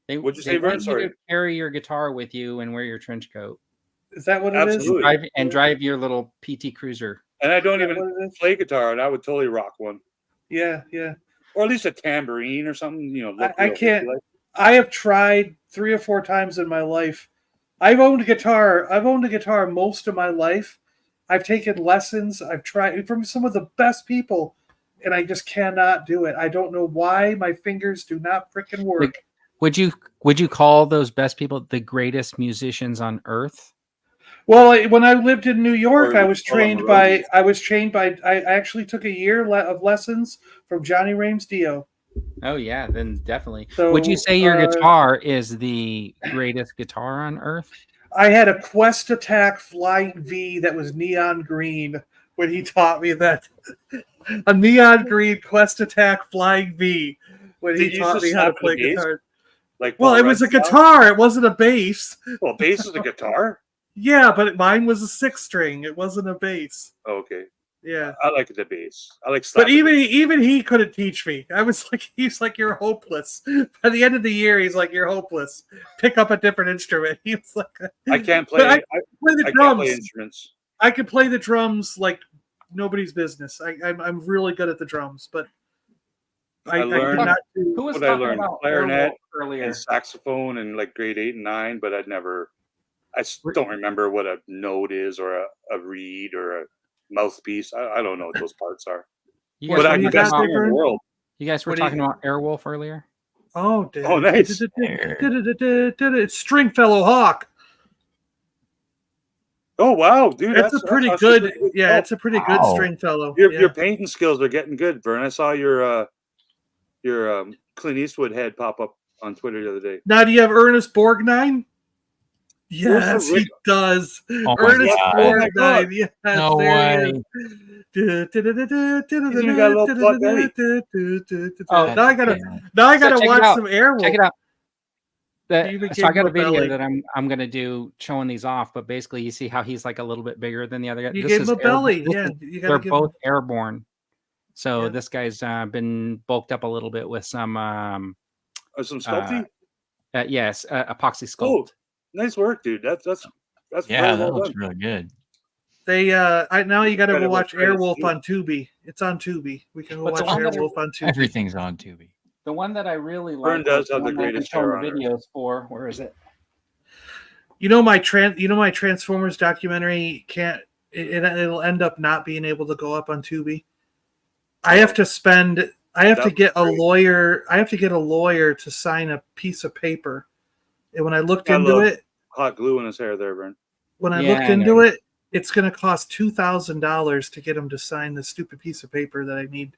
They, What'd you they say, Vern? want you Sorry. to carry your guitar with you and wear your trench coat. Is that what it is? Absolutely. Drive your little PT Cruiser. And I don't Is that even what it is? play guitar, and I would totally rock one, Yeah. or at least a tambourine or something. Look I real can't- hippie-like. I have tried 3 or 4 times in my life. I've owned a guitar most of my life. I've taken lessons. I've tried from some of the best people, and I just cannot do it. I don't know why my fingers do not freaking work. Would you call those best people the greatest musicians on earth? Well, when I lived in New York, Or I was call them trained the by. Roses. I was trained by. I actually took a year of lessons from Johnny Rames Dio. Oh yeah, then definitely. So, Would you say your guitar is the greatest guitar on earth? I had a Quest Attack Flying V that was neon green when he taught me that. A neon green Quest Attack Flying V when Did he you taught just me how to slap play the bass? guitar. Like Well, Paul it was a Rudd style? guitar. It wasn't a bass. Well, bass is a guitar. Yeah, but mine was a 6-string. It wasn't a bass. Oh, okay, Yeah. I like the bass. I like. But slapping the bass. even he couldn't teach me. I was like, he's like, you're hopeless. By the end of the year, he's like, you're hopeless. Pick up a different instrument. He was like, I can't play. But I I play the can't drums. play instruments. I could play the drums like nobody's business. I'm really good at the drums, but I learned- could not do. Who was What I talking learned, about clarinet Airwolf earlier? and saxophone in like grade 8 and 9, but I don't remember what a note is or a reed or a mouthpiece. I don't know what those parts are. You What But guys, I'm do the you best got, singer in the Vern? world. you guys were what do you- talking about Airwolf earlier. Oh, dude. Oh, nice. It's Stringfellow Hawk. Oh wow, dude, It's a pretty that's good. really Yeah, Oh, it's a pretty good Wow. Stringfellow. Your Yeah. your painting skills are getting good, Vern. I saw your Clint Eastwood head pop up on Twitter the other day. Now, do you have Ernest Borgnine? Yes, Rick- he does. my Ernest God. Oh my God. Borgnine. Yes, No there he way. is. even got a little plug belly. Oh, now I gotta Check it watch out. some Airwolf. Check it out. even So I gave got him a video belly. that I'm gonna do showing these off, but basically you see how he's like a little bit bigger than the other guy. You This gave is him a belly. airborne. Yeah, you got They're to give both him. airborne. So Yeah. this guy's been bulked up a little bit with some Some sculpting. yes, epoxy sculpt. Oh, nice work, dude. That's Yeah, very that well looks done. really good. They now you got to go Incredible watch credits, Airwolf too. on Tubi. It's on Tubi. We can go But the watch one that I- Airwolf on Tubi. Everything's on Tubi. The one that I really Vern like does was the have the one that I've been greatest showing hair on the earth. videos for. Where is it? You know my Transformers documentary it'll end up not being able to go up on Tubi. I have to get a lawyer. I have to get a lawyer to sign a piece of paper. And when I looked into it, Hot glue in his hair there, Vern. when I Yeah, looked I into know. it, it's going to cost $2,000 to get him to sign the stupid piece of paper that I need.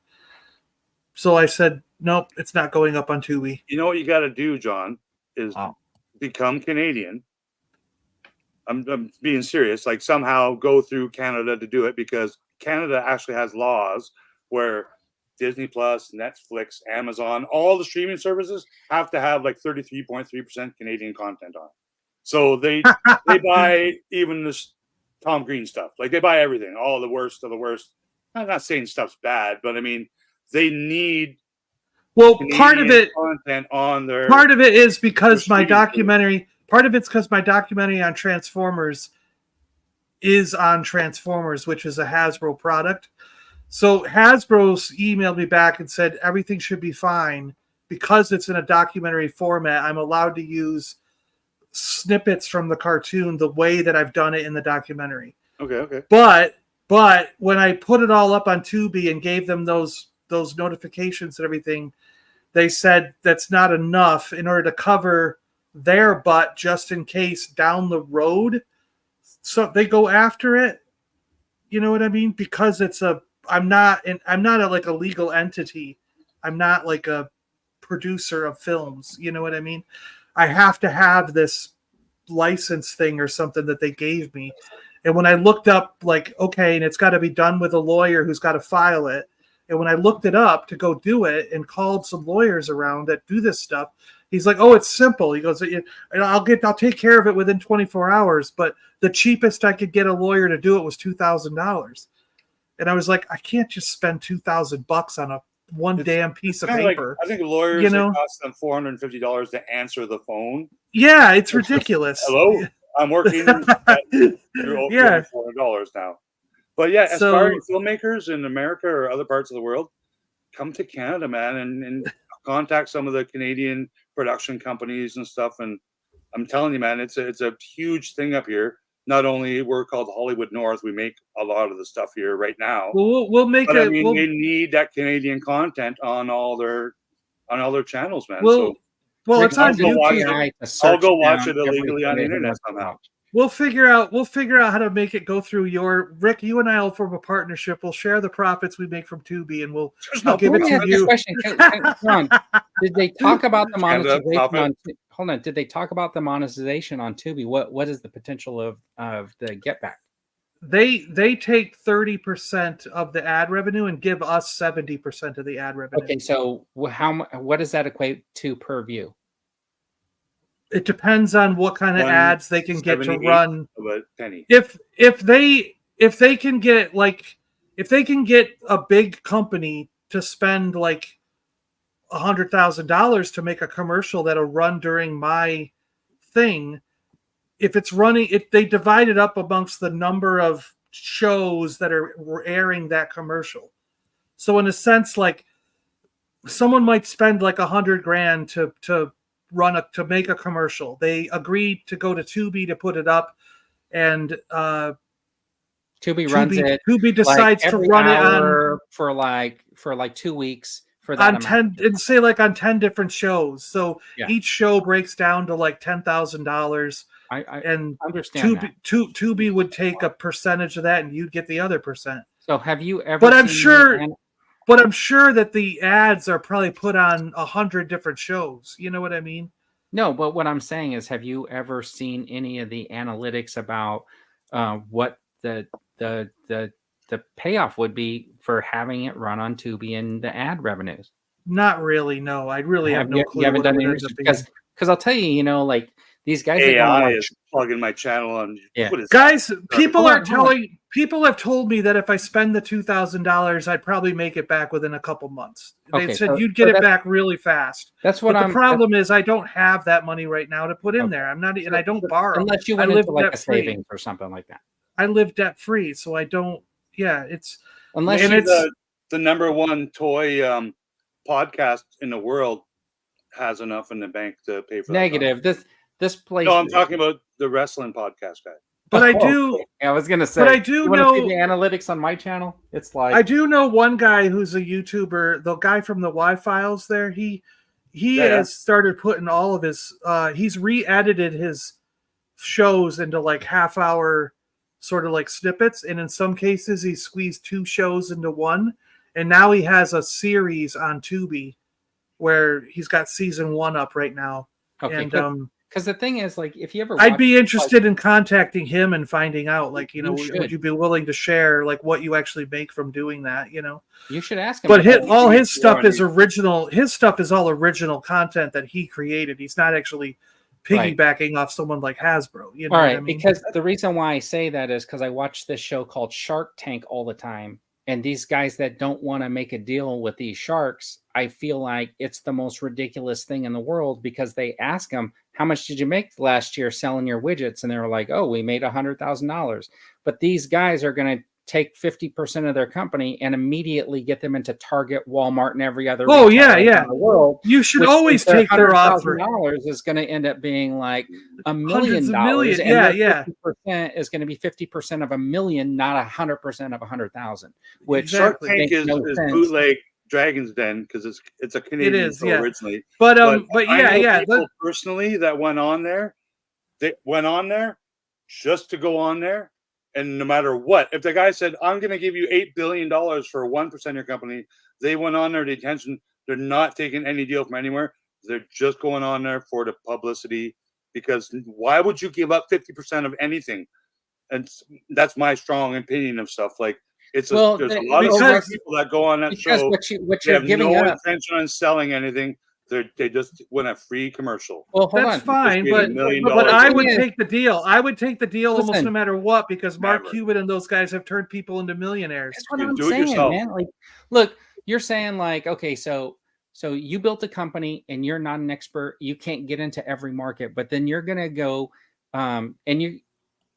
So I said, nope, it's not going up on Tubi. You know what you got to do, John, is Wow. become Canadian. I'm being serious. Like somehow go through Canada to do it, because Canada actually has laws where Disney Plus, Netflix, Amazon, all the streaming services have to have like 33.3% Canadian content on it. So they buy even this Tom Green stuff. Like they buy everything, all the worst of the worst. I'm not saying stuff's bad, but I mean they need Canadian part of it content on their. Part of it is because my streaming documentary. Part of it's because my documentary on Transformers is on Transformers, which is a Hasbro product. So Hasbro's emailed me back and said everything should be fine because it's in a documentary format. I'm allowed to use snippets from the cartoon the way that I've done it in the documentary. Okay. But when I put it all up on Tubi and gave them those notifications and everything, they said that's not enough in order to cover their butt just in case down the road. So they go after it. You know what I mean? Because I'm not like a legal entity. I'm not like a producer of films. You know what I mean? I have to have this license thing or something that they gave me. And when I looked up, like, okay, and it's got to be done with a lawyer who's got to file it. And when I looked it up to go do it and called some lawyers around that do this stuff, he's like, "Oh, it's simple." He goes, "I'll take care of it within 24 hours." But the cheapest I could get a lawyer to do it was $2,000. And I was like, I can't just spend $2,000 on one damn piece of paper. I think lawyers, it cost them $450 to answer the phone. Yeah, it's ridiculous. Hello, I'm working at over $400 now. But yeah, aspiring filmmakers in America or other parts of the world, come to Canada, man, and contact some of the Canadian production companies and stuff. And I'm telling you, man, it's a huge thing up here. Not only we're called Hollywood North, we make a lot of the stuff here right now. We'll make but it. I mean, they need that Canadian content on all their channels, man. It's on YouTube. I'll go watch it illegally on the internet somehow. We'll figure out how to make it go through your Rick. You and I will form a partnership. We'll share the profits we make from Tubi, and I'll give it to you. Question. Ron, did they talk about the monetization on? Hold on. Did they talk about the monetization on Tubi? What is the potential of the get back? They take 30% of the ad revenue and give us 70% of the ad revenue. Okay, so what does that equate to per view? It depends on what kind of ads they can get to run. If they can get a big company to spend like $100,000 to make a commercial that'll run during my thing, if it's running, they divide it up amongst the number of shows that are airing that commercial. So in a sense, like someone might spend like $100,000 to make a commercial. They agreed to go to Tubi to put it up, and Tubi runs it. Tubi decides to run it on for like 2 weeks for that on 10 and say like on 10 different shows. So each show breaks down to like $10,000. I understand that. Tubi would take a percentage of that, and you'd get the other percent. So have you ever? But I'm sure that the ads are probably put on 100 different shows. You know what I mean? No, but what I'm saying is, have you ever seen any of the analytics about what the payoff would be for having it run on Tubi and the ad revenues? Not really. No, I really have no clue. You haven't done any research, because Because I'll tell you, you know, like these guys that AI go on, is plugging my channel on. Yeah. What is Guys, that? people have told me that if I spend the $2,000, I'd probably make it back within a couple months. They Okay, said so- you'd get so it that's- back really fast. that's what But I'm. the problem is I don't have that money right now to put in Okay. there. I'm not, and I don't borrow. Unless you I went live into like a debt-free. savings or something like that. I live debt free, so I don't. Yeah, it's Unless and you, it's the number one toy podcast in the world has enough in the bank to pay for that negative. This place. No, I'm talking about the wrestling podcast guy. But I Oh, do. okay. I was gonna say. But I do you wanna know see the analytics on my channel. It's like I do know one guy who's a YouTuber. The guy from the Y Files. There, he has started putting all of his. He's re-edited his shows into like half-hour, sort of like snippets, and in some cases he squeezed 2 shows into one. And now he has a series on Tubi, where he's got season 1 up right now. okay. And Because the thing is, like, if you ever, I'd be interested in contacting him and finding out, like, you know, You should. would you be willing to share like what you actually make from doing that, you know? you should ask him. But about all it. his stuff is original. His stuff is all original content that he created. He's not actually piggybacking off someone like Hasbro. You know All what right, I mean? because the reason why I say that is because I watch this show called Shark Tank all the time. And these guys that don't want to make a deal with these sharks, I feel like it's the most ridiculous thing in the world, because they ask them, how much did you make last year selling your widgets? And they were like, oh, we made $100,000. But these guys are going to take 50% of their company and immediately get them into Target, Walmart, and every other retailer in the world. You should which always means take their offer. $100,000 is going to end up being like $1 Hundreds million. of million. And Yeah, their yeah. 50% is going to be 50% of $1 million, not 100% of 100,000. Which Shark Exactly. Tank makes is, no is sense. bootleg Dragon's Den because it's a Canadian is, show yeah. originally. But I know yeah. people personally that went on there. They went on there just to go on there, and no matter what, if the guy said, "I'm going to give you $8 billion for 1% of your company," they went on there. The attention. They're not taking any deal from anywhere. They're just going on there for the publicity. Because why would you give up 50% of anything? And that's my strong opinion of stuff. Like there's a lot of smart people that go on that show. What you're giving no up. intention on selling anything. They just win a free commercial. Well, hold That's on. fine, Just but $1 million. I would take the deal. I would take the deal almost Listen, no matter what, because Mark never. Cuban and those guys have turned people into millionaires. That's what You I'm do it saying, yourself. man. Like, look, you're saying like, okay, so you built a company and you're not an expert. You can't get into every market, but then you're gonna go, and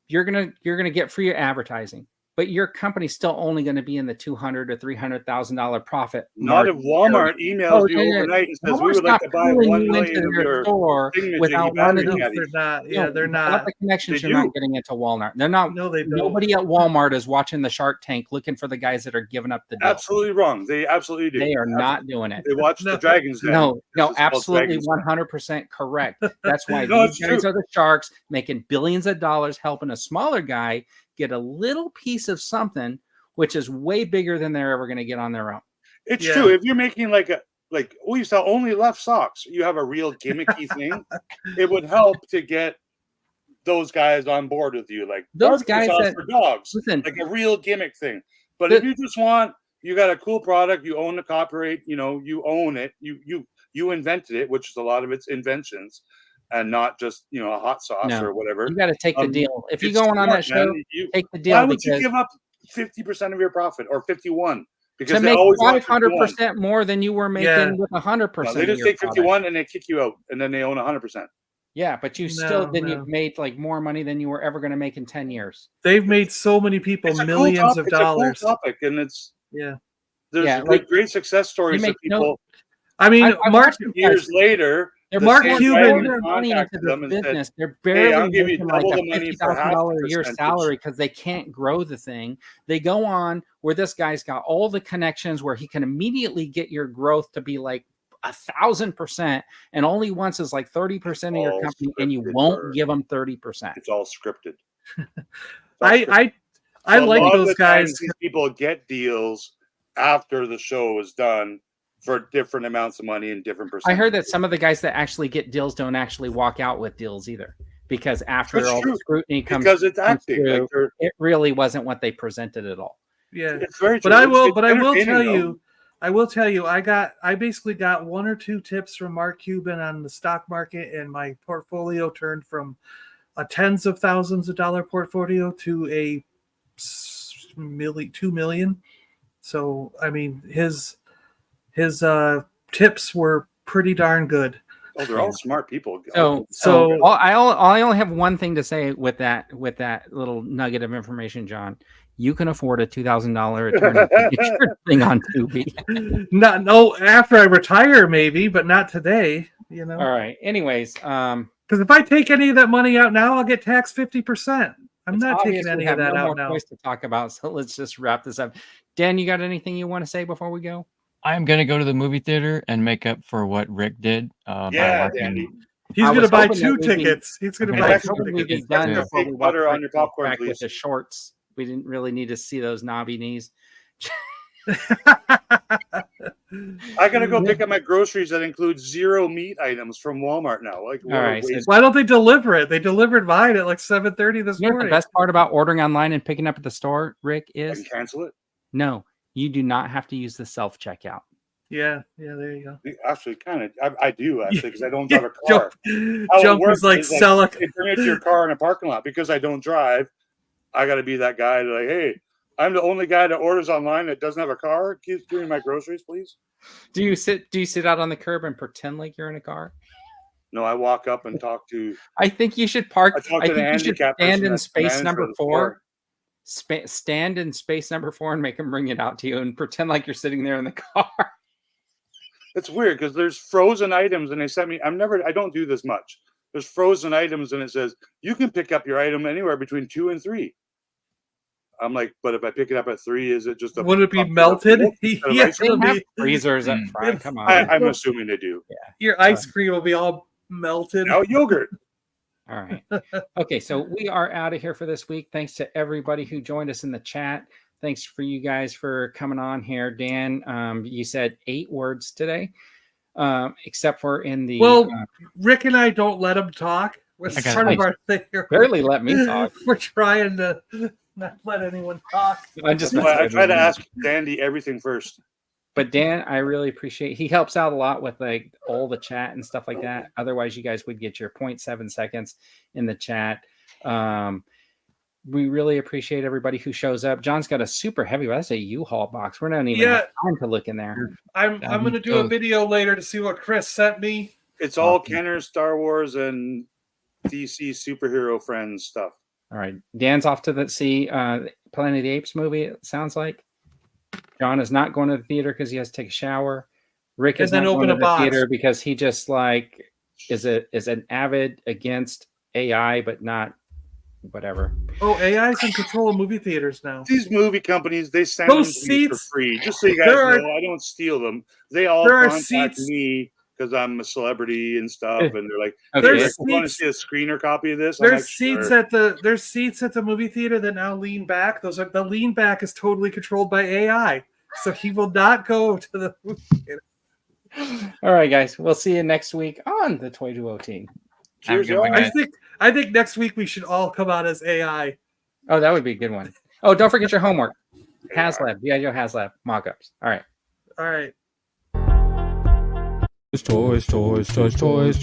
you're gonna get free advertising. But your company's still only going to be in the $200,000 to $300,000 profit. Not if Walmart emails you overnight and says, "We would like to buy 1 million of your store without one of No, these." they're not. Yeah, they're Without not. the connections, They you're do. not getting into Walmart. They're not. No, they don't. Nobody at Walmart is watching the Shark Tank looking for the guys that are giving up the deal. Absolutely wrong. They absolutely do. They are not doing it. They watch No. the Dragons Den. No, This is called absolutely Dragons Den. 100% correct. That's why No, these it's guys true. are the sharks making billions of dollars, helping a smaller guy get a little piece of something, which is way bigger than they're ever going to get on their own. It's Yeah. true. If you're making we sell only left socks, you have a real gimmicky thing. It would help to get those guys on board with you, like Those barbecue guys sauce that- for dogs, Listen, like a real gimmick thing. But if you just want, you got a cool product, you own the copyright, you own it, you invented it, which is a lot of its inventions, and not just a hot sauce No. or whatever. you got to take the deal. If you're It's going on smart, that show, man. take the deal. Why would you because give up 50% of your profit or 51%? Because to they make always want 500% more than you were making Yeah. with 100%. No, they just take 51 and they kick you out, and then they own 100%. Yeah, but you still No, then no. you've made like more money than you were ever going to make in 10 years. They've made so many people It's a millions cool of topic. dollars. It's a cool topic, and Yeah. there's Yeah, great success stories make of people I mean, I Mark. watched you guys. years later. They're the Mark same Cuban- guy pouring their money into contacted them this and said, business. They're "Hey, barely I'll give you making like double a the money for half $50,000 the a year percentage." salary because they can't grow the thing. They go on where this guy's got all the connections where he can immediately get your growth to be like 1,000%, and only once is like 30% of your All company, and you scripted, won't Bert. give them 30%. It's all scripted. I So a like lot of those the times guys. These people get deals after the show is done for different amounts of money and different I percentages. heard that some of the guys that actually get deals don't actually walk out with deals either, because after That's all true, the scrutiny comes it's acting. through, Like it really wasn't what they presented at all. Yeah. it's very true. But I will It's tell entertaining, though. you, I will tell you, I basically got 1 or 2 tips from Mark Cuban on the stock market, and my portfolio turned from a tens of thousands of dollar portfolio to a 2 million. So I mean, his tips were pretty darn good. Oh, they're all smart people. So I only have one thing to say with that little nugget of information, John. You can afford a $2,000 attorney to get your thing on Tubi. After I retire, maybe, but not today. You know. All right. Anyways, because if I take any of that money out now, I'll get taxed 50%. I'm not taking any of that out now. To talk about, so let's just wrap this up. Dan, you got anything you want to say before we go? I'm gonna go to the movie theater and make up for what Rick did. Dandy. He's going to buy 2 tickets. He's going to buy 2 tickets. Done before we butter on your popcorn, please. With the shorts, we didn't really need to see those knobby knees. I gotta go pick up my groceries that include 0 meat items from Walmart now. Like, all right, so why don't they deliver it? They delivered mine at like 7:30 this morning. The best part about ordering online and picking up at the store, Rick, is I can cancel it. No, you do not have to use the self checkout. Yeah, there you go. Actually, kind of, I do actually because I don't drive a car. Jump was like sell it. They bring it to your car in a parking lot because I don't drive. I got to be that guy to like, hey, I'm the only guy that orders online that doesn't have a car. Keep doing my groceries, please. Do you sit out on the curb and pretend like you're in a car? No, I walk up and talk to. I think you should park. I think you should stand in space number 4. Stand in space number 4 and make them bring it out to you and pretend like you're sitting there in the car. It's weird because there's frozen items and they sent me. I don't do this much. There's frozen items and it says you can pick up your item anywhere between 2 and 3. I'm like, but if I pick it up at 3, is it just a? Would it be melted? Yes, they have freezers up front. Come on, I'm assuming they do. Yeah, your ice cream will be all melted. No yogurt. All right. Okay, so we are out of here for this week. Thanks to everybody who joined us in the chat. Thanks for you guys for coming on here. Dan, you said 8 words today, except for in the. Well, Rick and I don't let him talk. It's part of our thing. Barely let me talk. We're trying to not let anyone talk. I try to ask Dandy everything first. But Dan, I really appreciate. He helps out a lot with like all the chat and stuff like that. Otherwise, you guys would get your 0.7 seconds in the chat. We really appreciate everybody who shows up. John's got a super heavy. That's a U-Haul box. We're not even have time to look in there. I'm going to do a video later to see what Chris sent me. It's all Kenner's Star Wars and DC superhero friends stuff. All right, Dan's off to see Planet of the Apes movie. It sounds like John is not going to the theater because he has to take a shower. Rick is not going to the theater because he just like is an avid against AI, but not whatever. Oh, AI is in control of movie theaters now. These movie companies, they send them to me for free. Just so you guys know, I don't steal them. They all contact me because I'm a celebrity and stuff, and they're like, "There's want to see a screener copy of this?" There's seats at the movie theater that now lean back. The lean back is totally controlled by AI, so he will not go to the movie theater. All right, guys, we'll see you next week on the Toy Duo team. Cheers, I think next week we should all come out as AI. Oh, that would be a good one. Oh, don't forget your homework. HasLab, GIJOE HasLab mock-ups. All right. Toys, toys.